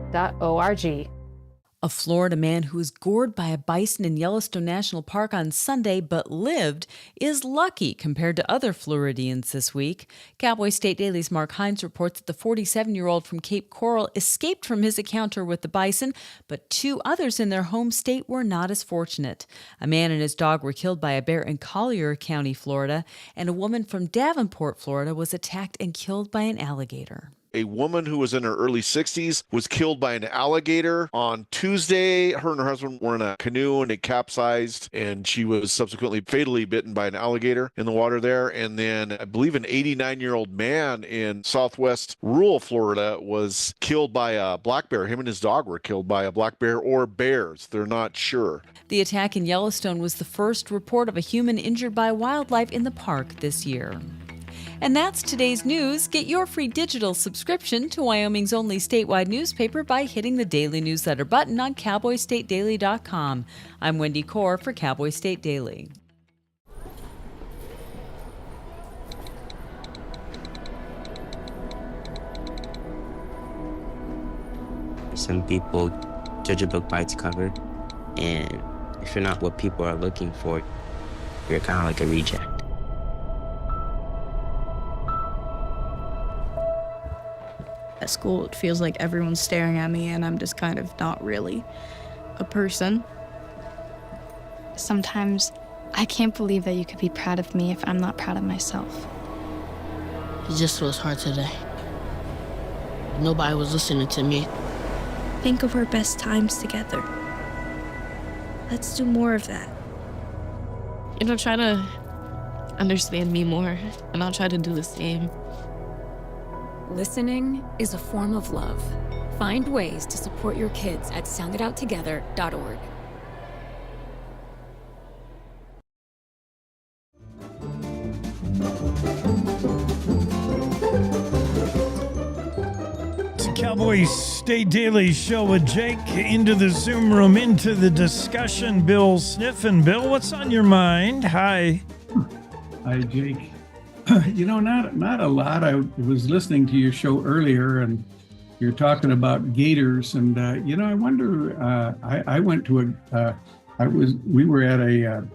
A Florida man who was gored by a bison in Yellowstone National Park on Sunday but lived is lucky compared to other Floridians this week. Cowboy State Daily's Mark Hines reports that the 47-year-old from Cape Coral escaped from his encounter with the bison, but 2 others in their home state were not as fortunate. A man and his dog were killed by a bear in Collier County, Florida, and a woman from Davenport, Florida, was attacked and killed by an alligator. A woman who was in her early 60s was killed by an alligator on Tuesday. Her and her husband were in a canoe and it capsized, and she was subsequently fatally bitten by an alligator in the water there. And then I believe an 89-year-old man in southwest rural Florida was killed by a black bear. Him and his dog were killed by a black bear or bears. They're not sure. The attack in Yellowstone was the first report of a human injured by wildlife in the park this year. And that's today's news. Get your free digital subscription to Wyoming's only statewide newspaper by hitting the daily newsletter button on cowboystatedaily.com. I'm Wendy Core for Cowboy State Daily. Some people judge a book by its cover, and if you're not what people are looking for, you're kind of like a reject. At school, it feels like everyone's staring at me and I'm just kind of not really a person. Sometimes I can't believe that you could be proud of me if I'm not proud of myself. It just was hard today. Nobody was listening to me. Think of our best times together. Let's do more of that. Try to understand me more, and I'll try to do the same. Listening is a form of love. Find ways to support your kids at sounditouttogether.org. It's a Cowboy State Daily Show with Jake. Into the Zoom room, into the discussion. Bill Sniffen. Bill, what's on your mind? Hi. Hi, Jake. Not a lot. I was listening to your show earlier, and you're talking about gators, and I wonder. I went to we were at a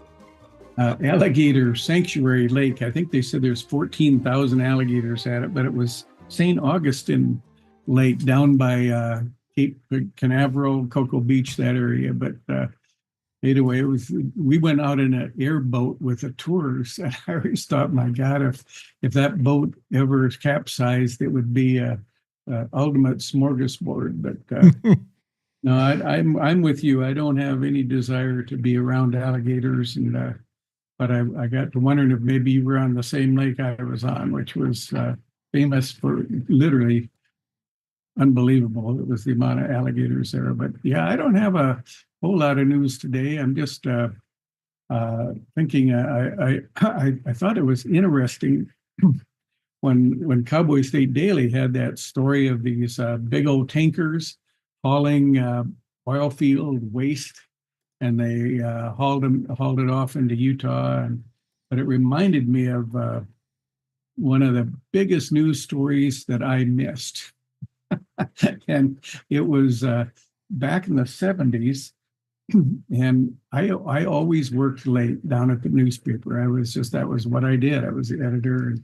alligator sanctuary lake. I think they said there's 14,000 alligators at it, but it was St. Augustine Lake down by Cape Canaveral, Cocoa Beach, that area. But anyway, we went out in an airboat with a tourist, and I always thought, my God, if that boat ever capsized, it would be a ultimate smorgasbord. But no, I'm with you. I don't have any desire to be around alligators, and but I got to wondering if maybe you were on the same lake I was on, which was famous for literally unbelievable. It was the amount of alligators there. But yeah, I don't have a whole lot of news today. I'm just thinking. I thought it was interesting when Cowboy State Daily had that story of these big old tankers hauling oil field waste, and they hauled it off into Utah. But it reminded me of one of the biggest news stories that I missed, and it was back in the 70s. And I always worked late down at the newspaper. That was what I did. I was the editor,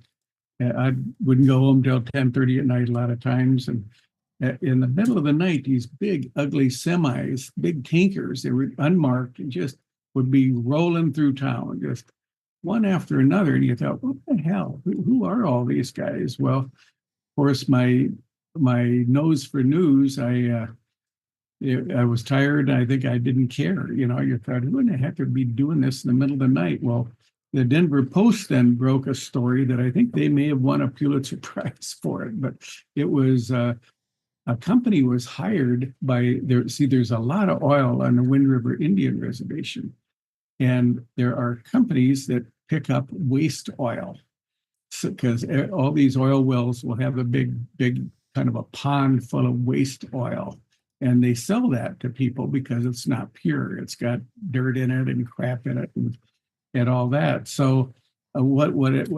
and I wouldn't go home till 10:30 at night a lot of times. And in the middle of the night, these big, ugly semis, big tankers, they were unmarked and just would be rolling through town, just one after another. And you thought, what the hell? Who are all these guys? Well, of course, my nose for news, I was tired. I think I didn't care. You thought, who in the heck would be doing this in the middle of the night? Well, the Denver Post then broke a story that I think they may have won a Pulitzer Prize for it, but it was a company was hired by there. See, there's a lot of oil on the Wind River Indian Reservation, and there are companies that pick up waste oil because all these oil wells will have a big kind of a pond full of waste oil. And they sell that to people because it's not pure. It's got dirt in it and crap in it and all that. So a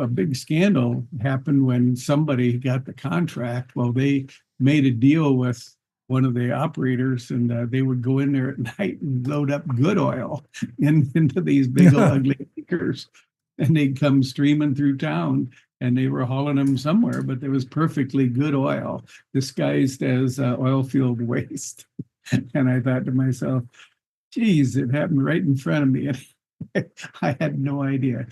big scandal happened when somebody got the contract. Well, they made a deal with one of the operators, and they would go in there at night and load up good oil into these big old ugly tankers, and they'd come streaming through town. And they were hauling them somewhere, but there was perfectly good oil disguised as oil field waste. And I thought to myself, geez, it happened right in front of me. And I had no idea,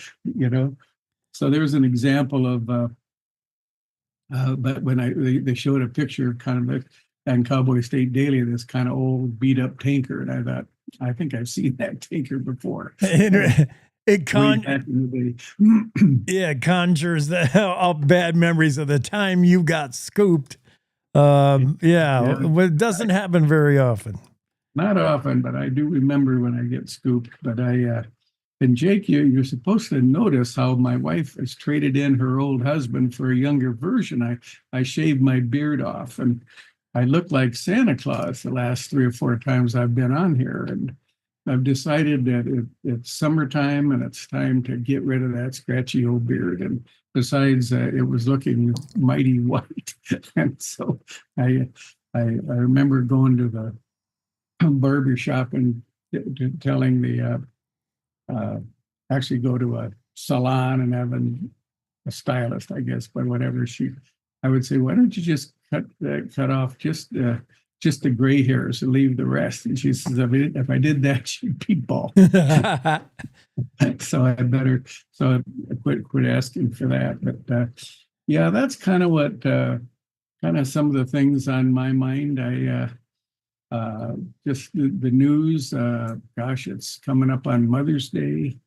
So there's an example of, but when they showed a picture kind of on Cowboy State Daily, this kind of old beat up tanker. And I thought, I think I've seen that tanker before. It conjures all bad memories of the time you got scooped. It doesn't happen very often. Not often, but I do remember when I get scooped. But and Jake, you're supposed to notice how my wife has traded in her old husband for a younger version. I shaved my beard off, and I look like Santa Claus the last 3 or 4 times I've been on here. And I've decided that it's summertime and it's time to get rid of that scratchy old beard. And besides, it was looking mighty white. And so I remember going to the barber shop and telling the actually go to a salon and having a stylist, I guess, but whatever I would say, why don't you just cut off just the gray hairs and leave the rest? And she says, if I did that, she'd be bald. So I quit asking for that. But that's kind of what, kind of some of the things on my mind. Just the news, it's coming up on Mother's Day.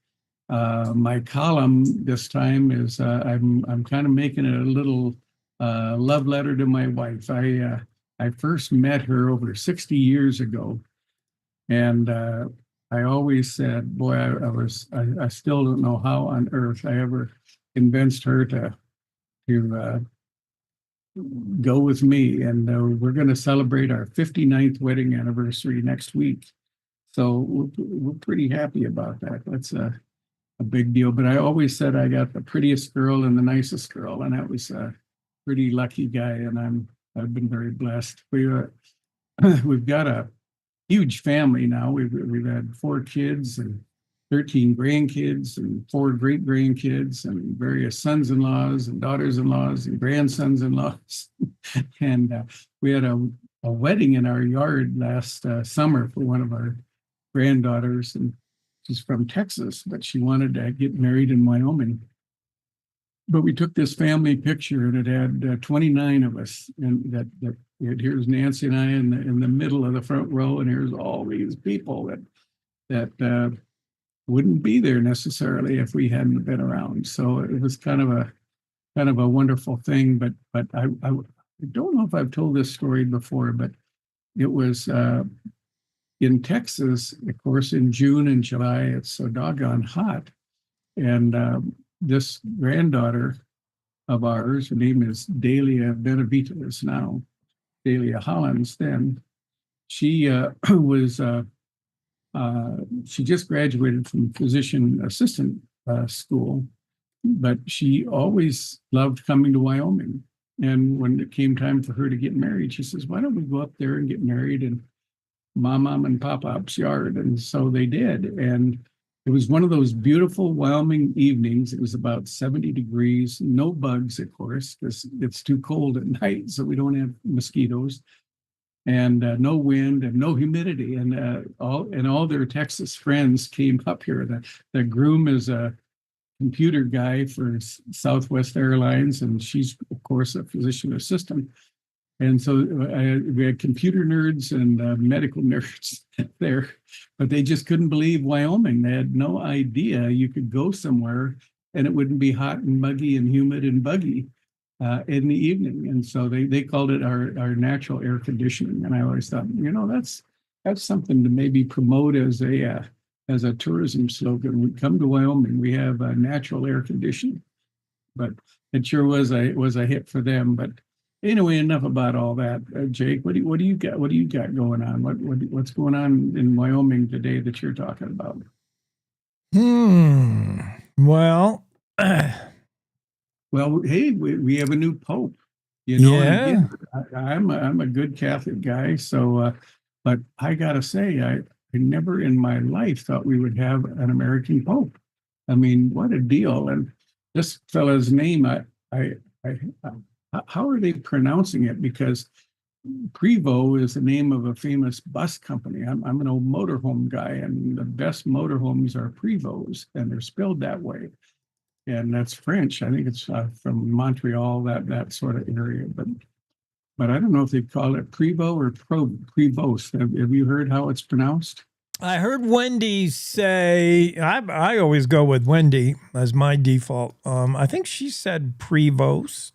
My column this time is, I'm kind of making it a little love letter to my wife. I first met her over 60 years ago, and I always said, boy, I still don't know how on earth I ever convinced her to go with me. And we're going to celebrate our 59th wedding anniversary next week. So we're pretty happy about that. That's a big deal. But I always said I got the prettiest girl and the nicest girl, and that was a pretty lucky guy. And I've been very blessed. We've got a huge family now. We've had 4 kids and 13 grandkids and 4 great grandkids and various sons-in-laws and daughters-in-laws and grandsons-in-laws. And we had a wedding in our yard last summer for one of our granddaughters, and she's from Texas, but she wanted to get married in Wyoming. But we took this family picture, and it had 29 of us, and here's Nancy and I in the middle of the front row, and here's all these people that wouldn't be there necessarily if we hadn't been around. So it was kind of a wonderful thing. But I don't know if I've told this story before, but it was in Texas, of course, in June and July, it's so doggone hot, and this granddaughter of ours, her name is Dahlia Benavides now, Dahlia Hollins then. She she just graduated from physician assistant school, but she always loved coming to Wyoming. And when it came time for her to get married, she says, why don't we go up there and get married? And Mom and Pop-Pop's yard. And so they did. And it was one of those beautiful Wyoming evenings. It was about 70 degrees, no bugs, of course, because it's too cold at night, so we don't have mosquitoes, and no wind and no humidity. And all their Texas friends came up here. The groom is a computer guy for Southwest Airlines, and she's, of course, a physician assistant. And so we had computer nerds and medical nerds there, but they just couldn't believe Wyoming. They had no idea you could go somewhere and it wouldn't be hot and muggy and humid and buggy in the evening. And so they called it our natural air conditioning. And I always thought, that's something to maybe promote as a tourism slogan. We come to Wyoming, we have natural air conditioning. But it sure was a hit for them. But anyway, enough about all that. Jake, what do you got? What do you got going on? What's going on in Wyoming today that you're talking about? Well, well, hey, we have a new pope. Yeah. Again, I'm a good Catholic guy, so but I gotta say, I never in my life thought we would have an American pope. I mean, what a deal! And this fella's name, how are they pronouncing it? Because Prevost is the name of a famous bus company. I'm an old motorhome guy, and the best motorhomes are Prevost, and they're spelled that way. And that's French. I think it's from Montreal, that sort of area. But I don't know if they call it Prevost or Prevost. Have you heard how it's pronounced? I heard Wendy say, I always go with Wendy as my default. I think she said Prevost.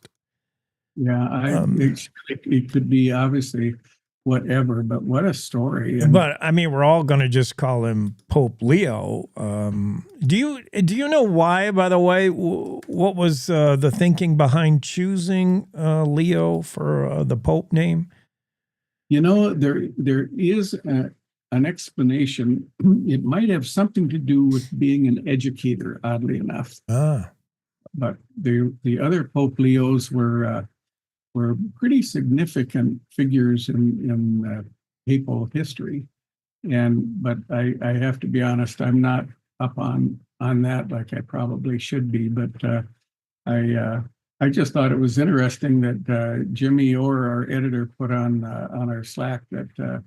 Yeah, it could be obviously whatever, but what a story. But I mean, we're all going to just call him Pope Leo. Do you know why, by the way? What was the thinking behind choosing Leo for the Pope name? There is an explanation. It might have something to do with being an educator, oddly enough. But the other Pope Leos were pretty significant figures in papal history, but I have to be honest, I'm not up on that like I probably should be. But I just thought it was interesting that Jimmy Orr, our editor, put on our Slack that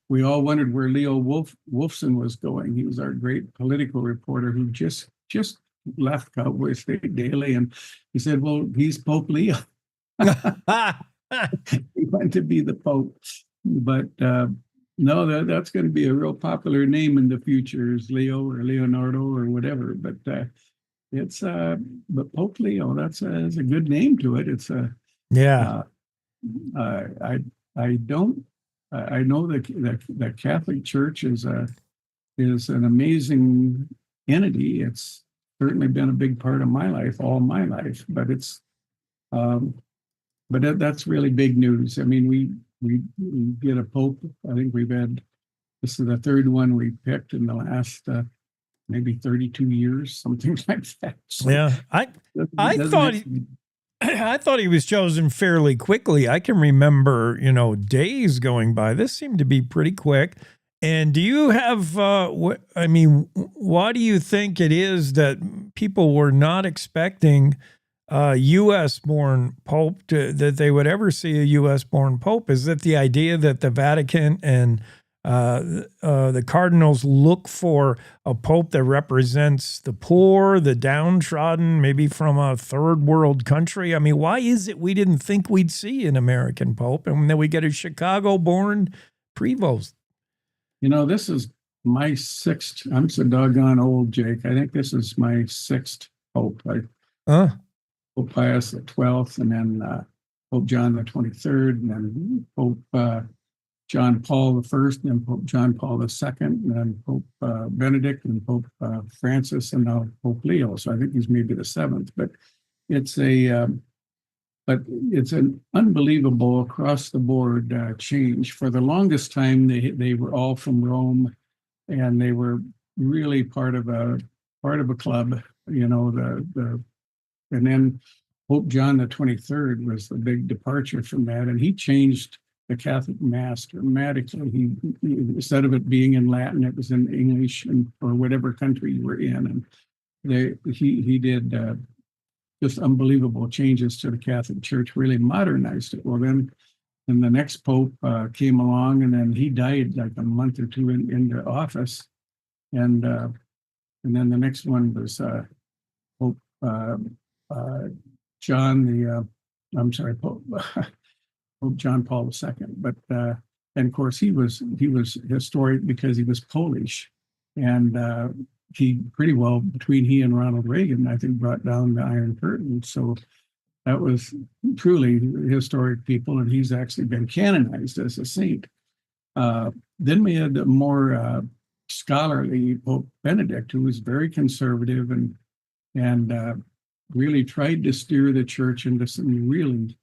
we all wondered where Leo Wolfson was going. He was our great political reporter who just left Cowboy State Daily, and he said, "Well, he's Pope Leo." He went to be the Pope, but no, that's going to be a real popular name in the future, is Leo or Leonardo or whatever. But but Pope Leo, that's a good name to it. It's I know that the Catholic Church is an amazing entity. It's certainly been a big part of my life, all my life, but it's but that's really big news. I mean, we get a pope. I think this is the third one we picked in the last maybe 32 years, something like that. So yeah, I thought he was chosen fairly quickly. I can remember, days going by. This seemed to be pretty quick. And do you have, why do you think it is that people were not expecting a U.S.-born pope, that they would ever see a U.S.-born pope? Is it the idea that the Vatican and the cardinals look for a pope that represents the poor, the downtrodden, maybe from a third world country? I mean, why is it we didn't think we'd see an American pope, and then we get a Chicago-born Prevost? This is my sixth. I'm so doggone old, Jake. I think this is my sixth pope. Pope Pius the 12th, and then Pope John the 23rd, and then Pope John Paul the First, and then Pope John Paul the Second, and then Pope Benedict, and Pope Francis, and now Pope Leo. So I think he's maybe the seventh. But it's an unbelievable across the board change. For the longest time, they were all from Rome, and they were really part of a club. And then Pope John the 23rd was the big departure from that, and he changed the Catholic Mass dramatically. Instead of it being in Latin, it was in English or whatever country you were in. And he did just unbelievable changes to the Catholic Church, really modernized it. Well, then the next Pope came along, and then he died like a month or two into office. And then the next one was Pope Pope John Paul II. But and of course he was historic because he was Polish, and he pretty well, between he and Ronald Reagan, I think, brought down the Iron Curtain. So that was truly historic people, and he's actually been canonized as a saint. Then we had the more scholarly Pope Benedict, who was very conservative and really tried to steer the church into some really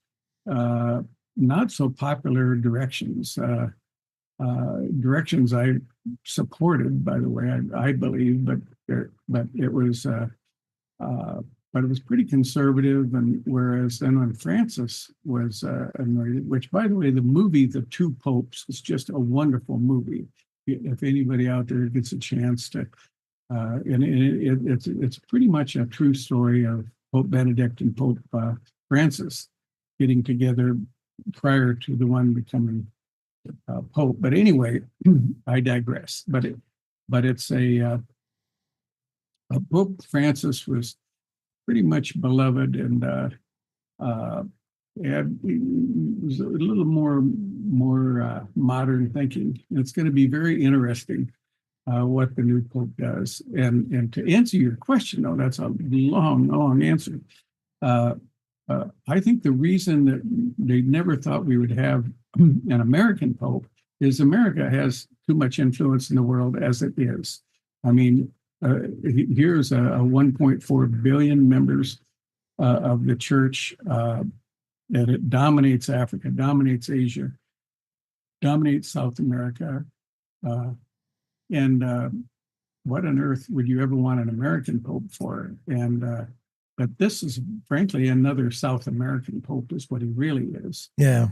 not so popular directions. Directions I supported, by the way, I believe, but it was pretty conservative. And whereas then when Francis was anointed, which, by the way, the movie The Two Popes is just a wonderful movie. If anybody out there gets a chance to, and it's pretty much a true story of Pope Benedict and Pope Francis getting together prior to the one becoming Pope. But anyway, I digress. But it's a Pope Francis was pretty much beloved, and it was a little more modern thinking. It's going to be very interesting what the new Pope does. And to answer your question, though, that's a long answer. I think the reason that they never thought we would have an American Pope is America has too much influence in the world as it is. I mean, here's a 1.4 billion members of the church, and it dominates Africa, dominates Asia, dominates South America. And what on earth would you ever want an American Pope for? But this is, frankly, another South American Pope is what he really is. Yeah.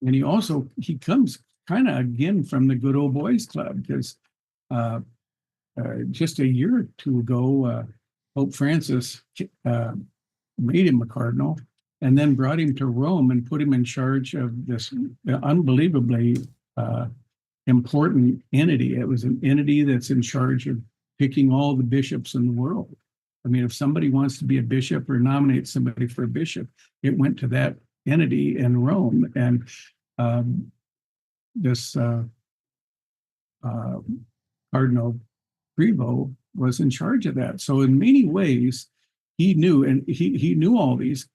And he comes kind of again from the good old boys club, because just a year or two ago, Pope Francis made him a cardinal and then brought him to Rome and put him in charge of this unbelievably important entity. It was an entity that's in charge of picking all the bishops in the world. I mean, if somebody wants to be a bishop or nominate somebody for a bishop, it went to that entity in Rome. And this Cardinal Prevost was in charge of that. So in many ways, he knew, and he knew all these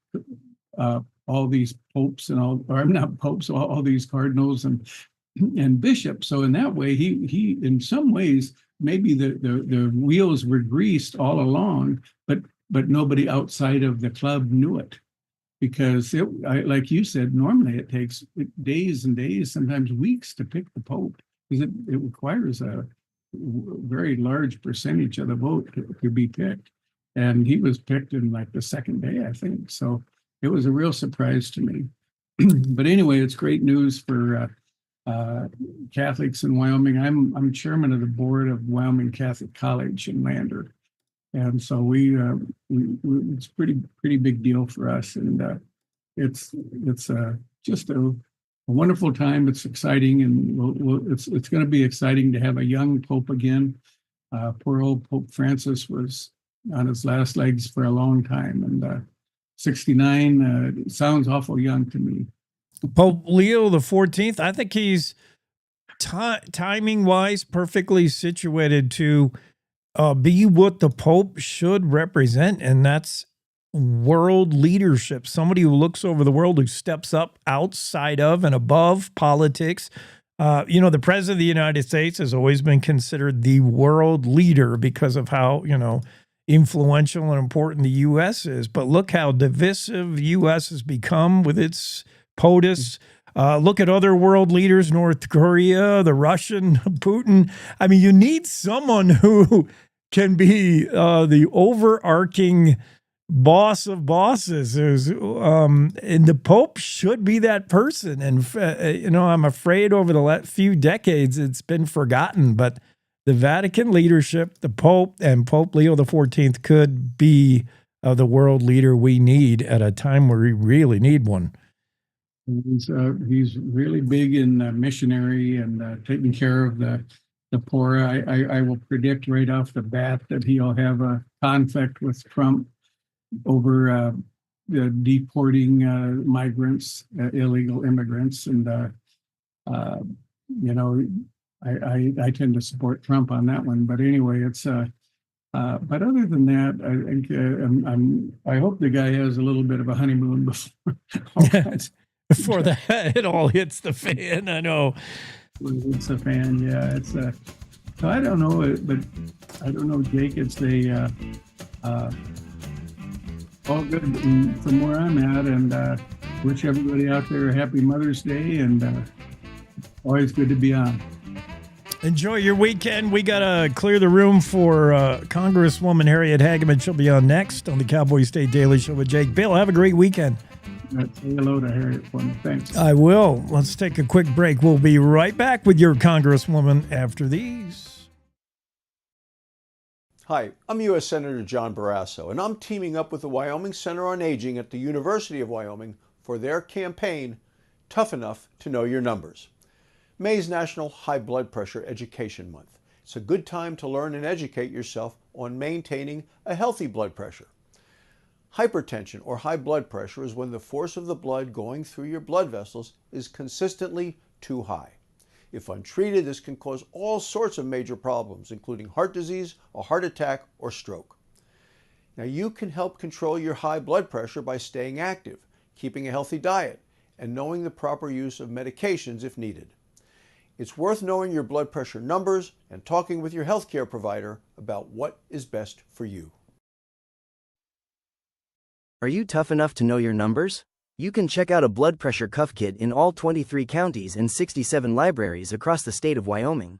popes and all these cardinals and bishops. So in that way, he in some ways, maybe the wheels were greased all along, but nobody outside of the club knew it, because like you said, normally it takes days and days, sometimes weeks, to pick the Pope, because it requires a very large percentage of the vote to be picked. And he was picked in like the second day, I think. So it was a real surprise to me. But anyway, it's great news for Catholics in Wyoming. I'm chairman of the board of Wyoming Catholic College in Lander, and so it's pretty big deal for us, and it's just a wonderful time. It's exciting, and it's going to be exciting to have a young Pope again. Poor old Pope Francis was on his last legs for a long time, and 69 sounds awful young to me. Pope Leo the 14th, I think he's timing-wise perfectly situated to be what the Pope should represent, and that's world leadership. Somebody who looks over the world, who steps up outside of and above politics. The President of the United States has always been considered the world leader because of how, influential and important the U.S. is. But look how divisive the U.S. has become with its POTUS. Look at other world leaders, North Korea, the Russian, Putin. I mean, you need someone who can be the overarching boss of bosses. And the Pope should be that person. And, I'm afraid over the last few decades, it's been forgotten. But the Vatican leadership, the Pope and Pope Leo XIV could be the world leader we need at a time where we really need one. He's really big in missionary and taking care of the poor. I will predict right off the bat that he'll have a conflict with Trump over deporting migrants, illegal immigrants, and I tend to support Trump on that one. But anyway, it's but other than that, I think I hope the guy has a little bit of a honeymoon before it all hits the fan. I know. It's a fan, yeah. It's so I don't know, but I don't know, Jake. It's all good from where I'm at, and wish everybody out there a happy Mother's Day, and always good to be on. Enjoy your weekend. We got to clear the room for Congresswoman Harriet Hageman. She'll be on next on the Cowboy State Daily Show with Jake. Bill, have a great weekend. Say hello to Harriet for me. Thanks. I will. Let's take a quick break. We'll be right back with your Congresswoman after these. Hi, I'm U.S. Senator John Barrasso, and I'm teaming up with the Wyoming Center on Aging at the University of Wyoming for their campaign, Tough Enough to Know Your Numbers. May is National High Blood Pressure Education Month. It's a good time to learn and educate yourself on maintaining a healthy blood pressure. Hypertension or high blood pressure is when the force of the blood going through your blood vessels is consistently too high. If untreated, this can cause all sorts of major problems, including heart disease, a heart attack, or stroke. Now, you can help control your high blood pressure by staying active, keeping a healthy diet, and knowing the proper use of medications if needed. It's worth knowing your blood pressure numbers and talking with your healthcare provider about what is best for you. Are you tough enough to know your numbers? You can check out a blood pressure cuff kit in all 23 counties and 67 libraries across the state of Wyoming.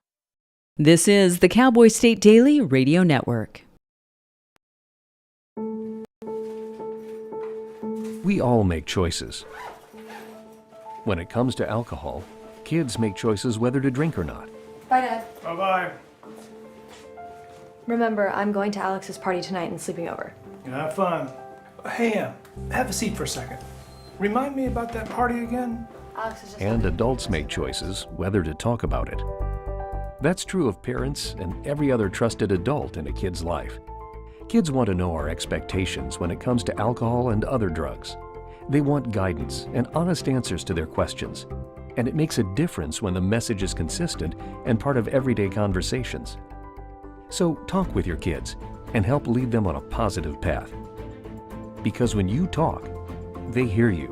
This is the Cowboy State Daily Radio Network. We all make choices. When it comes to alcohol, kids make choices whether to drink or not. Bye, Dad. Bye-bye. Remember, I'm going to Alex's party tonight and sleeping over. Have fun. Hey, have a seat for a second. Remind me about that party again? Alex is just And adults make choices whether to talk about it. That's true of parents and every other trusted adult in a kid's life. Kids want to know our expectations when it comes to alcohol and other drugs. They want guidance and honest answers to their questions. And it makes a difference when the message is consistent and part of everyday conversations. So talk with your kids and help lead them on a positive path. Because when you talk, they hear you.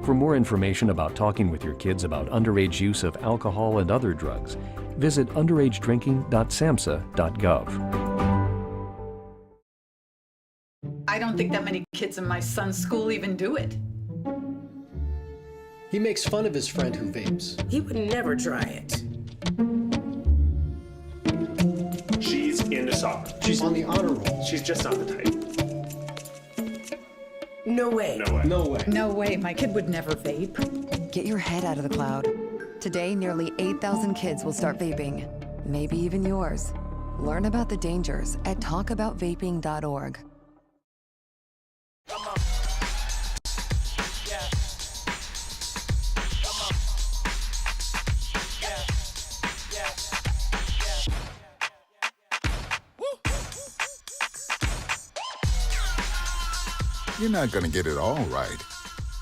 For more information about talking with your kids about underage use of alcohol and other drugs, visit underagedrinking.samhsa.gov. I don't think that many kids in my son's school even do it. He makes fun of his friend who vapes. He would never try it. She's into soccer. She's on the honor roll. She's just not the type. No way. No way. No way. No way, my kid would never vape. Get your head out of the cloud. Today, nearly 8,000 kids will start vaping. Maybe even yours. Learn about the dangers at talkaboutvaping.org. You're not going to get it all right.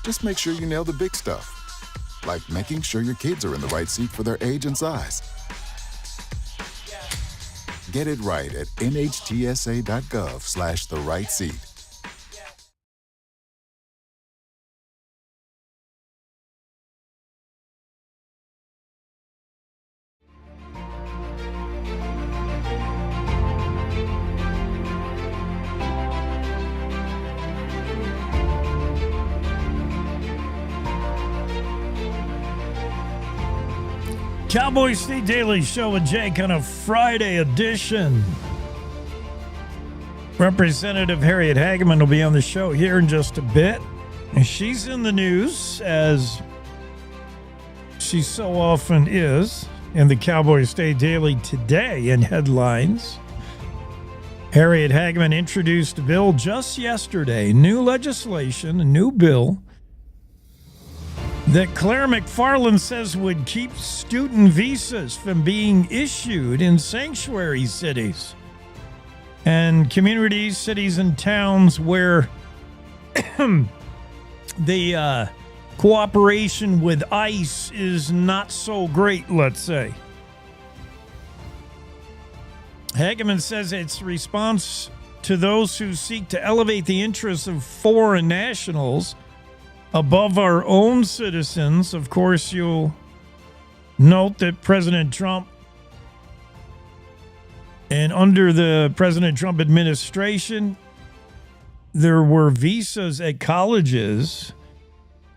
Just make sure you nail the big stuff, like making sure your kids are in the right seat for their age and size. Get it right at nhtsa.gov/the-right-seat. Cowboy State Daily Show with Jake on a Friday edition. Representative Harriet Hageman will be on the show here in just a bit. And she's in the news, as she so often is, in the Cowboy State Daily today in headlines. Harriet Hageman introduced a bill just yesterday, new legislation, a new bill, that Claire McFarland says would keep student visas from being issued in sanctuary cities and communities, cities, and towns where the cooperation with ICE is not so great, let's say. Hageman says it's a response to those who seek to elevate the interests of foreign nationals above our own citizens. Of course, you'll note that President Trump, and under the President Trump administration, there were visas at colleges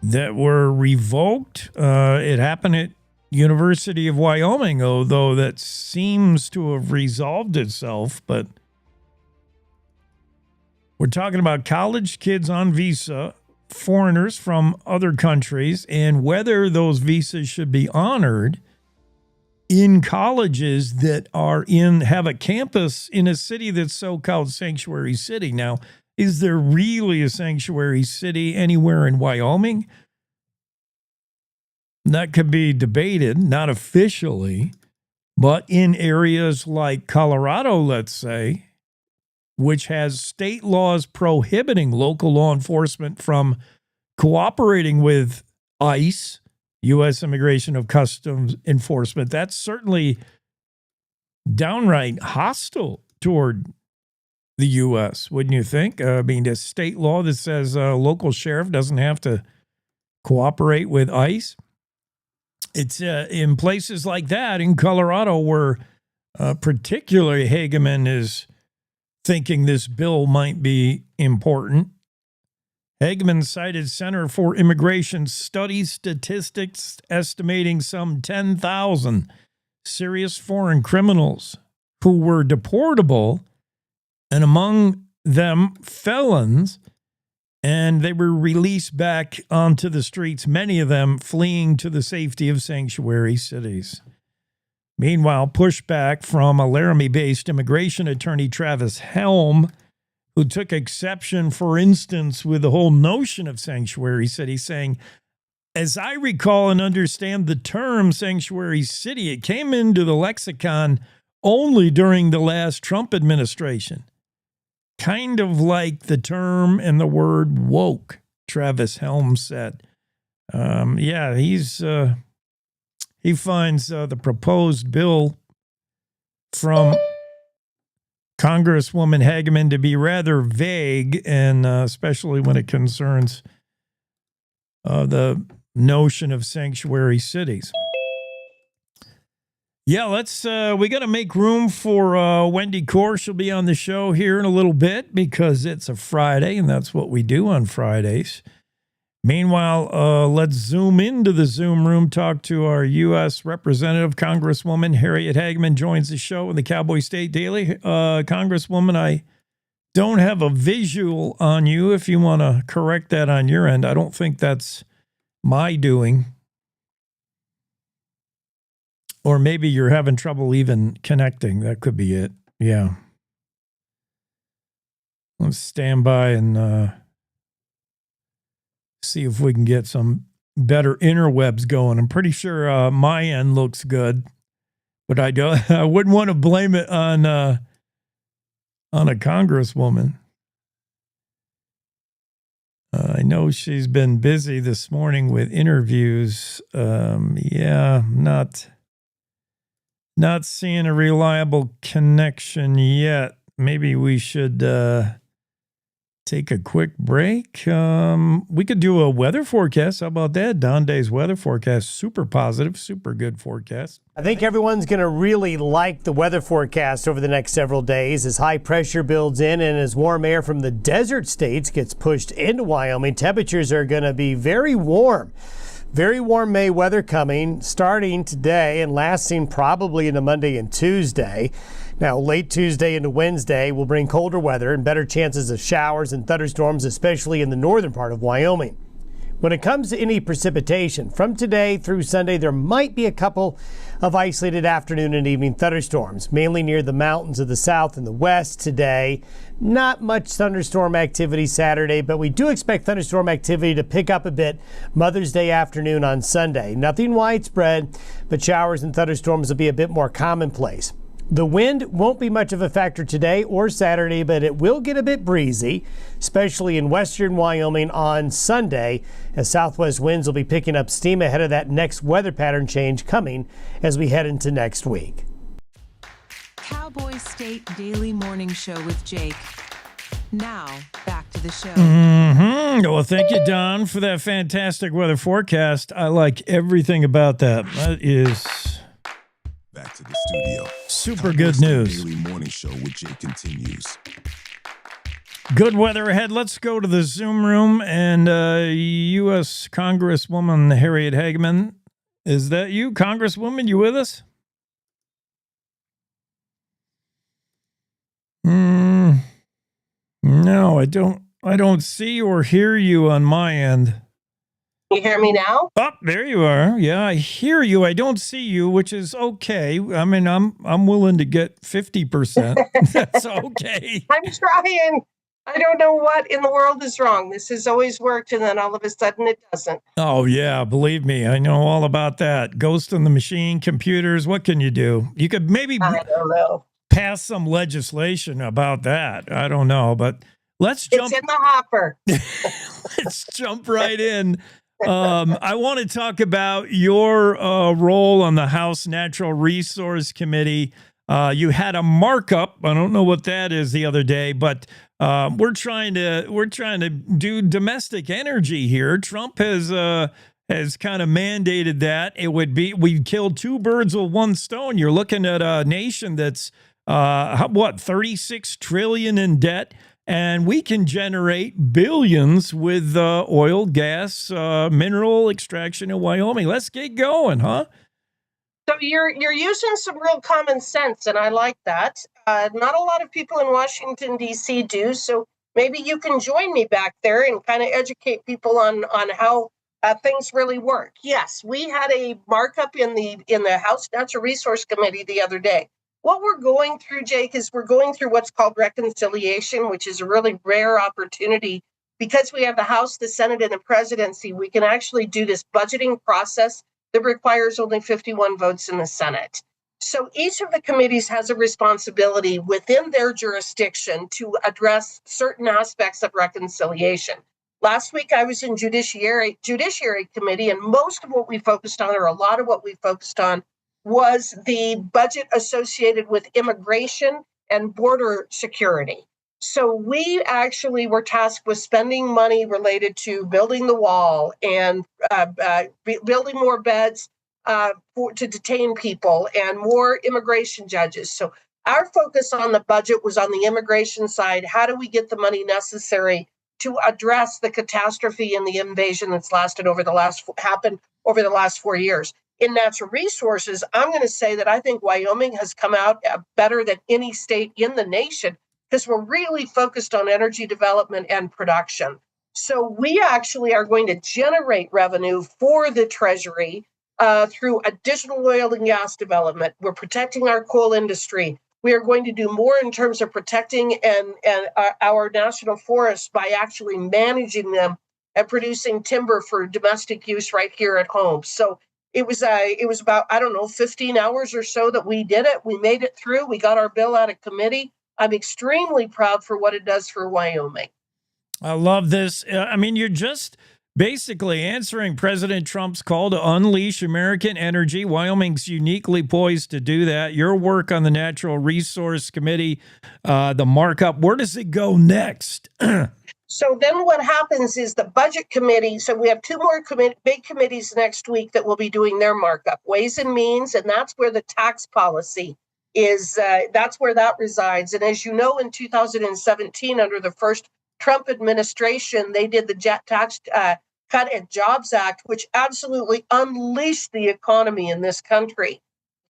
that were revoked. It happened at University of Wyoming, although that seems to have resolved itself. But we're talking about college kids on visa, foreigners from other countries, and whether those visas should be honored in colleges that have a campus in a city that's so-called sanctuary city. Now, is there really a sanctuary city anywhere in Wyoming? That could be debated, not officially, but in areas like Colorado, let's say, which has state laws prohibiting local law enforcement from cooperating with ICE, U.S. Immigration and Customs Enforcement. That's certainly downright hostile toward the U.S., wouldn't you think? I mean, the state law that says a local sheriff doesn't have to cooperate with ICE. It's in places like that in Colorado where particularly Hageman is thinking this bill might be important. Hageman cited Center for Immigration Studies statistics estimating some 10,000 serious foreign criminals who were deportable, and among them felons, and they were released back onto the streets, many of them fleeing to the safety of sanctuary cities. Meanwhile, pushback from a Laramie-based immigration attorney, Travis Helm, who took exception, for instance, with the whole notion of sanctuary city, saying, as I recall and understand the term sanctuary city, it came into the lexicon only during the last Trump administration. Kind of like the term and the word woke, Travis Helm said. He finds the proposed bill from Congresswoman Hageman to be rather vague, and especially when it concerns the notion of sanctuary cities. Yeah, we got to make room for Wendy Core. She'll be on the show here in a little bit because it's a Friday, and that's what we do on Fridays. Meanwhile, let's zoom into the Zoom room, talk to our U.S. Representative, Congresswoman Harriet Hageman joins the show in the Cowboy State Daily. Congresswoman, I don't have a visual on you. If you want to correct that on your end, I don't think that's my doing. Or maybe you're having trouble even connecting. That could be it. Yeah. Let's stand by and see if we can get some better interwebs going. I'm pretty sure my end looks good, but I wouldn't want to blame it on a congresswoman. I know she's been busy this morning with interviews. Not seeing a reliable connection yet. Maybe we should take a quick break. We could do a weather forecast. How about that? Don Day's weather forecast. Super positive, super good forecast. I think everyone's going to really like the weather forecast over the next several days as high pressure builds in and as warm air from the desert states gets pushed into Wyoming. Temperatures are going to be very warm. Very warm May weather coming starting today and lasting probably into Monday and Tuesday. Now, late Tuesday into Wednesday will bring colder weather and better chances of showers and thunderstorms, especially in the northern part of Wyoming. When it comes to any precipitation, from today through Sunday, there might be a couple of isolated afternoon and evening thunderstorms, mainly near the mountains of the south and the west today. Not much thunderstorm activity Saturday, but we do expect thunderstorm activity to pick up a bit Mother's Day afternoon on Sunday. Nothing widespread, but showers and thunderstorms will be a bit more commonplace. The wind won't be much of a factor today or Saturday, but it will get a bit breezy, especially in western Wyoming on Sunday, as southwest winds will be picking up steam ahead of that next weather pattern change coming as we head into next week. Cowboy State Daily Morning Show with Jake. Now, back to the show. Well, thank you, Don, for that fantastic weather forecast. I like everything about that. That is... Back to the studio. Super good news. Daily morning show with Jake continues. Good weather ahead. Let's go to the Zoom room and U.S. Congresswoman Harriet Hageman. Is that you, Congresswoman? You with us? No, I don't see or hear you on my end. You hear me now? Oh, there you are. Yeah, I hear you. I don't see you, which is okay. I mean, I'm willing to get 50%. That's okay. I'm trying. I don't know what in the world is wrong. This has always worked, and then all of a sudden it doesn't. Oh, yeah. Believe me, I know all about that. Ghost in the machine, computers. What can you do? You could maybe I don't know. Pass some legislation about that. I don't know, but let's jump. It's in the hopper. Let's jump right in. I want to talk about your role on the House Natural Resource Committee. You had a markup. I don't know what that is the other day, but we're trying to do domestic energy here. Trump has kind of mandated that we'd kill two birds with one stone. You're looking at a nation that's 36 trillion in debt. And we can generate billions with oil, gas, mineral extraction in Wyoming. Let's get going, huh? So you're using some real common sense, and I like that. Not a lot of people in Washington, D.C. do, so maybe you can join me back there and kind of educate people on how things really work. Yes, we had a markup in the House Natural Resource Committee the other day. What we're going through, Jake, is we're going through what's called reconciliation, which is a really rare opportunity. Because we have the House, the Senate, and the presidency, we can actually do this budgeting process that requires only 51 votes in the Senate. So each of the committees has a responsibility within their jurisdiction to address certain aspects of reconciliation. Last week, I was in Judiciary Committee, and most of what we focused on, or a lot of what we focused on, was the budget associated with immigration and border security. So we actually were tasked with spending money related to building the wall and building more beds to detain people and more immigration judges. So our focus on the budget was on the immigration side. How do we get the money necessary to address the catastrophe and the invasion that's happened over the last 4 years? In natural resources, I'm going to say that I think Wyoming has come out better than any state in the nation because we're really focused on energy development and production. So we actually are going to generate revenue for the Treasury through additional oil and gas development. We're protecting our coal industry. We are going to do more in terms of protecting our national forests by actually managing them and producing timber for domestic use right here at home. So it was about, 15 hours or so that we did it. We made it through. We got our bill out of committee. I'm extremely proud for what it does for Wyoming. I love this. I mean, you're just basically answering President Trump's call to unleash American energy. Wyoming's uniquely poised to do that. Your work on the Natural Resource Committee, the markup, where does it go next? So then what happens is the budget committee, so we have two more big committees next week that will be doing their markup, Ways and Means, and that's where the tax policy is, that's where that resides. And as you know, in 2017, under the first Trump administration, they did the Tax Cut and Jobs Act, which absolutely unleashed the economy in this country.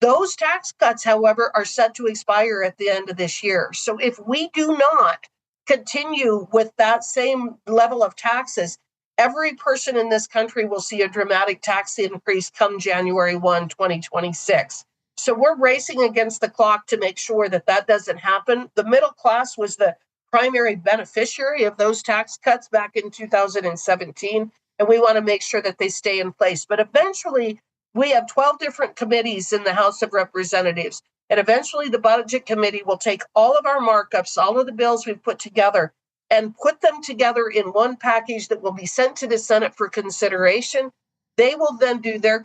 Those tax cuts, however, are set to expire at the end of this year. So if we do not continue with that same level of taxes, every person in this country will see a dramatic tax increase come January 1, 2026. So we're racing against the clock to make sure that that doesn't happen. The middle class was the primary beneficiary of those tax cuts back in 2017, and we want to make sure that they stay in place. But eventually, we have 12 different committees in the House of Representatives, and eventually the Budget Committee will take all of our markups, all of the bills we've put together, and put them together in one package that will be sent to the Senate for consideration. They will then do their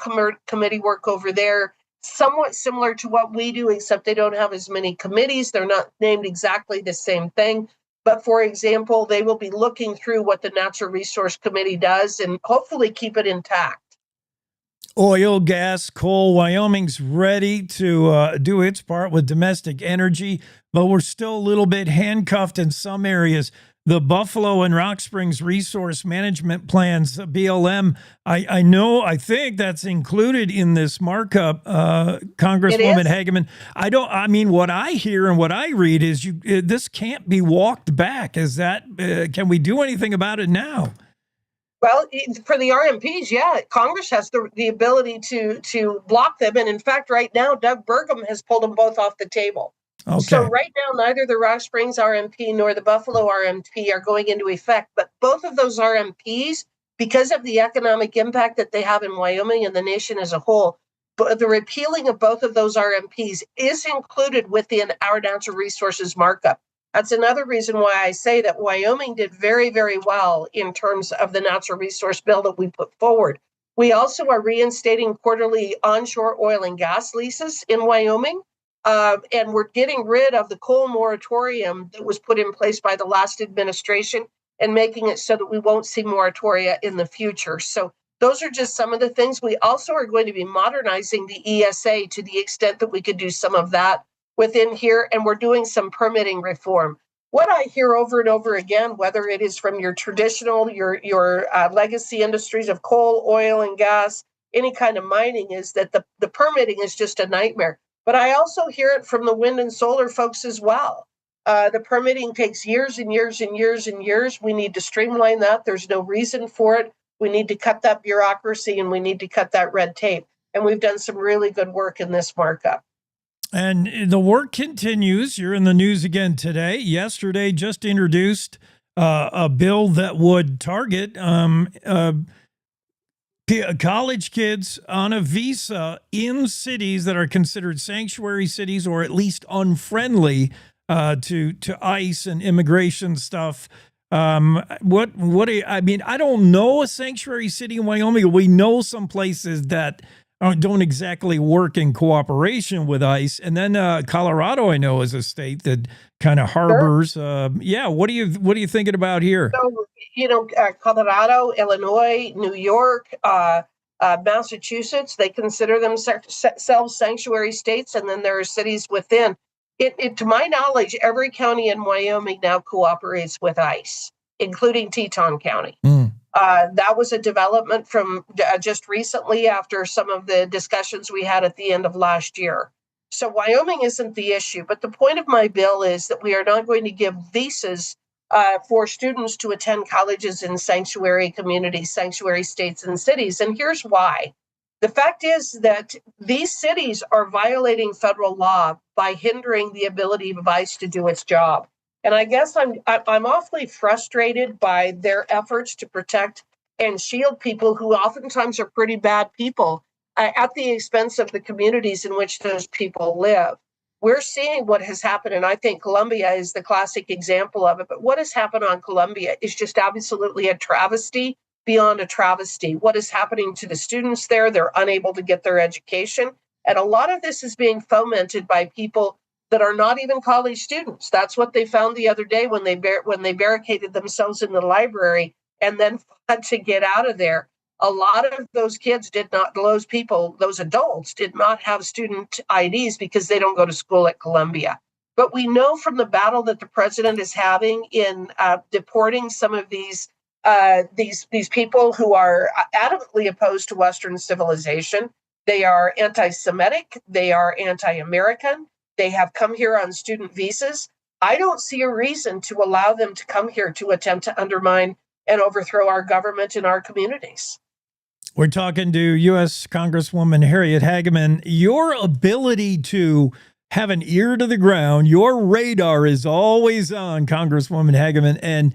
committee work over there, somewhat similar to what we do, except they don't have as many committees. They're not named exactly the same thing. But for example, they will be looking through what the Natural Resource Committee does and hopefully keep it intact. Oil, gas, coal. Wyoming's ready to do its part with domestic energy, but we're still a little bit handcuffed in some areas. The Buffalo and Rock Springs Resource Management Plans, BLM, I think that's included in this markup, Congresswoman Hageman. What I hear and what I read is this can't be walked back. Is that, can we do anything about it now? Well, for the RMPs, yeah, Congress has the ability to block them. And in fact, right now, Doug Burgum has pulled them both off the table. Okay. So right now, neither the Rock Springs RMP nor the Buffalo RMP are going into effect. But both of those RMPs, because of the economic impact that they have in Wyoming and the nation as a whole, the repealing of both of those RMPs is included within our natural resources markup. That's another reason why I say that Wyoming did very, very well in terms of the natural resource bill that we put forward. We also are reinstating quarterly onshore oil and gas leases in Wyoming, and we're getting rid of the coal moratorium that was put in place by the last administration and making it so that we won't see moratoria in the future. So those are just some of the things. We also are going to be modernizing the ESA to the extent that we could do some of that within here, and we're doing some permitting reform. What I hear over and over again, whether it is from your traditional, your legacy industries of coal, oil, and gas, any kind of mining, is that the permitting is just a nightmare. But I also hear it from the wind and solar folks as well. The permitting takes years and years and years and years. We need to streamline that. There's no reason for it. We need to cut that bureaucracy and we need to cut that red tape. And we've done some really good work in this markup. And the work continues. You're in the news again today. Yesterday, just introduced a bill that would target college kids on a visa in cities that are considered sanctuary cities or at least unfriendly to ICE and immigration stuff. I don't know a sanctuary city in Wyoming. We know some places that don't exactly work in cooperation with ICE. And then Colorado, I know, is a state that kind of harbors. Sure. What are you thinking about here? So, Colorado, Illinois, New York, Massachusetts, they consider themselves sanctuary states, and then there are cities within. To my knowledge, every county in Wyoming now cooperates with ICE, including Teton County. That was a development from just recently after some of the discussions we had at the end of last year. So Wyoming isn't the issue, but the point of my bill is that we are not going to give visas for students to attend colleges in sanctuary communities, sanctuary states and cities. And here's why. The fact is that these cities are violating federal law by hindering the ability of ICE to do its job. And I guess I'm awfully frustrated by their efforts to protect and shield people who oftentimes are pretty bad people at the expense of the communities in which those people live. We're seeing what has happened, and I think Columbia is the classic example of it. But what has happened on Columbia is just absolutely a travesty beyond a travesty. What is happening to the students there? They're unable to get their education. And a lot of this is being fomented by people that are not even college students. That's what they found the other day when they barricaded themselves in the library and then had to get out of there. A lot of those those adults did not have student IDs because they don't go to school at Columbia. But we know from the battle that the president is having in deporting some of these people who are adamantly opposed to Western civilization, They are anti-Semitic. They are anti-American. They have come here on student visas. I don't see a reason to allow them to come here to attempt to undermine and overthrow our government and our communities. We're talking to U.S. Congresswoman Harriet Hageman. Your ability to have an ear to the ground, your radar is always on, Congresswoman Hageman, and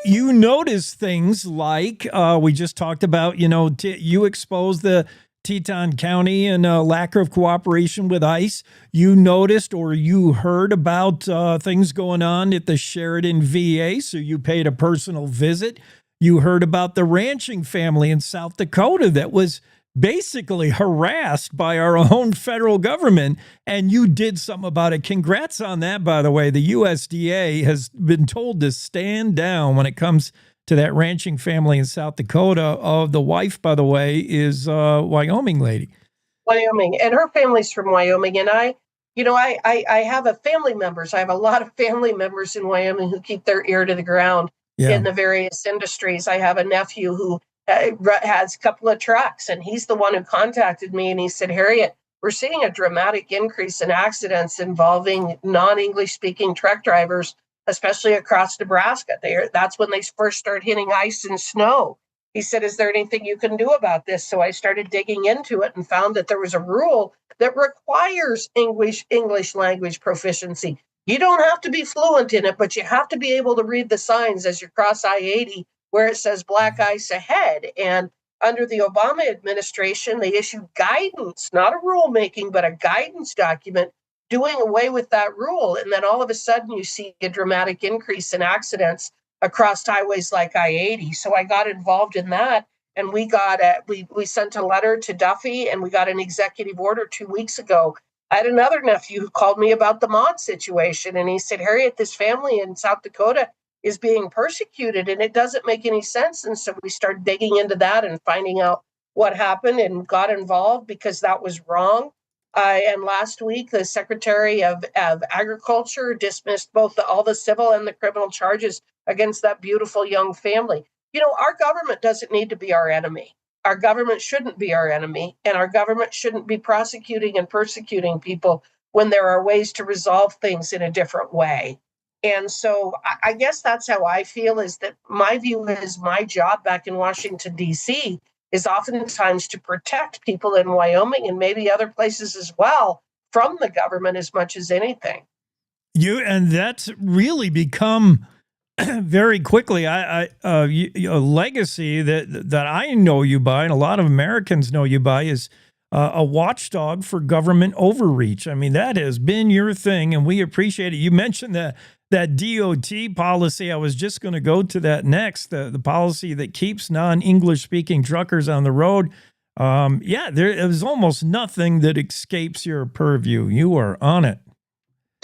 you notice things like we just talked about. You expose the Teton County and lack of cooperation with ICE. You noticed or you heard about things going on at the Sheridan VA, so you paid a personal visit. You heard about the ranching family in South Dakota that was basically harassed by our own federal government, and you did something about it. Congrats on that, by the way. The USDA has been told to stand down when it comes to that ranching family in South Dakota. The wife, by the way, is a Wyoming lady. Wyoming, and her family's from Wyoming. And I have a family members. I have a lot of family members in Wyoming who keep their ear to the ground in the various industries. I have a nephew who has a couple of trucks, and he's the one who contacted me, and he said, Harriet, we're seeing a dramatic increase in accidents involving non-English speaking truck drivers, especially across Nebraska. That's when they first start hitting ice and snow. He said, is there anything you can do about this? So I started digging into it and found that there was a rule that requires English language proficiency. You don't have to be fluent in it, but you have to be able to read the signs as you cross I-80 where it says black ice ahead. And under the Obama administration, they issued guidance, not a rulemaking, but a guidance document doing away with that rule. And then all of a sudden you see a dramatic increase in accidents across highways like I-80. So I got involved in that. And we sent a letter to Duffy, and we got an executive order 2 weeks ago. I had another nephew who called me about the mod situation, and he said, Harriet, this family in South Dakota is being persecuted, and it doesn't make any sense. And so we started digging into that and finding out what happened and got involved because that was wrong. And last week, the Secretary of Agriculture dismissed all the civil and the criminal charges against that beautiful young family. Our government doesn't need to be our enemy. Our government shouldn't be our enemy, and our government shouldn't be prosecuting and persecuting people when there are ways to resolve things in a different way. And so I guess that's how I feel, is that my view is my job back in Washington, D.C. is oftentimes to protect people in Wyoming and maybe other places as well from the government as much as anything. And that's really become very quickly a legacy that I know you by, and a lot of Americans know you by, is a watchdog for government overreach. I mean, that has been your thing, and we appreciate it. You mentioned that DOT policy. I was just going to go to that next, the policy that keeps non-English speaking truckers on the road. There is almost nothing that escapes your purview. You are on it.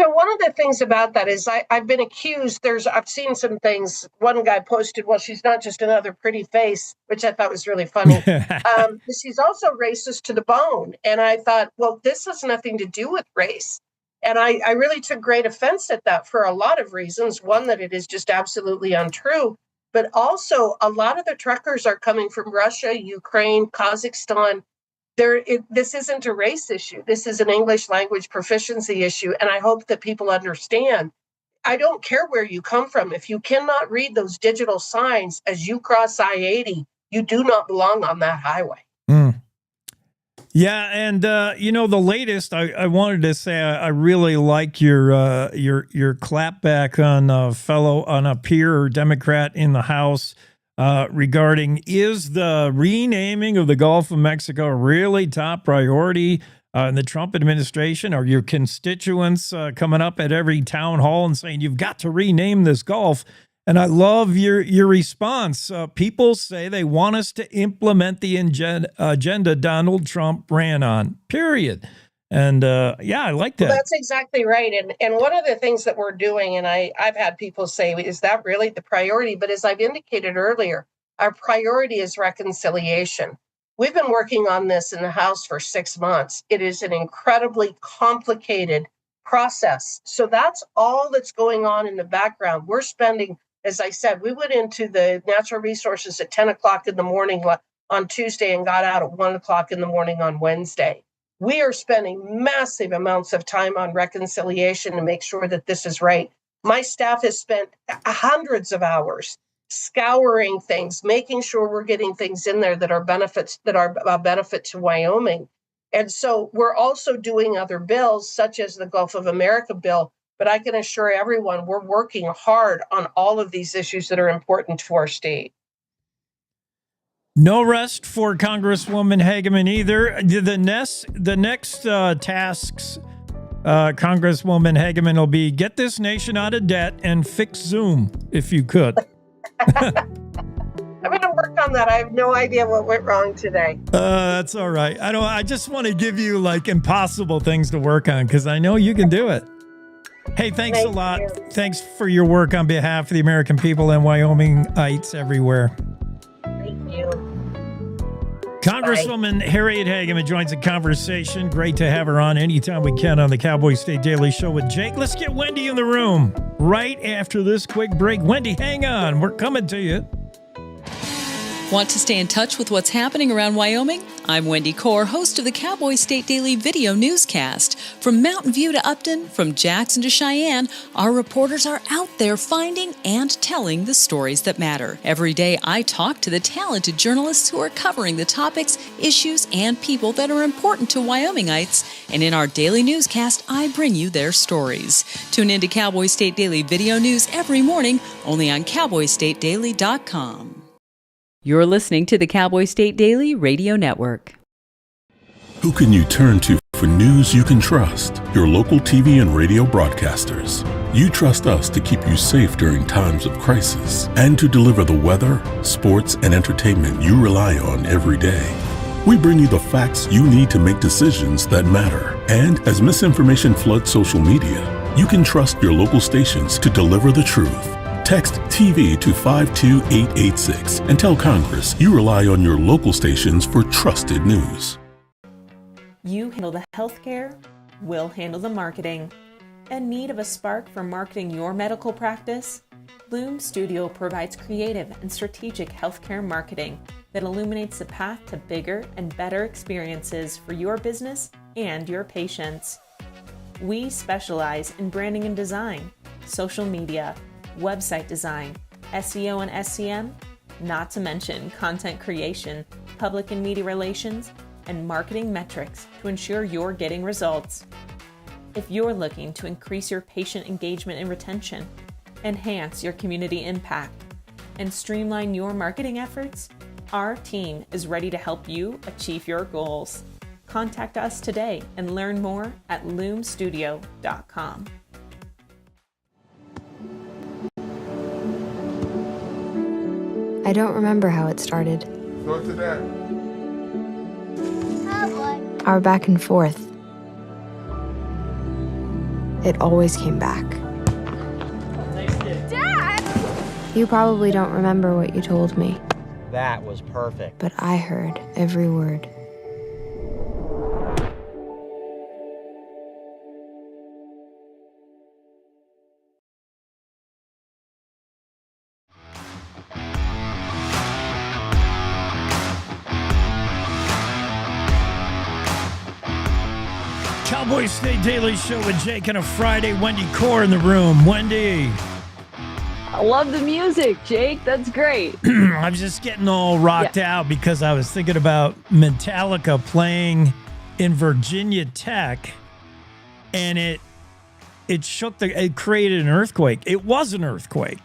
So one of the things about that is I've been accused. I've seen some things. One guy posted, well, she's not just another pretty face, which I thought was really funny. She's also racist to the bone. And I thought, well, this has nothing to do with race. And I really took great offense at that for a lot of reasons. One, that it is just absolutely untrue. But also, a lot of the truckers are coming from Russia, Ukraine, Kazakhstan. This isn't a race issue. This is an English language proficiency issue. And I hope that people understand. I don't care where you come from. If you cannot read those digital signs as you cross I-80, you do not belong on that highway. Yeah, and the latest, I wanted to say I really like your clapback on a peer Democrat in the House regarding, is the renaming of the Gulf of Mexico really top priority in the Trump administration? Are your constituents coming up at every town hall and saying you've got to rename this Gulf? And I love your response. People say they want us to implement the agenda Donald Trump ran on, period. And I like that. Well, that's exactly right. And one of the things that we're doing, and I've had people say, is that really the priority? But as I've indicated earlier, our priority is reconciliation. We've been working on this in the House for 6 months. It is an incredibly complicated process. So that's all that's going on in the background. We're spending, as I said, we went into the natural resources at 10 o'clock in the morning on Tuesday and got out at 1 o'clock in the morning on Wednesday. We are spending massive amounts of time on reconciliation to make sure that this is right. My staff has spent hundreds of hours scouring things, making sure we're getting things in there that are benefits, that are a benefit to Wyoming. And so we're also doing other bills, such as the Gulf of America bill. But I can assure everyone we're working hard on all of these issues that are important to our state. No rest for Congresswoman Hageman either. The next tasks Congresswoman Hageman will be get this nation out of debt and fix Zoom, if you could. I'm going to work on that. I have no idea what went wrong today. That's all right. I just want to give you like impossible things to work on because I know you can do it. Hey, thanks a lot. Thanks for your work on behalf of the American people and Wyomingites everywhere. Thank you. Congresswoman Harriet Hageman joins the conversation. Great to have her on anytime we can on the Cowboy State Daily Show with Jake. Let's get Wendy in the room right after this quick break. Wendy, hang on. We're coming to you. Want to stay in touch with what's happening around Wyoming? I'm Wendy Core, host of the Cowboy State Daily video newscast. From Mountain View to Upton, from Jackson to Cheyenne, our reporters are out there finding and telling the stories that matter. Every day, I talk to the talented journalists who are covering the topics, issues, and people that are important to Wyomingites. And in our daily newscast, I bring you their stories. Tune in to Cowboy State Daily video news every morning, only on CowboyStateDaily.com. You're listening to the Cowboy State Daily Radio Network. Who can you turn to for news you can trust? Your local TV and radio broadcasters. You trust us to keep you safe during times of crisis and to deliver the weather, sports, and entertainment you rely on every day. We bring you the facts you need to make decisions that matter. And as misinformation floods social media, you can trust your local stations to deliver the truth. Text TV to 52886 and tell Congress you rely on your local stations for trusted news. You handle the healthcare, we'll handle the marketing. In need of a spark for marketing your medical practice? Loom Studio provides creative and strategic healthcare marketing that illuminates the path to bigger and better experiences for your business and your patients. We specialize in branding and design, social media, website design, SEO and SEM, not to mention content creation, public and media relations, and marketing metrics to ensure you're getting results. If you're looking to increase your patient engagement and retention, enhance your community impact, and streamline your marketing efforts, our team is ready to help you achieve your goals. Contact us today and learn more at loomstudio.com. I don't remember how it started. Go to that. Cowboy. Our back and forth. It always came back. Dad! You probably don't remember what you told me, That was perfect. but I heard every word. Cowboy State Daily Show with Jake and a Friday. Wendy Core in the room. Wendy. I love the music, Jake. That's great. I'm just getting all rocked out because I was thinking about Metallica playing in Virginia Tech, and it created an earthquake. It was an earthquake.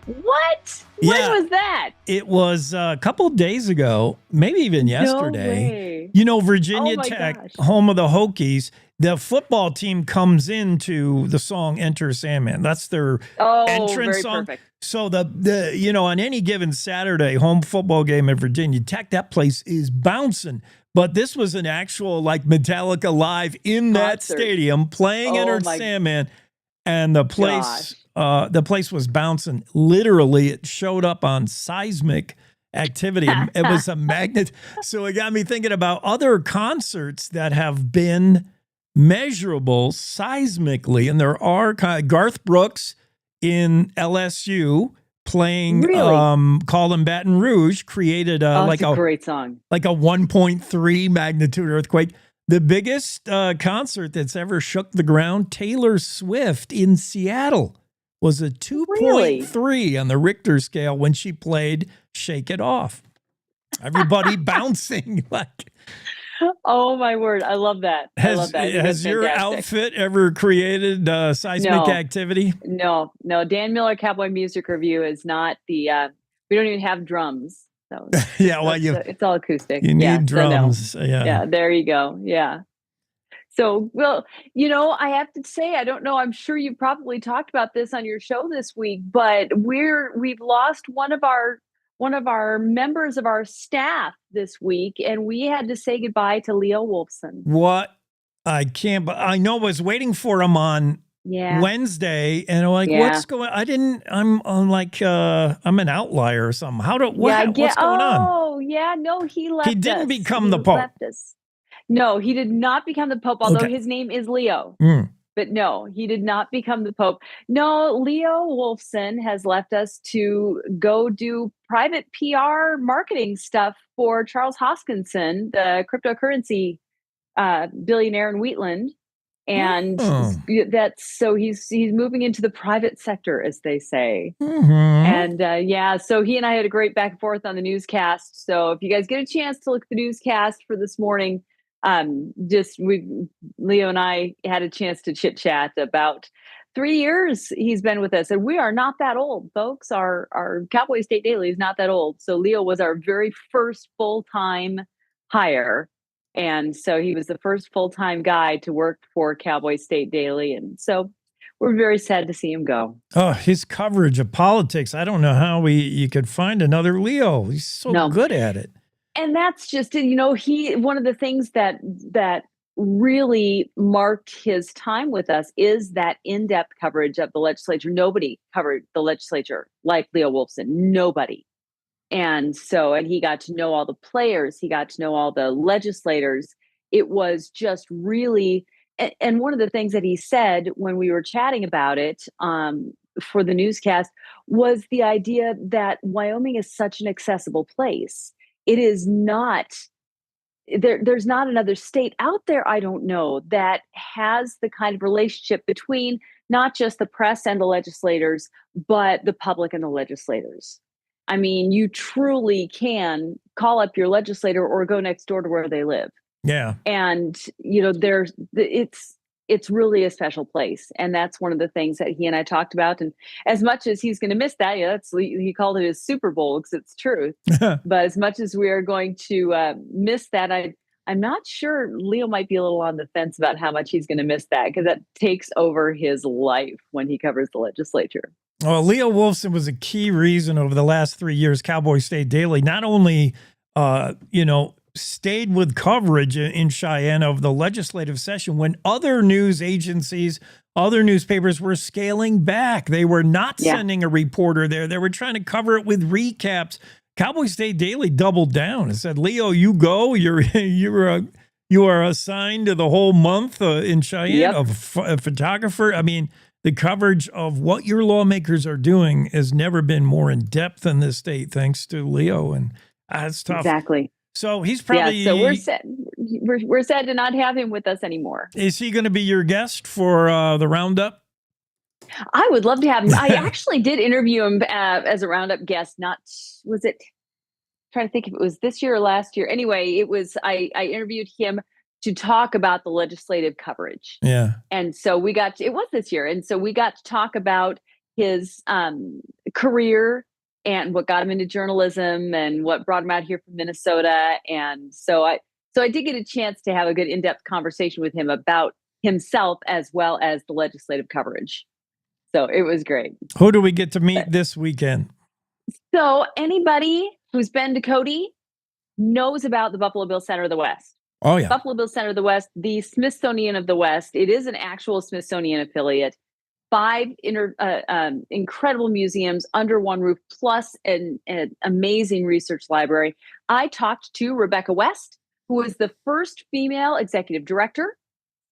What? When was that? It was a couple of days ago, maybe even yesterday. way. You know, Virginia Oh my Tech, gosh. home of the Hokies, the football team comes into the song Enter Sandman. That's their entrance very song. perfect. So on any given Saturday home football game at Virginia Tech, that place is bouncing. But this was an actual like Metallica live in that Concert. stadium playing Enter my Sandman, and the place was bouncing. Literally, it showed up on seismic activity. It was a magnet. So it got me thinking about other concerts that have been measurable seismically. And there are Garth Brooks in LSU playing Really? Call Them Baton Rouge created It's a great song. like a 1.3 magnitude earthquake. The biggest concert that's ever shook the ground, Taylor Swift in Seattle, was a 2.3 on the Richter scale when she played Shake It Off. Everybody bouncing like. Oh my word. I love that. I love that. I think Has that's your fantastic. outfit ever created seismic activity? No. Dan Miller Cowboy Music Review is not the, we don't even have drums. So Yeah, well, it's all acoustic. you need drums. So no. Yeah. Yeah, there you go. Yeah. So, well, I have to say, I don't know. I'm sure you've probably talked about this on your show this week, but we've lost one of our members of our staff this week, and we had to say goodbye to Leo Wolfson. What? I can't, but I know I was waiting for him on Wednesday, and I'm like, what's going I'm on like, I'm an outlier or something. What's going on? Oh, yeah. No, he left us. He didn't become the Pope. Left us. No, he did not become the Pope, although his name is Leo. But no, he did not become the Pope. No, Leo Wolfson has left us to go do private PR marketing stuff for Charles Hoskinson, the cryptocurrency billionaire in Wheatland. And he's moving into the private sector, as they say. And so he and I had a great back and forth on the newscast. So if you guys get a chance to look at the newscast for this morning, Leo and I had a chance to chit chat about 3 years he's been with us, and we are not that old, folks. Our Cowboy State Daily is not that old. So Leo was our very first full-time hire. And so he was the first full-time guy to work for Cowboy State Daily. And so we're very sad to see him go. Oh, his coverage of politics. I don't know how you could find another Leo. He's so good at it. And that's just, one of the things that really marked his time with us is that in-depth coverage of the legislature. Nobody covered the legislature like Leo Wolfson. Nobody. And he got to know all the players. He got to know all the legislators. It was just really, and one of the things that he said when we were chatting about it for the newscast was the idea that Wyoming is such an accessible place. It is not, there's not another state out there, I don't know, that has the kind of relationship between not just the press and the legislators, but the public and the legislators. I mean, you truly can call up your legislator or go next door to where they live. Yeah. And, it's really a special place. And that's one of the things that he and I talked about. And as much as he's going to miss that, he called it his Super Bowl because it's truth. But as much as we are going to miss that, I'm not sure. Leo might be a little on the fence about how much he's going to miss that because that takes over his life when he covers the legislature. Well, Leo Wolfson was a key reason over the last 3 years Cowboy State Daily not only, stayed with coverage in Cheyenne of the legislative session when other news agencies, other newspapers were scaling back. They were not sending a reporter there. They were trying to cover it with recaps. Cowboy State Daily doubled down and said, Leo, you go. You are assigned to the whole month in Cheyenne of a photographer. I mean, the coverage of what your lawmakers are doing has never been more in depth in this state, thanks to Leo. And that's tough. Exactly. So he's probably. Yeah, so we're sad. We're sad to not have him with us anymore. Is he going to be your guest for the roundup? I would love to have him. I actually did interview him as a roundup guest. Was it? Trying to think if it was this year or last year. Anyway, it was. I interviewed him to talk about the legislative coverage. Yeah. And so it was this year. And so we got to talk about his career and what got him into journalism and what brought him out here from Minnesota. And so I did get a chance to have a good in-depth conversation with him about himself as well as the legislative coverage. So it was great. Who do we get to meet this weekend? So anybody who's been to Cody knows about the Buffalo Bill Center of the West. Oh, yeah. Buffalo Bill Center of the West, the Smithsonian of the West. It is an actual Smithsonian affiliate. 5 incredible museums under one roof, plus an amazing research library. I talked to Rebecca West, who was the first female executive director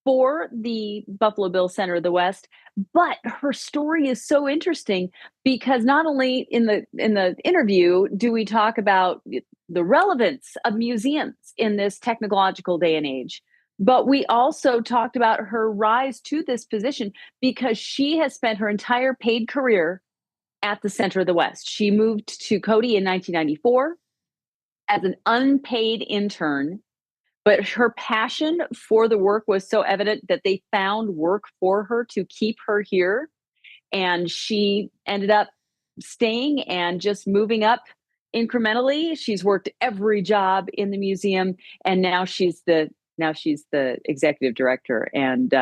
for the Buffalo Bills Center of the West, but her story is so interesting because not only in the interview do we talk about the relevance of museums in this technological day and age, but we also talked about her rise to this position because she has spent her entire paid career at the Center of the West. She moved to Cody in 1994 as an unpaid intern, but her passion for the work was so evident that they found work for her to keep her here. And she ended up staying and just moving up incrementally. She's worked every job in the museum, and now she's the executive director. And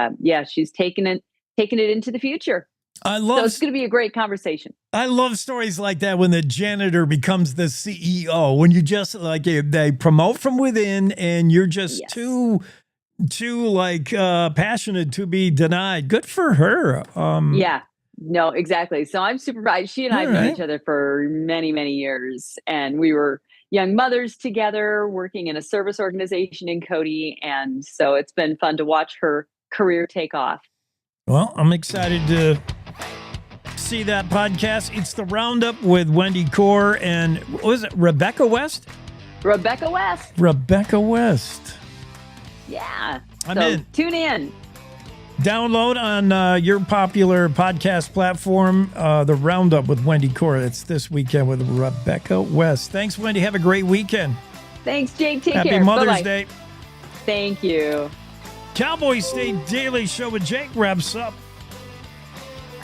she's taken it into the future. So it's going to be a great conversation. I love stories like that when the janitor becomes the CEO, when you just like they promote from within and you're just too passionate to be denied. Good for her. No, exactly. So I'm super proud. She and I have known each other for many, many years, and we were young mothers together working in a service organization in Cody. And so it's been fun to watch her career take off. Well, I'm excited to see that podcast. It's the Roundup with Wendy Core and what was it, Rebecca West? Rebecca West. Yeah. I'm in. Tune in. Download on your popular podcast platform, the Roundup with Wendy Core. It's this weekend with Rebecca West. Thanks, Wendy. Have a great weekend. Thanks, Jake. Take care. Happy Mother's Bye-bye. Day. Thank you. Cowboy State Daily Show with Jake wraps up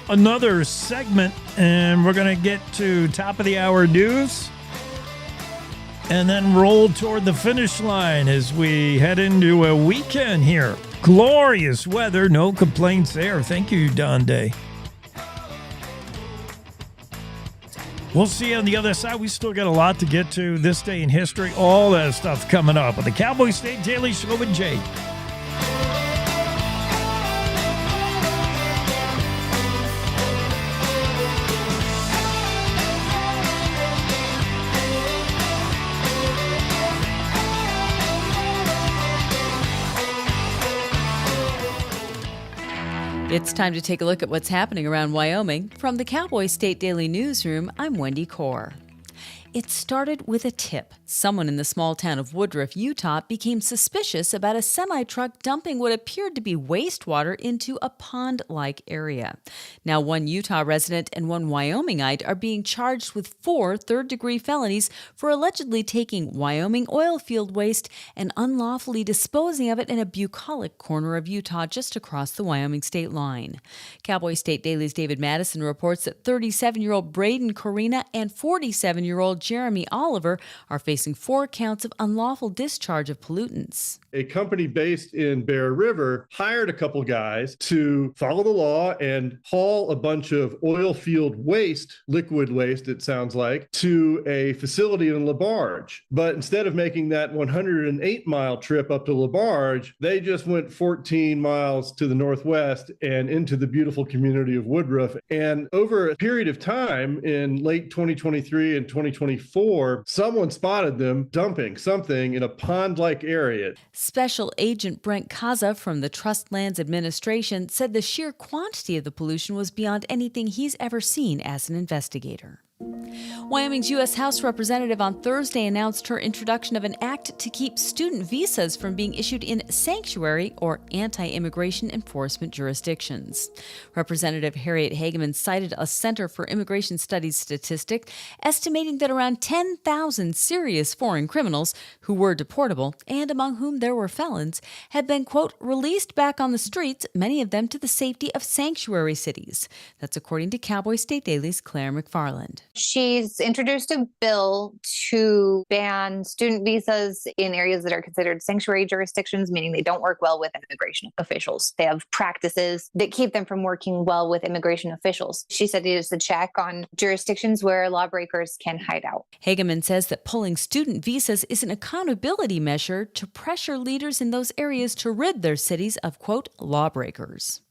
another segment, and we're going to get to top of the hour news and then roll toward the finish line as we head into a weekend here. Glorious weather, no complaints there. Thank you, Don Day. We'll see you on the other side. We still got a lot to get to this day in history, all that stuff coming up with the Cowboy State Daily Show with Jake. It's time to take a look at what's happening around Wyoming. From the Cowboy State Daily Newsroom, I'm Wendy Core. It started with a tip. Someone in the small town of Woodruff, Utah, became suspicious about a semi-truck dumping what appeared to be wastewater into a pond-like area. Now, one Utah resident and one Wyomingite are being charged with 4 third-degree felonies for allegedly taking Wyoming oil field waste and unlawfully disposing of it in a bucolic corner of Utah just across the Wyoming state line. Cowboy State Daily's David Madison reports that 37-year-old Braden Corina and 47-year-old Jeremy Oliver are facing 4 counts of unlawful discharge of pollutants. A company based in Bear River hired a couple guys to follow the law and haul a bunch of oil field waste, liquid waste, it sounds like, to a facility in LaBarge. But instead of making that 108-mile trip up to LaBarge, they just went 14 miles to the northwest and into the beautiful community of Woodruff. And over a period of time in late 2023 and 2024, someone spotted them dumping something in a pond-like area. Special Agent Brent Kaza from the Trust Lands Administration said the sheer quantity of the pollution was beyond anything he's ever seen as an investigator. Wyoming's U.S. House Representative on Thursday announced her introduction of an act to keep student visas from being issued in sanctuary or anti-immigration enforcement jurisdictions. Representative Harriet Hageman cited a Center for Immigration Studies statistic estimating that around 10,000 serious foreign criminals who were deportable, and among whom there were felons, had been, quote, released back on the streets, many of them to the safety of sanctuary cities. That's according to Cowboy State Daily's Claire McFarland. She's introduced a bill to ban student visas in areas that are considered sanctuary jurisdictions, meaning they don't work well with immigration officials. They have practices that keep them from working well with immigration officials. She said it is a check on jurisdictions where lawbreakers can hide out. Hageman says that pulling student visas is an accountability measure to pressure leaders in those areas to rid their cities of, quote, lawbreakers.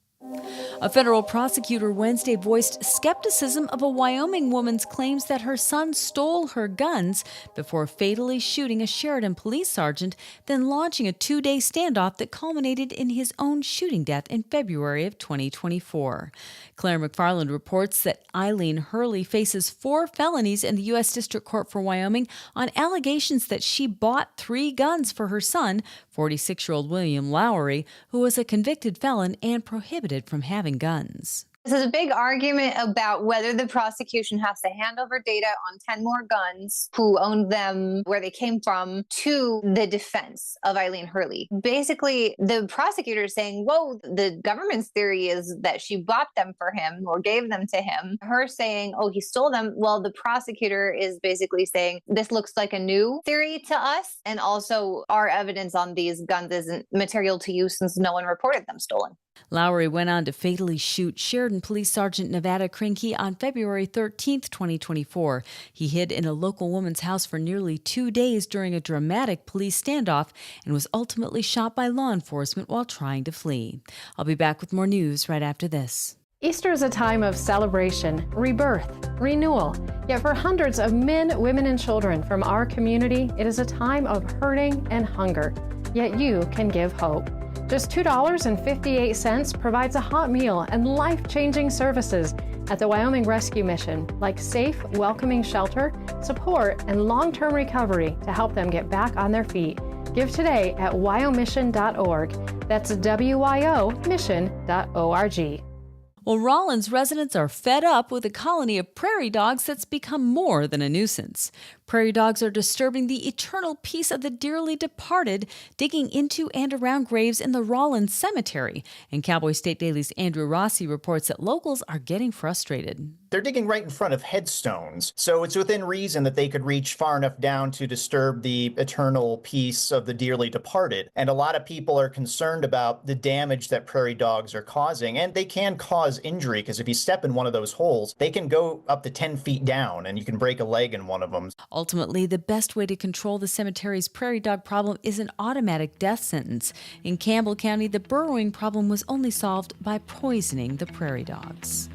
A federal prosecutor Wednesday voiced skepticism of a Wyoming woman's claims that her son stole her guns before fatally shooting a Sheridan police sergeant, then launching a 2-day standoff that culminated in his own shooting death in February of 2024. Claire McFarland reports that Eileen Hurley faces 4 felonies in the U.S. District Court for Wyoming on allegations that she bought 3 guns for her son, 46-year-old William Lowry, who was a convicted felon and prohibited from having guns. This is a big argument about whether the prosecution has to hand over data on 10 more guns, who owned them, where they came from, to the defense of Eileen Hurley. Basically, the prosecutor is saying, whoa, the government's theory is that she bought them for him or gave them to him. Her saying, oh, he stole them. Well, the prosecutor is basically saying, this looks like a new theory to us. And also, our evidence on these guns isn't material to you since no one reported them stolen. Lowry went on to fatally shoot Sheridan Police Sergeant Nevada Krinke on February 13, 2024. He hid in a local woman's house for nearly 2 days during a dramatic police standoff and was ultimately shot by law enforcement while trying to flee. I'll be back with more news right after this. Easter is a time of celebration, rebirth, renewal. Yet for hundreds of men, women, and children from our community, it is a time of hurting and hunger. Yet you can give hope. Just $2.58 provides a hot meal and life-changing services at the Wyoming Rescue Mission, like safe, welcoming shelter, support, and long-term recovery to help them get back on their feet. Give today at wyomission.org. That's wyomission.org. Well, Rawlins residents are fed up with a colony of prairie dogs that's become more than a nuisance. Prairie dogs are disturbing the eternal peace of the dearly departed, digging into and around graves in the Rawlins Cemetery. And Cowboy State Daily's Andrew Rossi reports that locals are getting frustrated. They're digging right in front of headstones, so it's within reason that they could reach far enough down to disturb the eternal peace of the dearly departed. And a lot of people are concerned about the damage that prairie dogs are causing, and they can cause injury, because if you step in one of those holes, they can go up to 10 feet down, and you can break a leg in one of them. Ultimately, the best way to control the cemetery's prairie dog problem is an automatic death sentence. In Campbell County, the burrowing problem was only solved by poisoning the prairie dogs.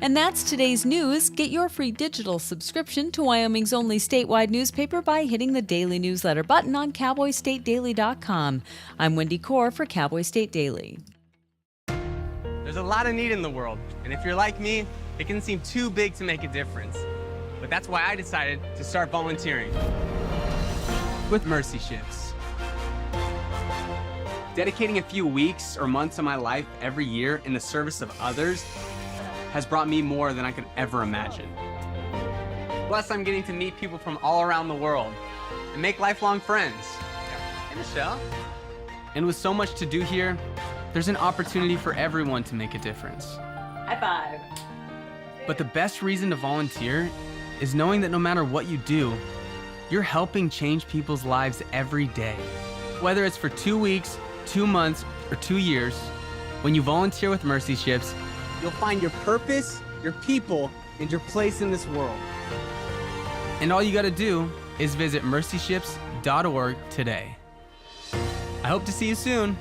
And that's today's news. Get your free digital subscription to Wyoming's only statewide newspaper by hitting the daily newsletter button on cowboystatedaily.com. I'm Wendy Core for Cowboy State Daily. There's a lot of need in the world, and if you're like me, it can seem too big to make a difference. But that's why I decided to start volunteering with Mercy Shifts. Dedicating a few weeks or months of my life every year in the service of others has brought me more than I could ever imagine. Plus, I'm getting to meet people from all around the world and make lifelong friends. Hey, Michelle. And with so much to do here, there's an opportunity for everyone to make a difference. High five. But the best reason to volunteer is knowing that no matter what you do, you're helping change people's lives every day. Whether it's for 2 weeks, 2 months, or 2 years, when you volunteer with Mercy Shifts, you'll find your purpose, your people, and your place in this world. And all you gotta do is visit mercyshifts.org today. I hope to see you soon.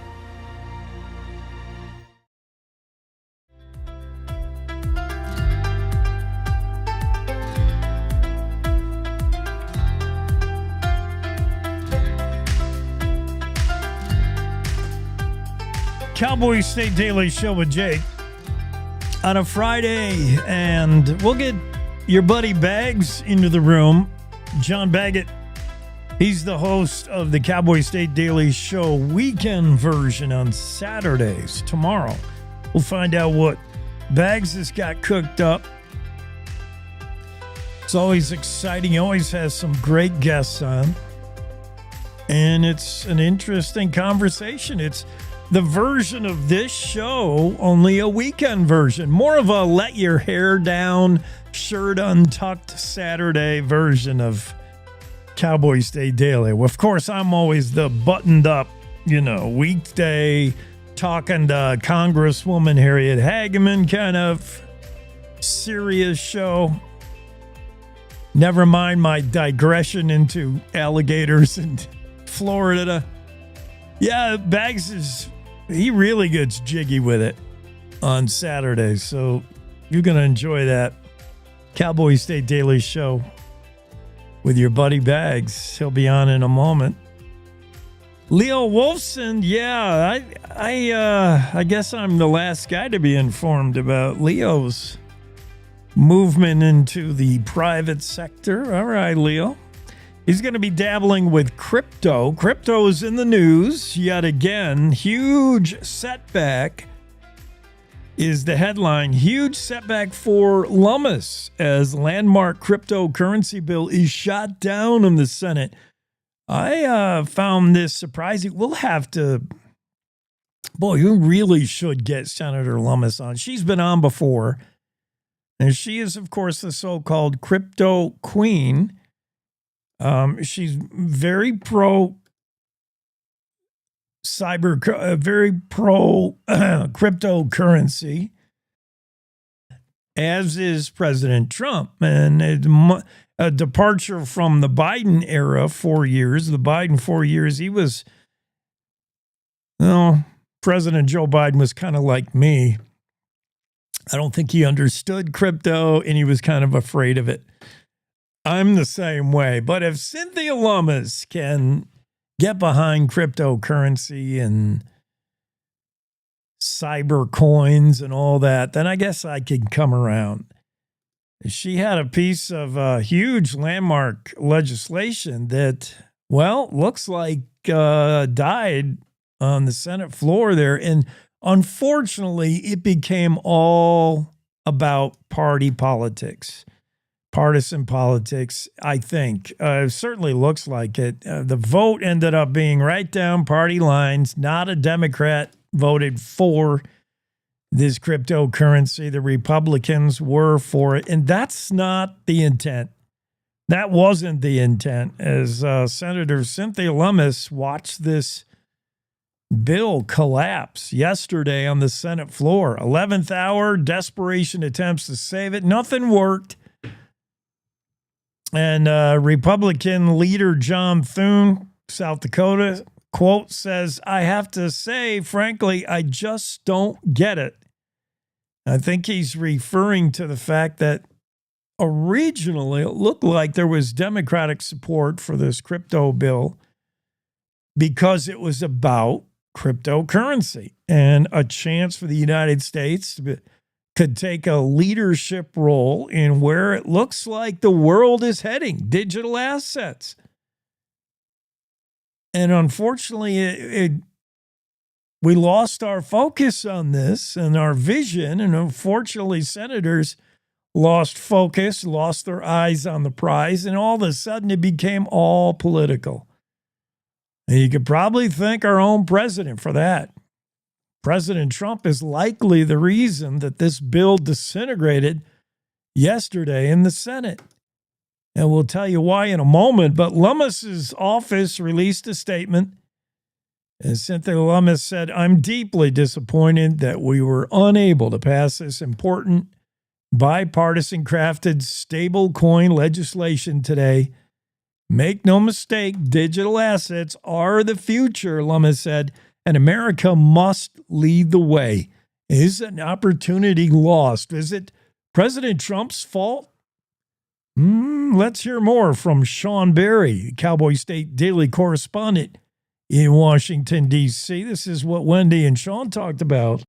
Cowboy State Daily Show with Jake on a Friday, and we'll get your buddy Bags into the room. John Baggett, he's the host of the Cowboy State Daily Show weekend version on Saturdays. Tomorrow, we'll find out what Bags has got cooked up. It's always exciting. He always has some great guests on, and it's an interesting conversation. It's the version of this show, only a weekend version. More of a let your hair down, shirt untucked Saturday version of Cowboy State Daily. Well, of course, I'm always the buttoned up, weekday talking to Congresswoman Harriet Hageman kind of serious show. Never mind my digression into alligators in Florida. Yeah, Bags he really gets jiggy with it. on Saturday. So you're going to enjoy that. Cowboy State Daily Show with your buddy Bags. He'll be on in a moment. Leo Wolfson, yeah, I guess I'm the last guy to be informed about Leo's movement into the private sector. All right, Leo. He's going to be dabbling with crypto. Crypto is in the news yet again. Huge setback is the headline. Huge setback for Lummis as landmark cryptocurrency bill is shot down in the Senate. I found this surprising. We'll have to, boy, you really should get Senator Lummis on. She's been on before. And she is, of course, the so-called crypto queen. She's very pro very pro cryptocurrency, as is President Trump. And a departure from the Biden era, 4 years. The Biden 4 years, he was, President Joe Biden was kind of like me. I don't think he understood crypto, and he was kind of afraid of it. I'm the same way. But if Cynthia Lummis can get behind cryptocurrency and cyber coins and all that, then I guess I could come around. She had a piece of huge landmark legislation that, well, looks like died on the Senate floor there. And unfortunately, it became all about party politics, partisan politics, I think. It certainly looks like it. The vote ended up being right down party lines. Not a Democrat voted for this cryptocurrency. The Republicans were for it. And that's not the intent. That wasn't the intent. As Senator Cynthia Lummis watched this bill collapse yesterday on the Senate floor. 11th hour, desperation attempts to save it. Nothing worked. And Republican leader John Thune, South Dakota, quote, says, "I have to say, frankly, I just don't get it." I think he's referring to the fact that originally it looked like there was Democratic support for this crypto bill because it was about cryptocurrency and a chance for the United States could take a leadership role in where it looks like the world is heading, digital assets. And unfortunately, we lost our focus on this and our vision. And unfortunately, senators lost focus, lost their eyes on the prize, and all of a sudden it became all political. And you could probably thank our own president for that. President Trump is likely the reason that this bill disintegrated yesterday in the Senate. And we'll tell you why in a moment. But Lummis's office released a statement. And Cynthia Lummis said, "I'm deeply disappointed that we were unable to pass this important bipartisan crafted stablecoin legislation today. Make no mistake, digital assets are the future," Lummis said, "and America must lead the way." Is an opportunity lost? Is it President Trump's fault? Let's hear more from Sean Berry, Cowboy State Daily correspondent in Washington, D.C. This is what Wendy and Sean talked about.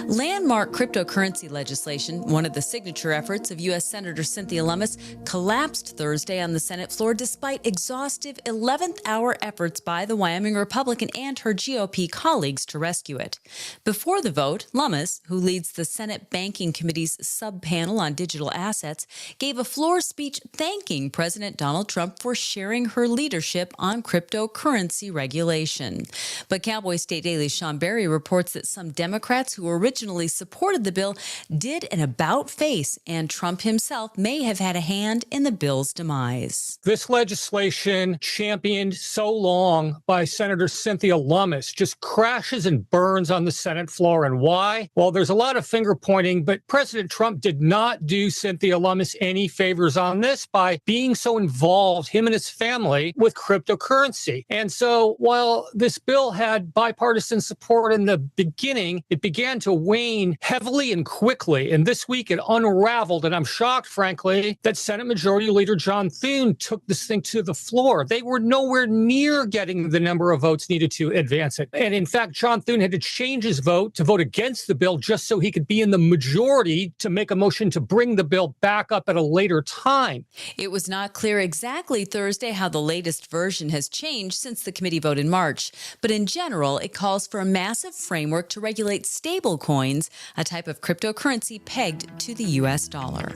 Landmark cryptocurrency legislation, one of the signature efforts of U.S. Senator Cynthia Lummis, collapsed Thursday on the Senate floor despite exhaustive 11th hour efforts by the Wyoming Republican and her GOP colleagues to rescue it. Before the vote, Lummis, who leads the Senate Banking Committee's sub-panel on digital assets, gave a floor speech thanking President Donald Trump for sharing her leadership on cryptocurrency regulation. But Cowboy State Daily's Sean Berry reports that some Democrats who originally supported the bill did an about-face, and Trump himself may have had a hand in the bill's demise. This legislation, championed so long by Senator Cynthia Lummis, just crashes and burns on the Senate floor. And why? Well, there's a lot of finger pointing, but President Trump did not do Cynthia Lummis any favors on this by being so involved, him and his family, with cryptocurrency. And so while this bill had bipartisan support in the beginning, it began to wane heavily and quickly. And this week it unraveled. And I'm shocked, frankly, that Senate Majority Leader John Thune took this thing to the floor. They were nowhere near getting the number of votes needed to advance it. And in fact, John Thune had to change his vote to vote against the bill just so he could be in the majority to make a motion to bring the bill back up at a later time. It was not clear exactly Thursday how the latest version has changed since the committee vote in March. But in general, it calls for a massive framework to regulate stable coins, a type of cryptocurrency pegged to the U.S. dollar.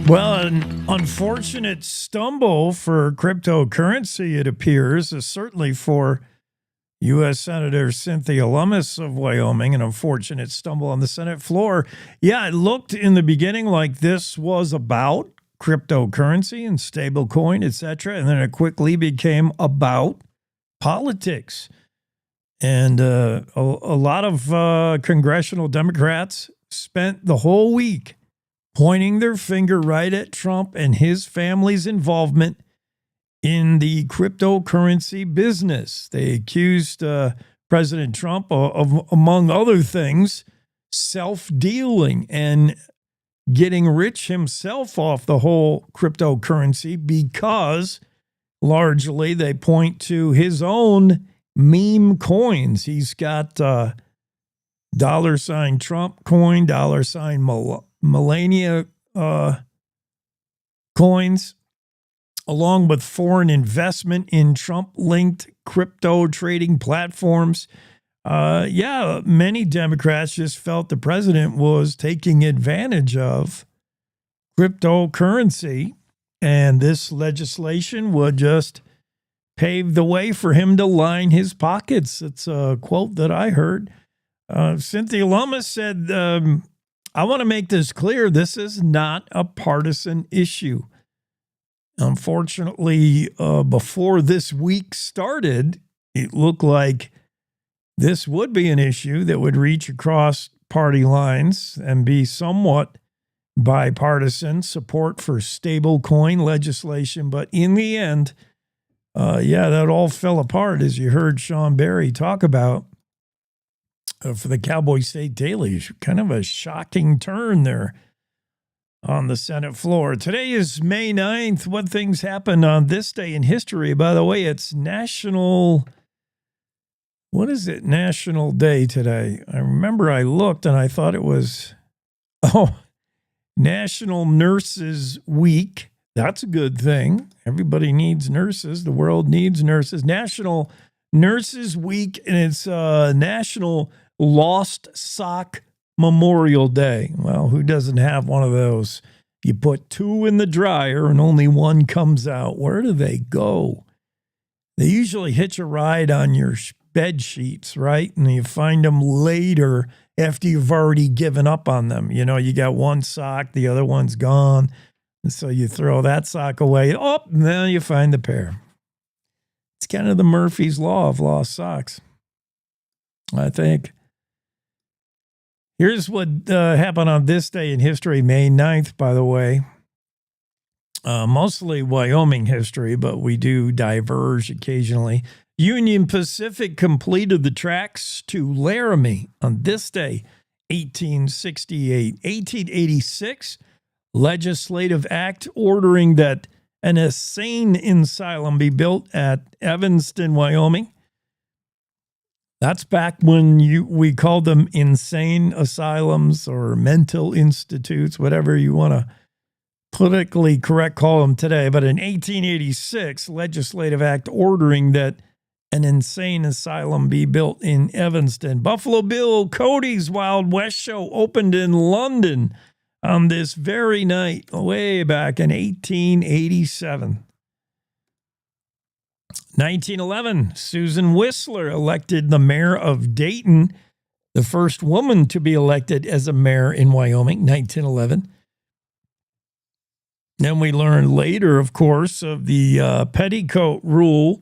Well, an unfortunate stumble for cryptocurrency, it appears, is certainly for U.S. Senator Cynthia Lummis of Wyoming, an unfortunate stumble on the Senate floor. Yeah, it looked in the beginning like this was about cryptocurrency and stablecoin, etc., and then it quickly became about politics. And a lot of congressional Democrats spent the whole week pointing their finger right at Trump and his family's involvement in the cryptocurrency business. They accused President Trump of, among other things, self-dealing and getting rich himself off the whole cryptocurrency because largely they point to his own meme coins. He's got $ Trump coin, $ Melania coins, along with foreign investment in Trump-linked crypto trading platforms. Many Democrats just felt the president was taking advantage of cryptocurrency, and this legislation would just pave the way for him to line his pockets. It's a quote that I heard. Cynthia Lummis said, I want to make this clear. This is not a partisan issue. Unfortunately, before this week started, it looked like this would be an issue that would reach across party lines and be somewhat bipartisan support for stablecoin legislation. But in the end, that all fell apart, as you heard Sean Barry talk about for the Cowboy State Daily. Kind of a shocking turn there on the Senate floor. Today is May 9th. What things happened on this day in history? By the way, it's National Day today? I remember I looked and I thought it was, National Nurses Week. That's a good thing. Everybody needs nurses. The world needs nurses. National Nurses Week, and it's National Lost Sock Memorial Day. Well, who doesn't have one of those? You put two in the dryer and only one comes out. Where do they go? They usually hitch a ride on your bed sheets, right? And you find them later after you've already given up on them. You know, you got one sock, the other one's gone. And so you throw that sock away. Oh, now you find the pair. It's kind of the Murphy's Law of lost socks, I think. Here's what happened on this day in history, May 9th, by the way. Mostly Wyoming history, but we do diverge occasionally. Union Pacific completed the tracks to Laramie on this day, 1868. 1886, legislative act ordering that an insane asylum be built at Evanston, Wyoming. That's back when we called them insane asylums or mental institutes, whatever you want to politically correct call them today. But in 1886, legislative act ordering that an insane asylum be built in Evanston. Buffalo Bill Cody's Wild West show opened in London on this very night, way back in 1887. 1911, Susan Whistler elected the mayor of Dayton, the first woman to be elected as a mayor in Wyoming, 1911. Then we learned later, of course, of the petticoat rule.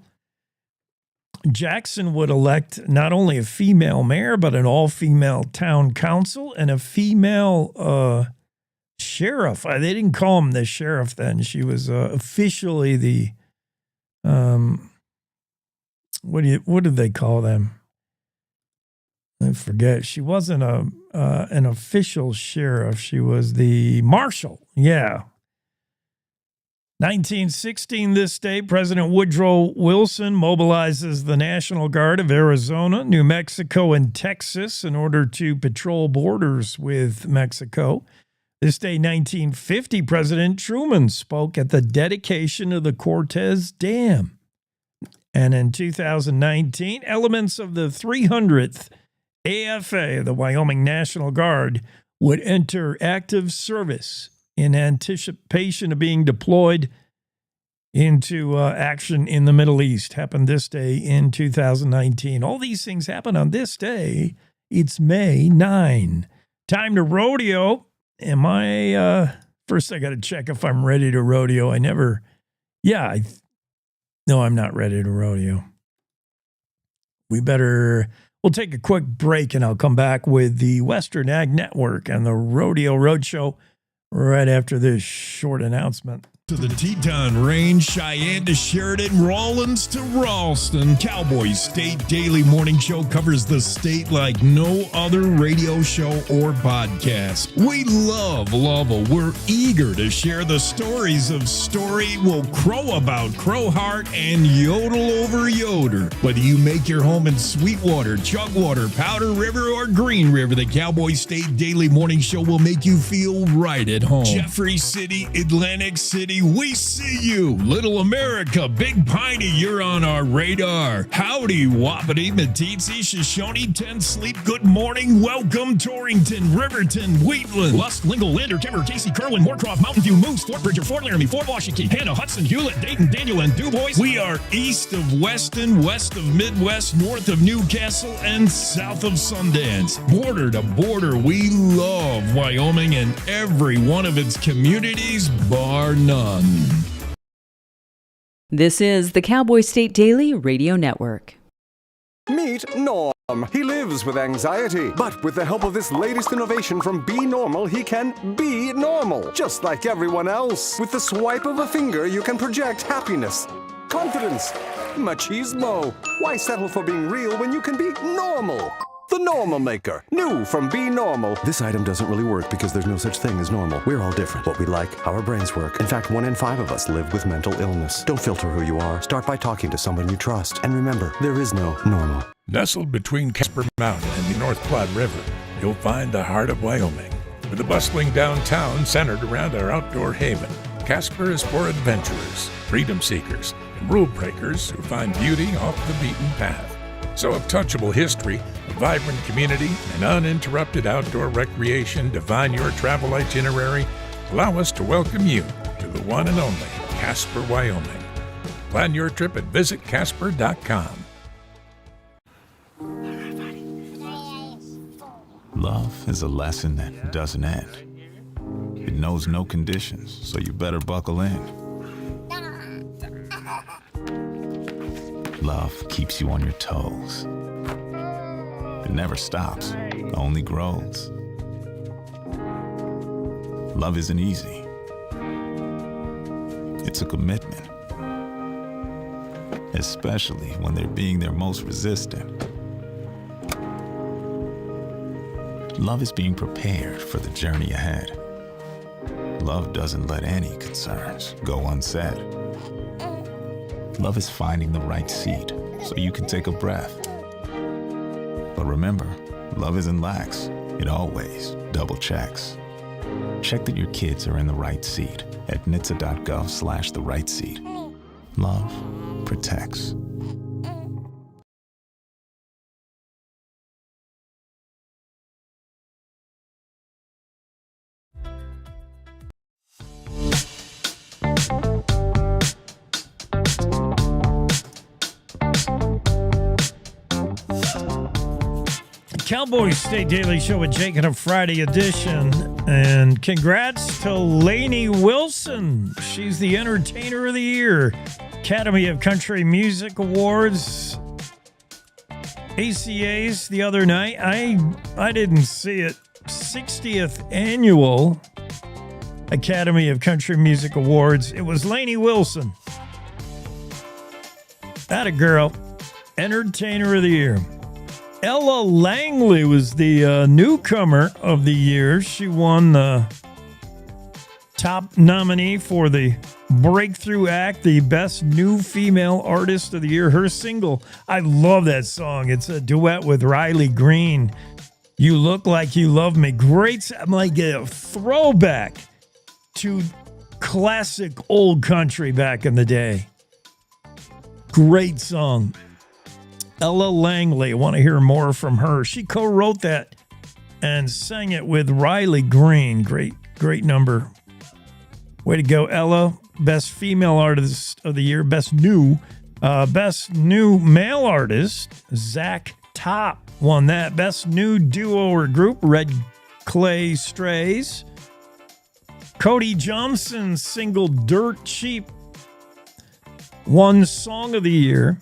Jackson would elect not only a female mayor, but an all-female town council and a female sheriff. They didn't call him the sheriff then. She was officially the, what did they call them? I forget. She wasn't an official sheriff. She was the marshal. Yeah. 1916, this day, President Woodrow Wilson mobilizes the National Guard of Arizona, New Mexico, and Texas in order to patrol borders with Mexico. This day, 1950, President Truman spoke at the dedication of the Cortez Dam. And in 2019, elements of the 300th AFA, the Wyoming National Guard, would enter active service in anticipation of being deployed into action in the Middle East. Happened this day in 2019. All these things happen on this day. It's May 9. Time to rodeo. Am I, first I got to check if I'm ready to rodeo. No, I'm not ready to rodeo. We'll take a quick break and I'll come back with the Western Ag Network and the Rodeo Roadshow right after this short announcement. To the Teton Range, Cheyenne to Sheridan, Rawlins to Ralston, Cowboy State Daily Morning Show covers the state like no other radio show or podcast. We love Lovell. We're eager to share the stories of Story Will Crow About Crowheart and Yodel Over Yoder. Whether you make your home in Sweetwater, Chugwater, Powder River, or Green River, the Cowboy State Daily Morning Show will make you feel right at home. Jeffrey City, Atlantic City, we see you. Little America, Big Piney, you're on our radar. Howdy, Wapiti, Meeteetse, Shoshone, Ten Sleep, good morning. Welcome, Torrington, Riverton, Wheatland, Lusk, Lingle, Lander, Timber, Casey, Kerwin, Moorcroft, Mountain View, Moose, Fort Bridger, Fort Laramie, Fort Washington, Hannah, Hudson, Hewlett, Dayton, Daniel, and DuBois. We are east of Weston, west of Midwest, north of Newcastle, and south of Sundance. Border to border, we love Wyoming and every one of its communities, bar none. This is the Cowboy State Daily Radio Network. Meet Norm. He lives with anxiety, but with the help of this latest innovation from Be Normal, he can be normal, just like everyone else. With the swipe of a finger, you can project happiness, confidence, machismo. Why settle for being real when you can be normal? The Normal Maker. New from Be Normal. This item doesn't really work because there's no such thing as normal. We're all different. What we like, how our brains work. In fact, 1 in 5 of us live with mental illness. Don't filter who you are. Start by talking to someone you trust. And remember, there is no normal. Nestled between Casper Mountain and the North Platte River, you'll find the heart of Wyoming. With a bustling downtown centered around our outdoor haven, Casper is for adventurers, freedom seekers, and rule breakers who find beauty off the beaten path. So if touchable history, a vibrant community, and uninterrupted outdoor recreation define your travel itinerary, allow us to welcome you to the one and only Casper, Wyoming. Plan your trip at visitcasper.com. Love is a lesson that doesn't end. It knows no conditions, so you better buckle in. Love keeps you on your toes. It never stops, only grows. Love isn't easy. It's a commitment. Especially when they're being their most resistant. Love is being prepared for the journey ahead. Love doesn't let any concerns go unsaid. Love is finding the right seat so you can take a breath. But remember, love isn't lax. It always double checks. Check that your kids are in the right seat at nhtsa.gov/the right seat. Love protects. Cowboy State Daily Show with Jake in a Friday edition. And congrats to Lainey Wilson. She's the Entertainer of the Year. Academy of Country Music Awards. ACAs the other night. I didn't see it. 60th annual Academy of Country Music Awards. It was Lainey Wilson. That a girl. Entertainer of the Year. Ella Langley was the newcomer of the year. She won the top nominee for the Breakthrough Act, the Best New Female Artist of the Year. Her single, I love that song. It's a duet with Riley Green. You Look Like You Love Me. Great, like a throwback to classic old country back in the day. Great song. Ella Langley, I want to hear more from her. She co-wrote that and sang it with Riley Green. Great number. Way to go, Ella. Best Female Artist of the Year. Best New Male Artist, Zach Top won that. Best New Duo or Group, Red Clay Strays. Cody Johnson's single Dirt Cheap won Song of the Year.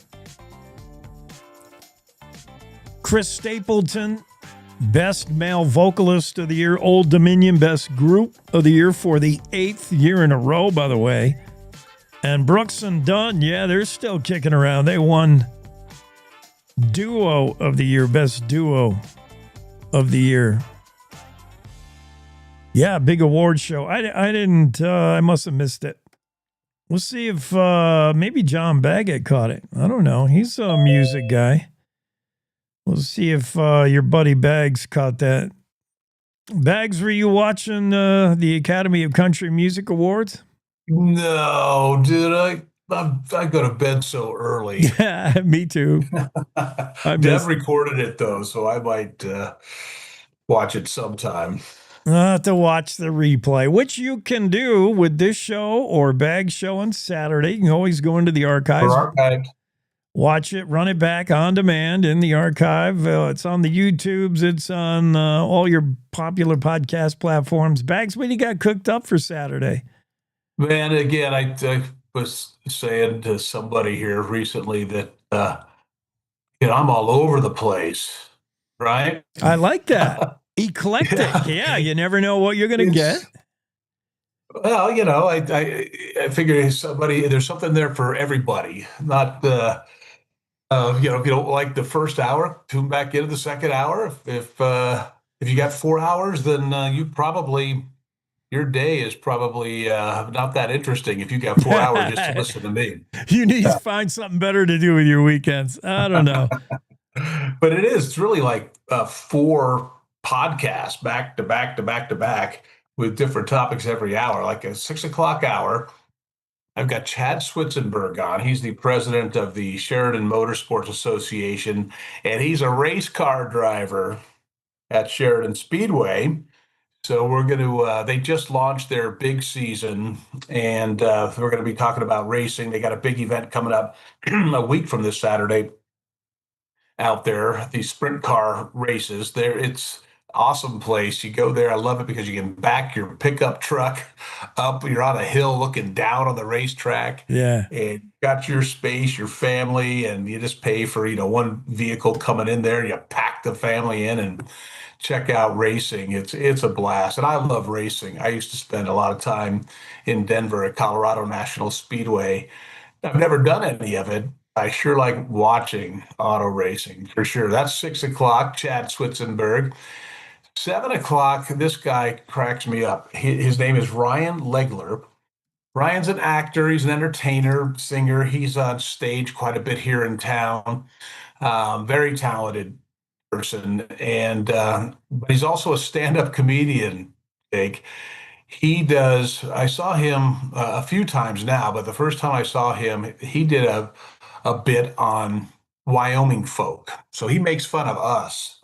Chris Stapleton, Best Male Vocalist of the Year. Old Dominion, Best Group of the Year for the 8th year in a row, by the way. And Brooks and Dunn, yeah, they're still kicking around. They won Duo of the Year, Best Duo of the Year. Yeah, big award show. I must have missed it. We'll see if maybe John Baggett caught it. I don't know. He's a music guy. We'll see if your buddy Bags caught that. Bags, were you watching the Academy of Country Music Awards? No, did I? I go to bed so early. Yeah, me too. Deb recorded it though, so I might watch it sometime. I'll have to watch the replay, which you can do with this show or Bag Show on Saturday. You can always go into the archives. Watch it, run it back on demand in the archive. It's on the YouTubes. It's on all your popular podcast platforms. Bags, what do you got cooked up for Saturday? Man, again, I was saying to somebody here recently that I'm all over the place, right? I like that. Eclectic. Yeah, you never know what you're going to get. Well, I figure there's something there for everybody. Not if you don't like the first hour, tune back into the second hour. If you got 4 hours, then your day is probably not that interesting if you got 4 hours just to listen to me. You need to find something better to do with your weekends. I don't know. But it's really like 4 podcasts back to back to back to back with different topics every hour, like a 6 o'clock hour. I've got Chad Switzenberg on. He's the president of the Sheridan Motorsports Association, and he's a race car driver at Sheridan Speedway. So we're going to, they just launched their big season, and we're going to be talking about racing. They got a big event coming up a week from this Saturday out there, these sprint car races. It's awesome place. You go there. I love it because you can back your pickup truck up. You're on a hill looking down on the racetrack. Yeah. And got your space, your family, and you just pay for, one vehicle coming in there. You pack the family in and check out racing. It's a blast. And I love racing. I used to spend a lot of time in Denver at Colorado National Speedway. I've never done any of it. I sure like watching auto racing for sure. That's 6 o'clock, Chad Switzenberg. 7 o'clock, this guy cracks me up. His name is Ryan Legler. Ryan's an actor. He's an entertainer, singer. He's on stage quite a bit here in town. Very talented person. And but he's also a stand-up comedian, Jake. I saw him a few times now, but the first time I saw him, he did a bit on Wyoming folk. So he makes fun of us.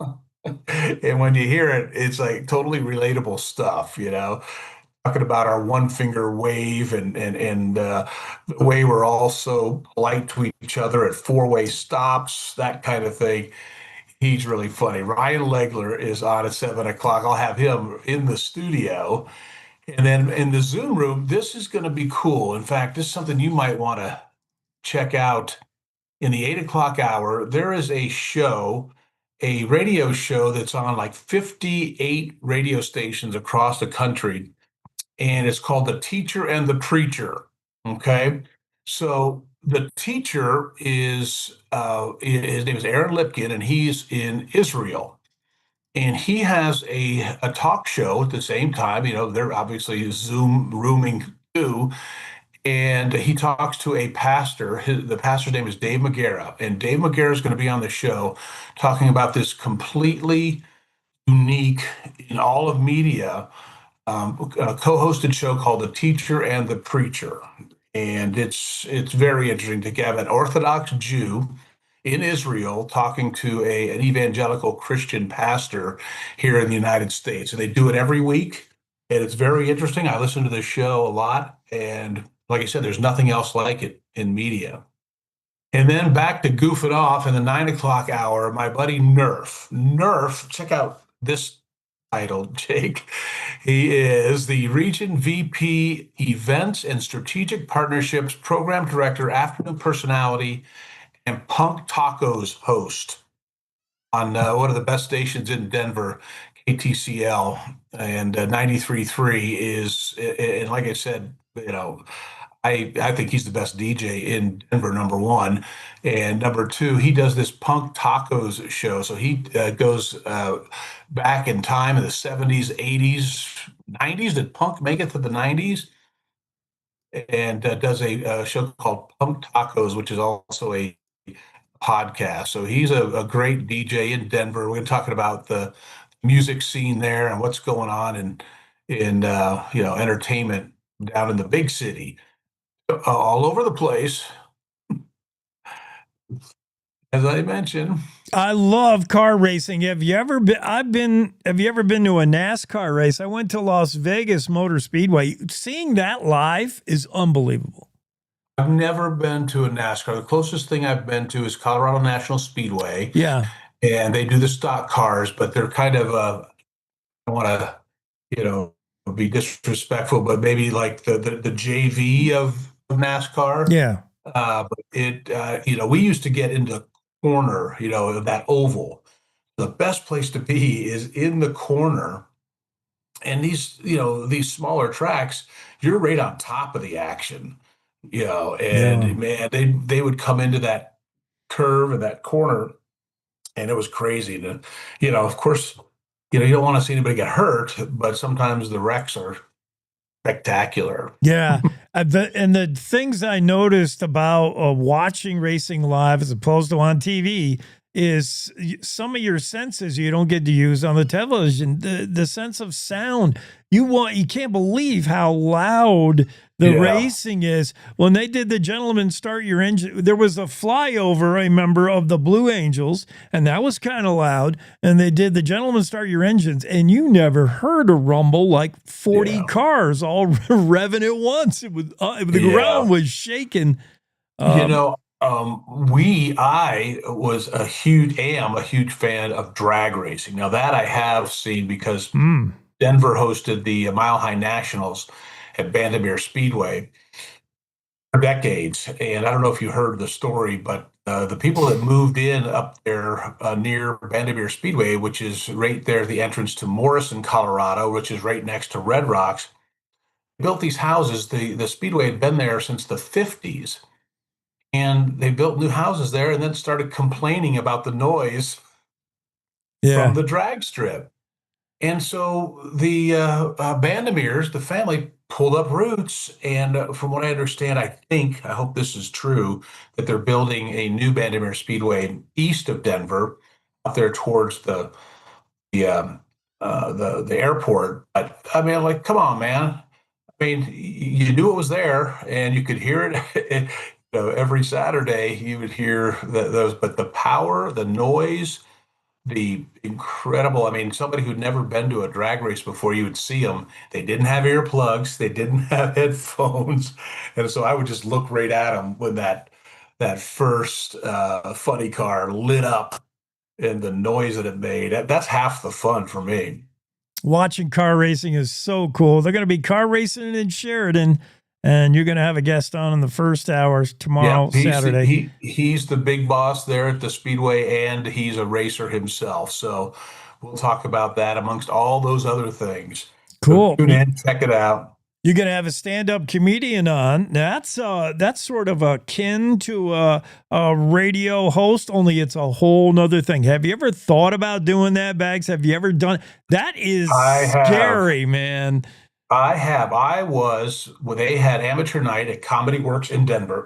And when you hear it, it's like totally relatable stuff, talking about our one finger wave and the way we're all so polite to each other at 4-way stops, that kind of thing. He's really funny. Ryan Legler is on at 7 o'clock. I'll have him in the studio. And then in the Zoom room, this is going to be cool. In fact, this is something you might want to check out in the 8 o'clock hour. There is a radio show that's on like 58 radio stations across the country. and it's called The Teacher and the Preacher. Okay. So the teacher is, his name is Aaron Lipkin, and he's in Israel. And he has a talk show at the same time. They're obviously Zoom rooming too. And he talks to a pastor. The pastor's name is Dave McGarrah. And Dave McGarrah is going to be on the show talking about this completely unique in all of media a co-hosted show called The Teacher and the Preacher. And it's very interesting to have an Orthodox Jew in Israel talking to an evangelical Christian pastor here in the United States. And they do it every week. And it's very interesting. I listen to this show a lot. And like I said, there's nothing else like it in media. And then back to goof it off in the 9 o'clock hour, my buddy Nerf. Nerf, check out this title, Jake. He is the Region VP Events and Strategic Partnerships Program Director, Afternoon Personality, and Punk Tacos host on one of the best stations in Denver, KTCL, and 93.3 is, and like I said, I think he's the best DJ in Denver, number one. And number two, he does this Punk Tacos show. So he goes back in time in the 70s, 80s, 90s. Did punk make it to the 90s? And does a show called Punk Tacos, which is also a podcast. So he's a great DJ in Denver. We're talking about the music scene there and what's going on in entertainment down in the big city. All over the place, as I mentioned. I love car racing. Have you ever been? Have you ever been to a NASCAR race? I went to Las Vegas Motor Speedway. Seeing that live is unbelievable. I've never been to a NASCAR. The closest thing I've been to is Colorado National Speedway. Yeah, and they do the stock cars, but they're kind of I want to, be disrespectful, but maybe like the JV of NASCAR. Yeah. But we used to get into the corner, of that oval. The best place to be is in the corner. And these smaller tracks, you're right on top of the action, and man, they would come into that curve and that corner, and it was crazy. And, of course, you don't want to see anybody get hurt, but sometimes the wrecks are spectacular. Yeah. And the things I noticed about watching racing live as opposed to on TV is some of your senses you don't get to use on the television. The sense of sound. You can't believe how loud the racing is. When they did the Gentlemen Start Your Engine, there was a flyover, I remember, of the Blue Angels, and that was kind of loud. And they did the Gentlemen Start Your Engines, and you never heard a rumble like 40 cars all revving at once. It was the ground was shaking. I am a huge fan of drag racing. Now that I have seen because Denver hosted the Mile High Nationals at Bandimere Speedway for decades. And I don't know if you heard the story, but the people that moved in up there near Bandimere Speedway, which is right there, the entrance to Morrison, Colorado, which is right next to Red Rocks, built these houses. The Speedway had been there since the 50s. And they built new houses there and then started complaining about the noise from the drag strip. And so the Bandimeres, the family, pulled up roots. And from what I understand, I hope this is true, that they're building a new Bandimere Speedway east of Denver, up there towards the airport. But I mean, like, come on, man. I mean, you knew it was there and you could hear it. Every Saturday you would hear those, but the power, the noise, the incredible, I mean, somebody who'd never been to a drag race before, you would see them. They didn't have earplugs. They didn't have headphones. And so I would just look right at them when that first funny car lit up and the noise that it made. That's half the fun for me. Watching car racing is so cool. They're going to be car racing in Sheridan, and you're going to have a guest on in the first hours tomorrow, Saturday. He's the big boss there at the Speedway, and he's a racer himself. So we'll talk about that amongst all those other things. Cool. So tune in, check it out. You're going to have a stand-up comedian on. That's sort of akin to a radio host, only it's a whole nother thing. Have you ever thought about doing that, Bags? Have you ever done? That is scary, man. I have. They had amateur night at Comedy Works in Denver.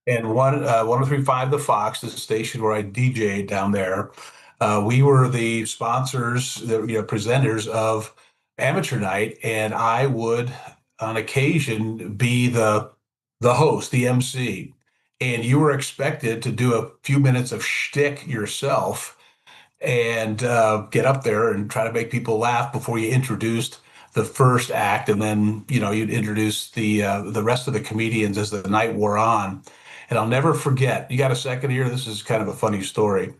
And 103.5 The Fox, the station where I DJ'd down there. We were the sponsors, the presenters of amateur night, and I would on occasion be the host, the MC, and you were expected to do a few minutes of shtick yourself and get up there and try to make people laugh before you introduced the first act, and then you'd introduce the rest of the comedians as the night wore on. And I'll never forget. You got a second here? This is kind of a funny story.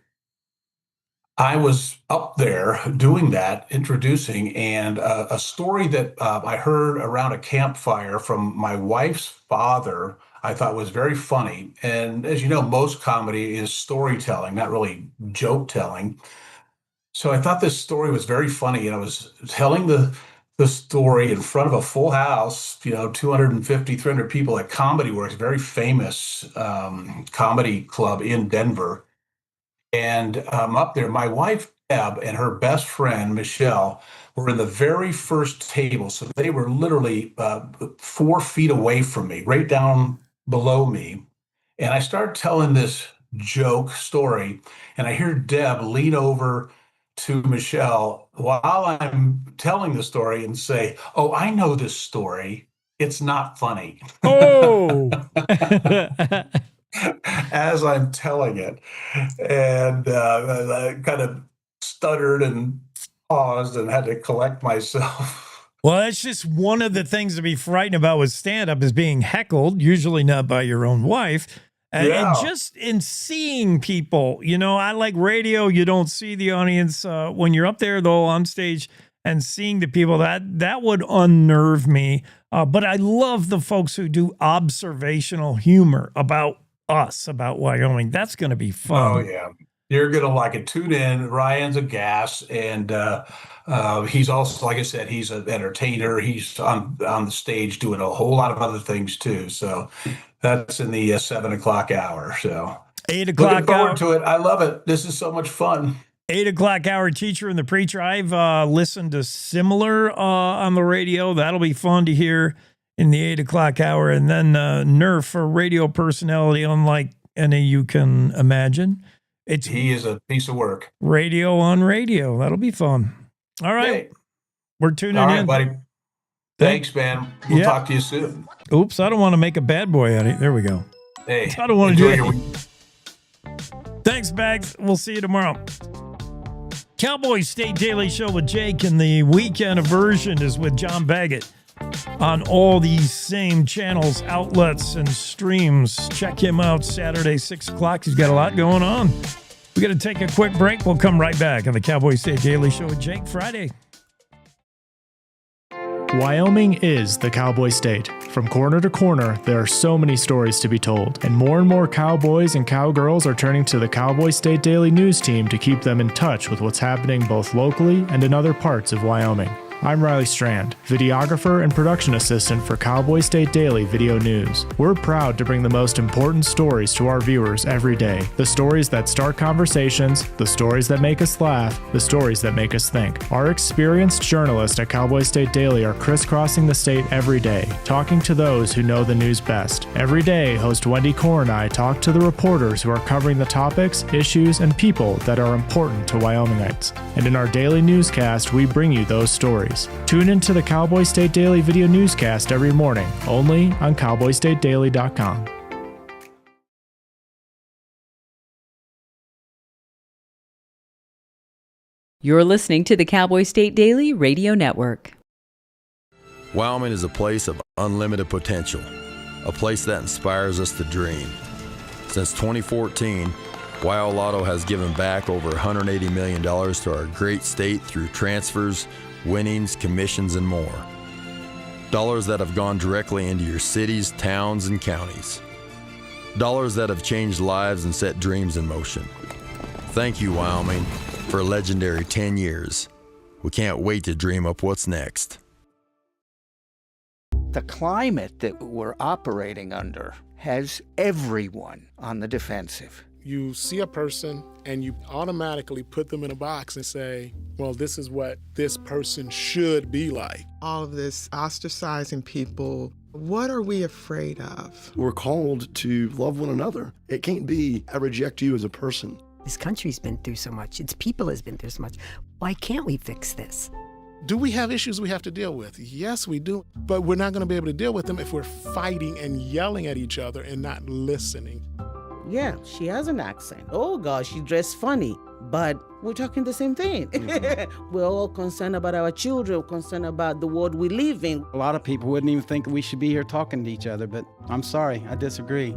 I was up there doing that, introducing, and a story that I heard around a campfire from my wife's father, I thought was very funny. And as you know, most comedy is storytelling, not really joke telling. So I thought this story was very funny, and I was telling the story in front of a full house, 250, 300 people at Comedy Works, very famous comedy club in Denver. And up there, my wife, Deb, and her best friend, Michelle, were in the very first table. So they were literally 4 feet away from me, right down below me. And I started telling this joke story, and I hear Deb lean over to Michelle while I'm telling the story and say, "Oh, I know this story. It's not funny." Oh. As I'm telling it, and I kind of stuttered and paused and had to collect myself. Well, that's just one of the things to be frightened about with stand-up is being heckled, usually not by your own wife. And just in seeing people, I like radio. You don't see the audience when you're up there, though, on stage and seeing the people. That would unnerve me. But I love the folks who do observational humor about us, about Wyoming. That's going to be fun. Oh, yeah. You're going to like it. Tune in. Ryan's a gas. And he's also, like I said, he's an entertainer. He's on the stage doing a whole lot of other things, too. So that's in the 7 o'clock hour. So 8 o'clock looking forward hour. to it. I love it. This is so much fun. 8 o'clock hour, Teacher and the Preacher. I've listened to similar on the radio. That'll be fun to hear in the 8 o'clock hour. And then Nerf, a radio personality unlike any you can imagine. He is a piece of work. Radio on radio. That'll be fun. All right. Hey. We're tuning All right, in. buddy. Thanks, man. We'll talk to you soon. Oops, I don't want to make a bad boy out of it. There we go. Hey, I don't want to do enjoy it. your week. Thanks, Bags. We'll see you tomorrow. Cowboy State Daily Show with Jake, and the weekend version is with John Baggett on all these same channels, outlets, and streams. Check him out Saturday, 6 o'clock. He's got a lot going on. We got to take a quick break. We'll come right back on the Cowboy State Daily Show with Jake Friday. Wyoming is the cowboy state. From corner to corner, there are so many stories to be told, and more cowboys and cowgirls are turning to the Cowboy State Daily News team to keep them in touch with what's happening both locally and in other parts of Wyoming. I'm Riley Strand, videographer and production assistant for Cowboy State Daily Video News. We're proud to bring the most important stories to our viewers every day. The stories that start conversations, the stories that make us laugh, the stories that make us think. Our experienced journalists at Cowboy State Daily are crisscrossing the state every day, talking to those who know the news best. Every day, host Wendy Core and I talk to the reporters who are covering the topics, issues, and people that are important to Wyomingites. And in our daily newscast, we bring you those stories. Tune into the Cowboy State Daily video newscast every morning, only on cowboystatedaily.com. You're listening to the Cowboy State Daily Radio Network. Wyoming is a place of unlimited potential, a place that inspires us to dream. Since 2014, Wyo Lotto has given back over $180 million to our great state through transfers, winnings, commissions, and more. Dollars that have gone directly into your cities, towns, and counties. Dollars that have changed lives and set dreams in motion. Thank you, Wyoming, for a legendary 10 years. We can't wait to dream up what's next. The climate that we're operating under has everyone on the defensive. You see a person and you automatically put them in a box and say, well, this is what this person should be like. All of this ostracizing people, what are we afraid of? We're called to love one another. It can't be, I reject you as a person. This country's been through so much. Its people has been through so much. Why can't we fix this? Do we have issues we have to deal with? Yes, we do. But we're not going to be able to deal with them if we're fighting and yelling at each other and not listening. Yeah, she has an accent. Oh gosh, she dressed funny. But we're talking the same thing. We're all concerned about our children, concerned about the world we live in. A lot of people wouldn't even think we should be here talking to each other, but I'm sorry, I disagree.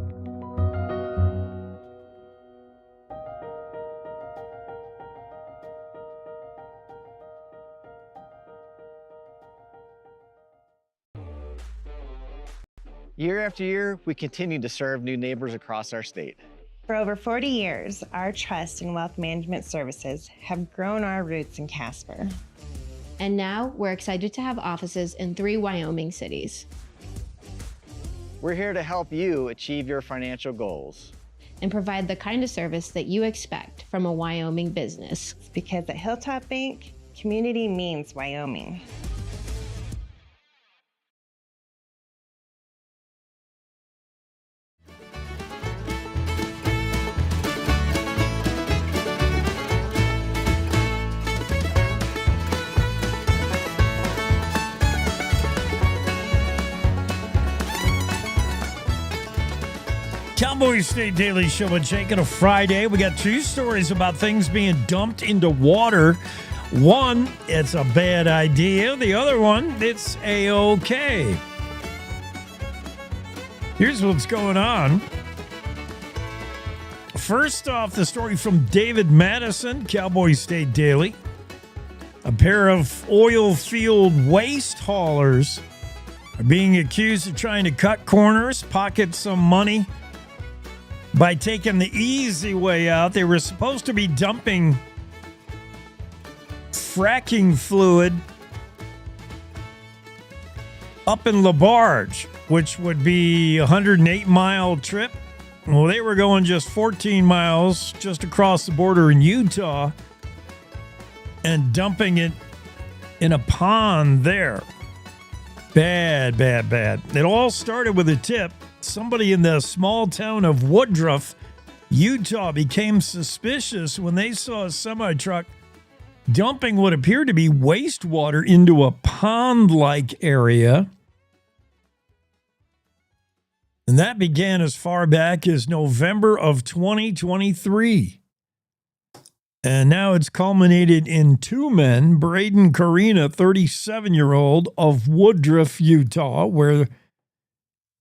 Year after year, we continue to serve new neighbors across our state. For over 40 years, our trust and wealth management services have grown our roots in Casper. And now we're excited to have offices in 3 Wyoming cities. We're here to help you achieve your financial goals and provide the kind of service that you expect from a Wyoming business. Because at Hilltop Bank, community means Wyoming. Cowboy State Daily Show and Jake on a Friday. We got 2 stories about things being dumped into water. One, it's a bad idea. The other one, it's A-OK. Here's what's going on. First off, the story from David Madison, Cowboy State Daily. A pair of oil field waste haulers are being accused of trying to cut corners, pocket some money by taking the easy way out. They were supposed to be dumping fracking fluid up in LaBarge, which would be a 108-mile trip. Well, they were going just 14 miles just across the border in Utah and dumping it in a pond there. Bad, bad, bad. It all started with a tip. Somebody in the small town of Woodruff, Utah, became suspicious when they saw a semi-truck dumping what appeared to be wastewater into a pond-like area. And that began as far back as November of 2023. And now it's culminated in 2 men, Braden Karina, 37-year-old of Woodruff, Utah, where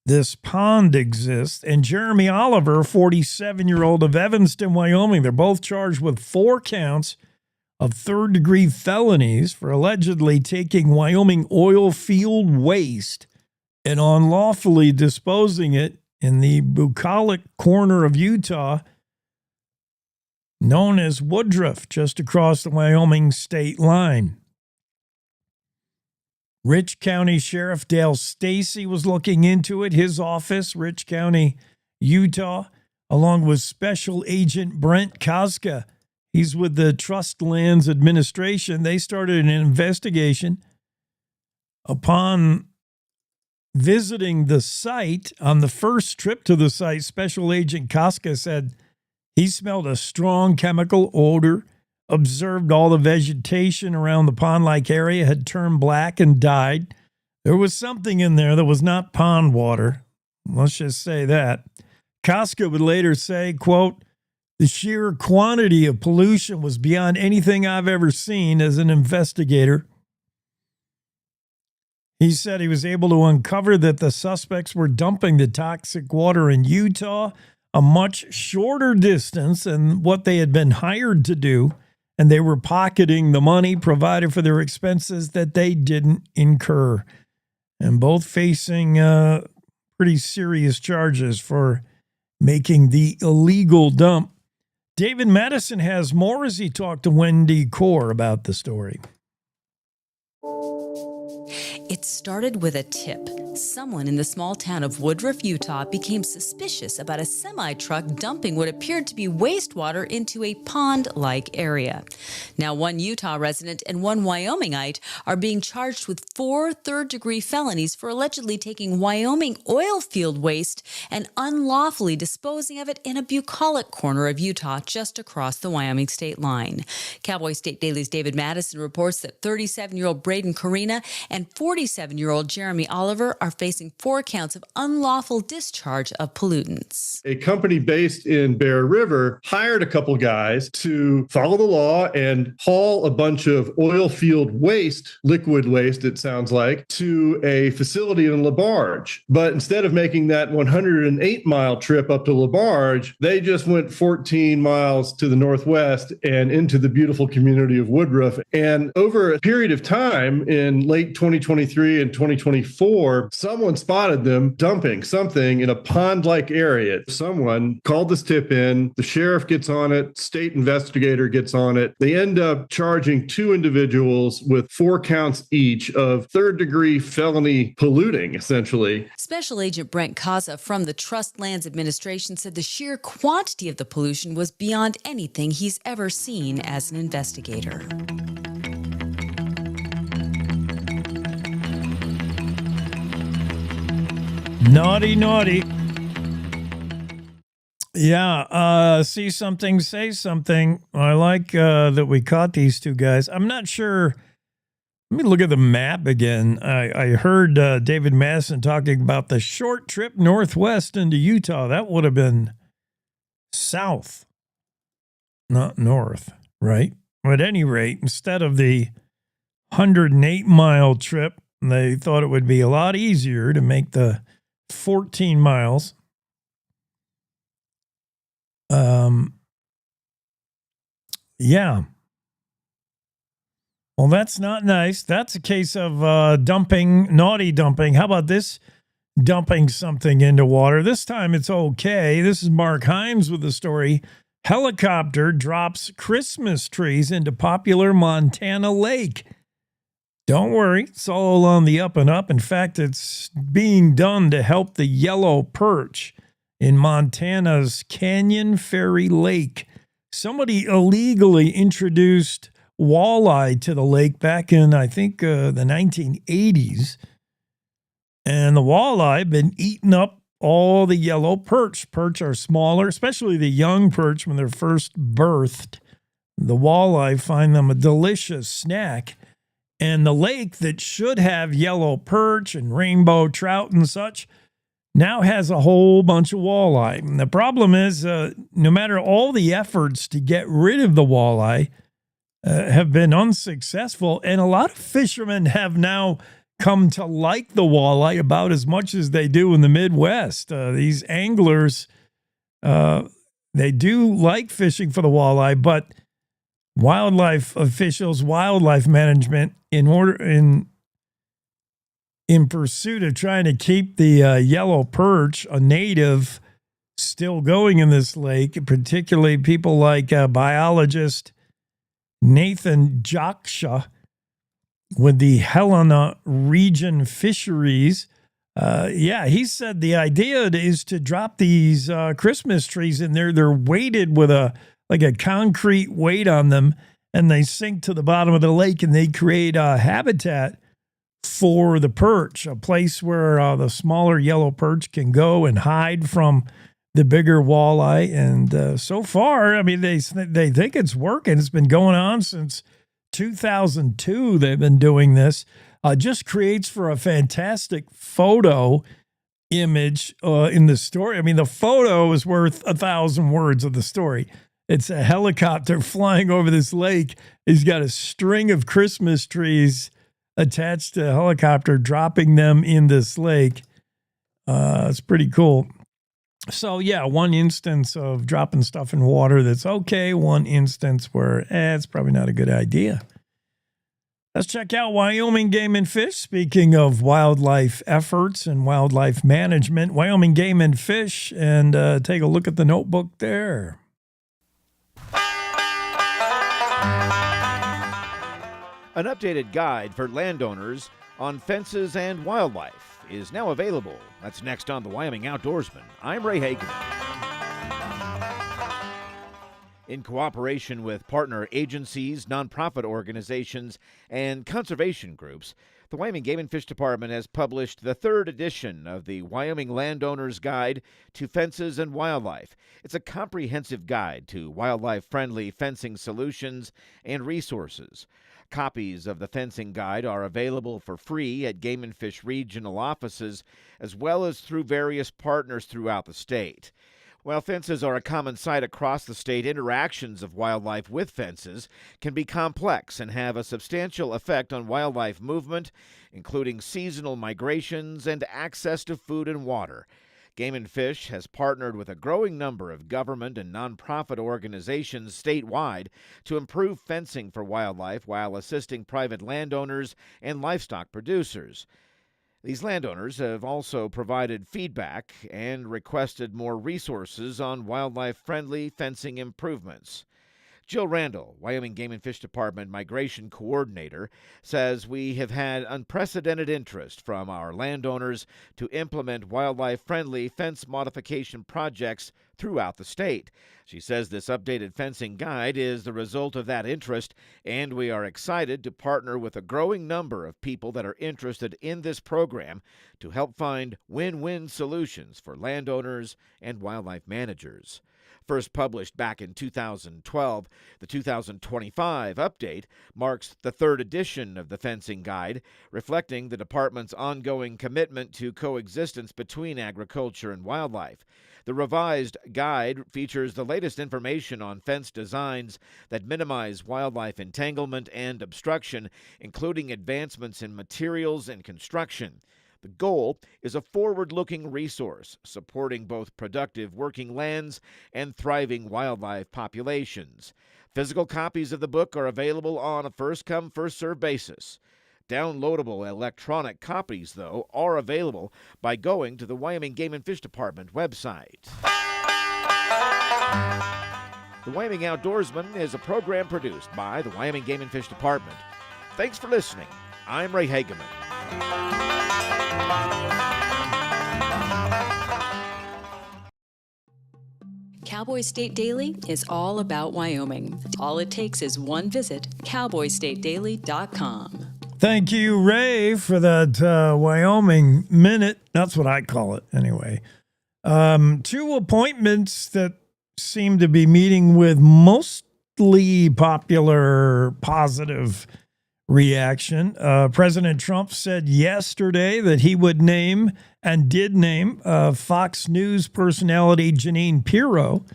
this pond exists, and Jeremy Oliver, 47-year-old of Evanston, Wyoming. They're both charged with 4 counts of 3rd-degree felonies for allegedly taking Wyoming oil field waste and unlawfully disposing it in the bucolic corner of Utah known as Woodruff, just across the Wyoming state line. Rich County Sheriff Dale Stacy was looking into it. His office, Rich County, Utah, along with Special Agent Brent Koska. He's with the Trust Lands Administration. They started an investigation. Upon visiting the site, on the first trip to the site, Special Agent Koska said he smelled a strong chemical odor, observed all the vegetation around the pond-like area had turned black and died. There was something in there that was not pond water. Let's just say that. Koska would later say, quote, "The sheer quantity of pollution was beyond anything I've ever seen as an investigator." He said he was able to uncover that the suspects were dumping the toxic water in Utah, a much shorter distance than what they had been hired to do, and they were pocketing the money provided for their expenses that they didn't incur. And both facing pretty serious charges for making the illegal dump. David Madison has more as he talked to Wendy Core about the story. It started with a tip. Someone in the small town of Woodruff, Utah became suspicious about a semi-truck dumping what appeared to be wastewater into a pond-like area. Now, one Utah resident and one Wyomingite are being charged with 4 third-degree felonies for allegedly taking Wyoming oil field waste and unlawfully disposing of it in a bucolic corner of Utah just across the Wyoming state line. Cowboy State Daily's David Madison reports that 37-year-old Braden Carina and 47-year-old Jeremy Oliver are facing 4 counts of unlawful discharge of pollutants. A company based in Bear River hired a couple guys to follow the law and haul a bunch of oil field waste, liquid waste, it sounds like, to a facility in LaBarge. But instead of making that 108-mile trip up to LaBarge, they just went 14 miles to the northwest and into the beautiful community of Woodruff. And over a period of time in late 2023 and 2024, someone spotted them dumping something in a pond-like area. Someone called this tip in, the sheriff gets on it, state investigator gets on it. They end up charging 2 individuals with 4 counts each of third-degree felony polluting, essentially. Special Agent Brent Kaza from the Trust Lands Administration said the sheer quantity of the pollution was beyond anything he's ever seen as an investigator. Naughty, naughty. Yeah, see something, say something. I like that we caught these 2 guys. I'm not sure. Let me look at the map again. I heard David Madison talking about the short trip northwest into Utah. That would have been south, not north, right? At any rate, instead of the 108-mile trip, they thought it would be a lot easier to make the 14 miles. Yeah. Well, that's not nice. That's a case of dumping, naughty dumping. How about this? Dumping something into water. This time it's okay. This is Mark Himes with the story. Helicopter drops Christmas trees into popular Montana lake. Don't worry, it's all on the up and up. In fact, it's being done to help the yellow perch in Montana's Canyon Ferry Lake. Somebody illegally introduced walleye to the lake back in, I think, the 1980s. And the walleye have been eating up all the yellow perch. Perch are smaller, especially the young perch when they're first birthed. The walleye find them a delicious snack. And the lake that should have yellow perch and rainbow trout and such now has a whole bunch of walleye. And the problem is, no matter all the efforts to get rid of the walleye have been unsuccessful, and a lot of fishermen have now come to like the walleye about as much as they do in the Midwest. These anglers, they do like fishing for the walleye, but wildlife officials, wildlife management, in pursuit of trying to keep the yellow perch, a native, still going in this lake, particularly people like biologist Nathan Joksha with the Helena Region Fisheries. He said the idea is to drop these Christmas trees in there. They're weighted with a concrete weight on them, and they sink to the bottom of the lake, and they create a habitat for the perch, a place where the smaller yellow perch can go and hide from the bigger walleye. And so far, I mean, they think it's working. It's been going on since 2002. They've been doing this. Just creates for a fantastic photo image in the story. I mean, the photo is worth 1,000 words of the story. It's a helicopter flying over this lake. He's got a string of Christmas trees attached to a helicopter, dropping them in this lake. It's pretty cool. So, yeah, one instance of dropping stuff in water that's okay. One instance where it's probably not a good idea. Let's check out Wyoming Game and Fish. Speaking of wildlife efforts and wildlife management, Wyoming Game and Fish, and take a look at the notebook there. An updated guide for landowners on fences and wildlife is now available. That's next on The Wyoming Outdoorsman. I'm Ray Hageman. In cooperation with partner agencies, nonprofit organizations, and conservation groups, the Wyoming Game and Fish Department has published the third edition of the Wyoming Landowner's Guide to Fences and Wildlife. It's a comprehensive guide to wildlife-friendly fencing solutions and resources. Copies of the fencing guide are available for free at Game and Fish regional offices, as well as through various partners throughout the state. While fences are a common sight across the state, interactions of wildlife with fences can be complex and have a substantial effect on wildlife movement, including seasonal migrations and access to food and water. Game and Fish has partnered with a growing number of government and nonprofit organizations statewide to improve fencing for wildlife while assisting private landowners and livestock producers. These landowners have also provided feedback and requested more resources on wildlife-friendly fencing improvements. Jill Randall, Wyoming Game and Fish Department Migration Coordinator, says we have had unprecedented interest from our landowners to implement wildlife-friendly fence modification projects throughout the state. She says this updated fencing guide is the result of that interest, and we are excited to partner with a growing number of people that are interested in this program to help find win-win solutions for landowners and wildlife managers. First published back in 2012, the 2025 update marks the third edition of the fencing guide, reflecting the department's ongoing commitment to coexistence between agriculture and wildlife. The revised guide features the latest information on fence designs that minimize wildlife entanglement and obstruction, including advancements in materials and construction. The goal is a forward-looking resource supporting both productive working lands and thriving wildlife populations. Physical copies of the book are available on a first-come, first-served basis. Downloadable electronic copies, though, are available by going to the Wyoming Game and Fish Department website. The Wyoming Outdoorsman is a program produced by the Wyoming Game and Fish Department. Thanks for listening. I'm Ray Hageman. Cowboy State Daily is all about Wyoming. All it takes is one visit, cowboystatedaily.com. Thank you, Ray, for that Wyoming Minute. That's what I call it anyway. Two appointments that seem to be meeting with mostly popular, positive reaction. President Trump said yesterday that he would name and did name Fox News personality Jeanine Pirro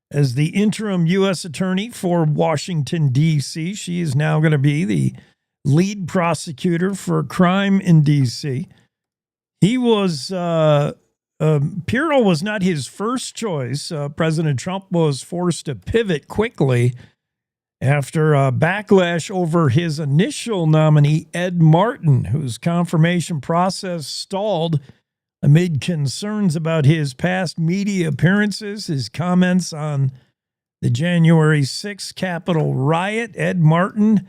as the interim U.S. attorney for Washington, D.C. She is now going to be the lead prosecutor for crime in D.C. He was, Pirro was not his first choice. President Trump was forced to pivot quickly after a backlash over his initial nominee, Ed Martin, whose confirmation process stalled amid concerns about his past media appearances, his comments on the January 6th Capitol riot. Ed Martin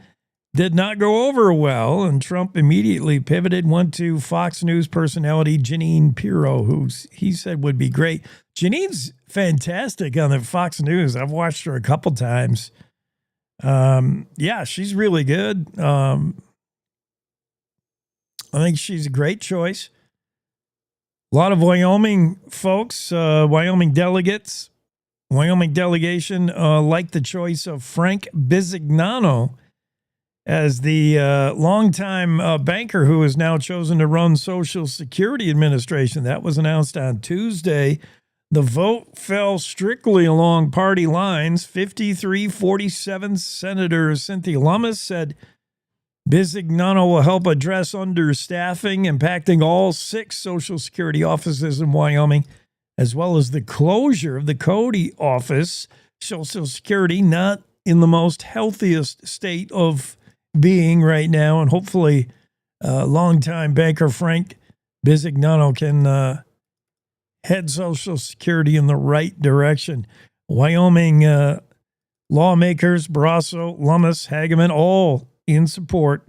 did not go over well, and Trump immediately pivoted, went to Fox News personality Jeanine Pirro, who he said would be great. Jeanine's fantastic on the Fox News. I've watched her a couple times. Yeah, she's really good. I think she's a great choice. A lot of Wyoming folks, Wyoming delegates, Wyoming delegation like the choice of Frank Bisignano as the longtime banker who is now chosen to run Social Security Administration. That was announced on Tuesday. The vote fell strictly along party lines. 53-47 Senator Cynthia Lummis said Bisignano will help address understaffing impacting all 6 Social Security offices in Wyoming, as well as the closure of the Cody office. Social Security not in the most healthiest state of being right now, and hopefully longtime banker Frank Bisignano can head Social Security in the right direction. Wyoming lawmakers, Barrasso, Lummis, Hageman, all in support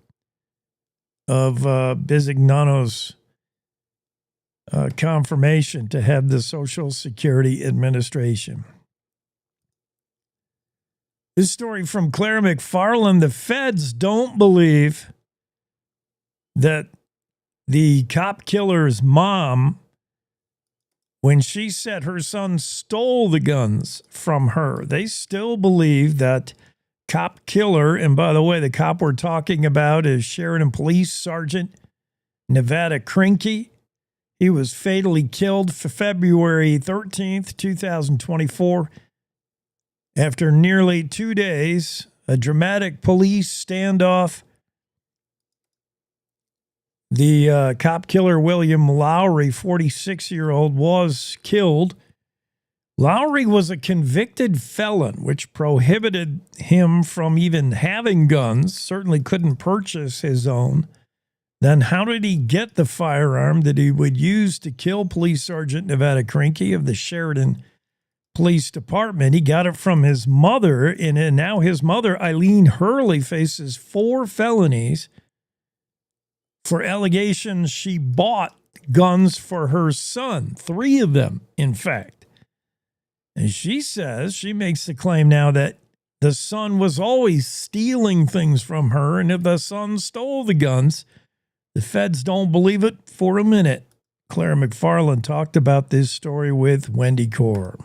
of Bisignano's confirmation to head the Social Security Administration. This story from Claire McFarland. The feds don't believe that the cop killer's mom, when she said her son stole the guns from her, they still believe that cop killer, and by the way, the cop we're talking about is Sheridan Police Sergeant Nevada Krinke. He was fatally killed for February 13th, 2024. After nearly 2 days, a dramatic police standoff. The cop killer, William Lowry, 46-year-old, was killed. Lowry was a convicted felon, which prohibited him from even having guns, certainly couldn't purchase his own. Then how did he get the firearm that he would use to kill Police Sergeant Nevada Krinke of the Sheridan Police Department? He got it from his mother, and now his mother, Eileen Hurley, faces 4 felonies for allegations she bought guns for her son, 3 of them, in fact. And she says, she makes the claim now that the son was always stealing things from her, and if the son stole the guns, the feds don't believe it for a minute. Claire McFarland talked about this story with Wendy Core.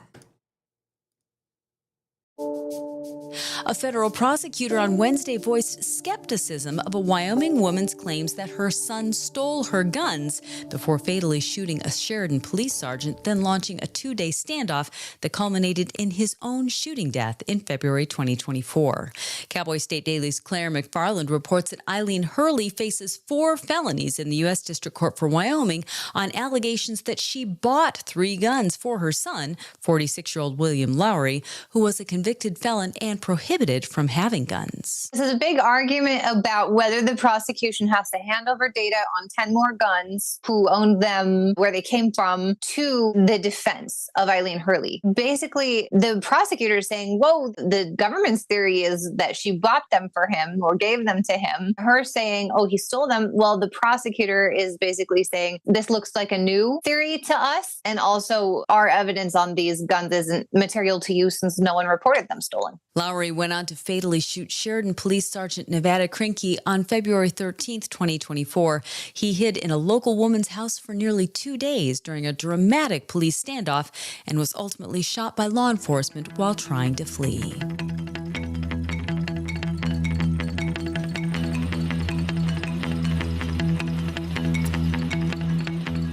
A federal prosecutor on Wednesday voiced skepticism of a Wyoming woman's claims that her son stole her guns before fatally shooting a Sheridan police sergeant, then launching a 2-day standoff that culminated in his own shooting death in February 2024. Cowboy State Daily's Claire McFarland reports that Eileen Hurley faces 4 felonies in the U.S. District Court for Wyoming on allegations that she bought 3 guns for her son, 46-year-old William Lowry, who was a convicted felon and prohibited from having guns. This is a big argument about whether the prosecution has to hand over data on 10 more guns, who owned them, where they came from, to the defense of Eileen Hurley. Basically, the prosecutor is saying, whoa, the government's theory is that she bought them for him or gave them to him. Her saying, oh, he stole them. Well, the prosecutor is basically saying, this looks like a new theory to us. And also, our evidence on these guns isn't material to you since no one reported them stolen. Lowry went on to fatally shoot Sheridan Police Sergeant Nevada Krinke on February 13th, 2024. He hid in a local woman's house for nearly 2 days during a dramatic police standoff and was ultimately shot by law enforcement while trying to flee.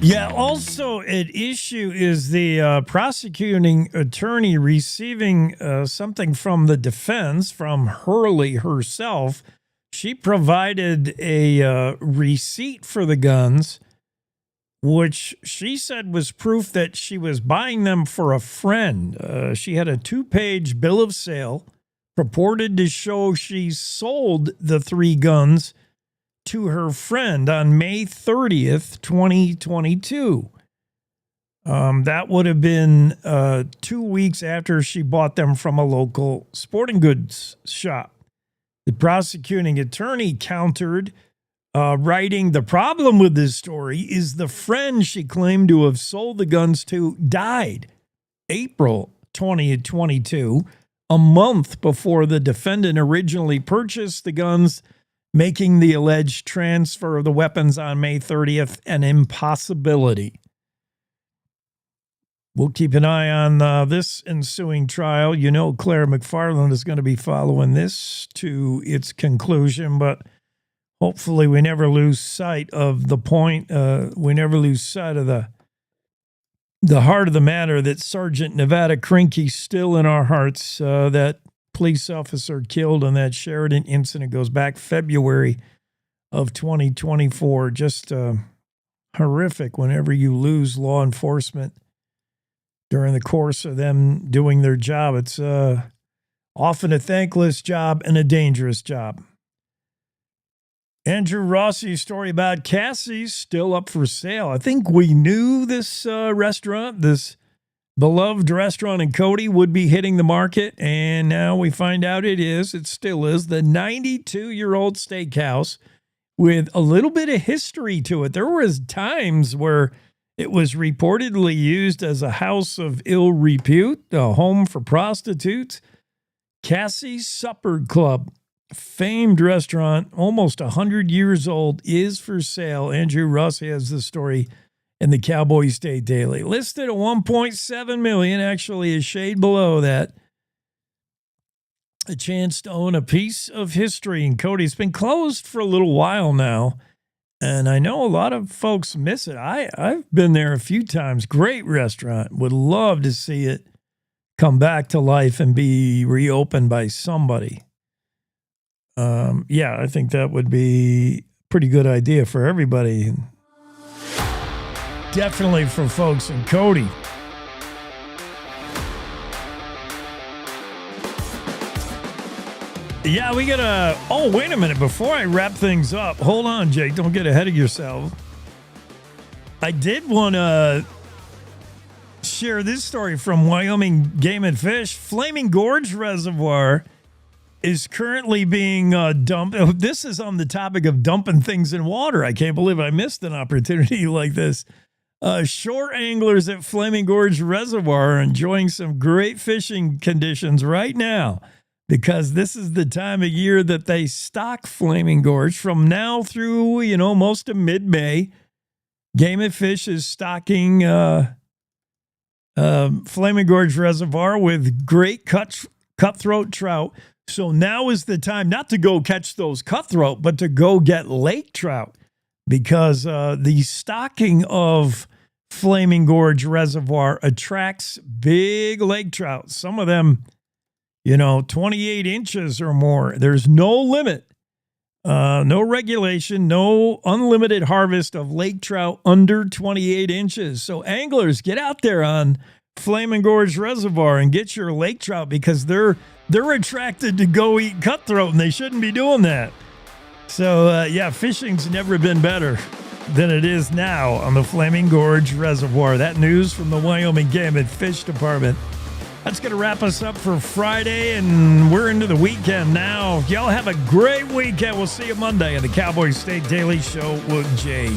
Yeah, also at issue is the prosecuting attorney receiving something from the defense, from Hurley herself. She provided a receipt for the guns, which she said was proof that she was buying them for a friend. She had a 2-page bill of sale purported to show she sold the 3 guns to her friend on May 30th, 2022. That would have been 2 weeks after she bought them from a local sporting goods shop. The prosecuting attorney countered, writing, the problem with this story is the friend she claimed to have sold the guns to died April 2022, a month before the defendant originally purchased the guns, making the alleged transfer of the weapons on May 30th an impossibility. We'll keep an eye on this ensuing trial. You know, Claire McFarland is going to be following this to its conclusion, but hopefully we never lose sight of the point. We never lose sight of the heart of the matter, that Sergeant Nevada Krinke still in our hearts. That police officer killed in that Sheridan incident goes back February of 2024. Just horrific whenever you lose law enforcement during the course of them doing their job. It's often a thankless job and a dangerous job. Andrew Rossi's story about Cassie's still up for sale. I think we knew this restaurant, this beloved restaurant in Cody, would be hitting the market, and now we find out it is. It still is. The 92-year-old steakhouse with a little bit of history to it. There was times where it was reportedly used as a house of ill repute, a home for prostitutes. Cassie's Supper Club, famed restaurant, almost 100 years old, is for sale. Andrew Russ has the story in the Cowboy State Daily. Listed at $1.7 million, actually a shade below that. A chance to own a piece of history in Cody. It's been closed for a little while now, and I know a lot of folks miss it. I've been there a few times. Great restaurant. Would love to see it come back to life and be reopened by somebody. I think that would be a pretty good idea for everybody. Definitely for folks in Cody. Yeah, we gotta. Oh, wait a minute. Before I wrap things up, hold on, Jake. Don't get ahead of yourself. I did want to share this story from Wyoming Game and Fish. Flaming Gorge Reservoir is currently being dumped. Oh, this is on the topic of dumping things in water. I can't believe I missed an opportunity like this. Shore anglers at Flaming Gorge Reservoir are enjoying some great fishing conditions right now, because this is the time of year that they stock Flaming Gorge. From now through, most of mid-May, Game and Fish is stocking Flaming Gorge Reservoir with great cutthroat trout. So now is the time not to go catch those cutthroat, but to go get lake trout, because the stocking of Flaming Gorge Reservoir attracts big lake trout. Some of them, 28 inches or more. There's no limit, no regulation, no unlimited harvest of lake trout under 28 inches. So anglers, get out there on Flaming Gorge Reservoir and get your lake trout, because they're attracted to go eat cutthroat, and they shouldn't be doing that. So, fishing's never been better than it is now on the Flaming Gorge Reservoir. That news from the Wyoming Game and Fish Department. That's going to wrap us up for Friday, and we're into the weekend now. Y'all have a great weekend. We'll see you Monday on the Cowboy State Daily Show with Jake.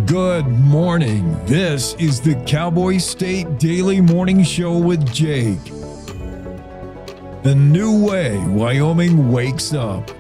Good morning. This is the Cowboy State Daily Morning Show with Jake. The new way Wyoming wakes up.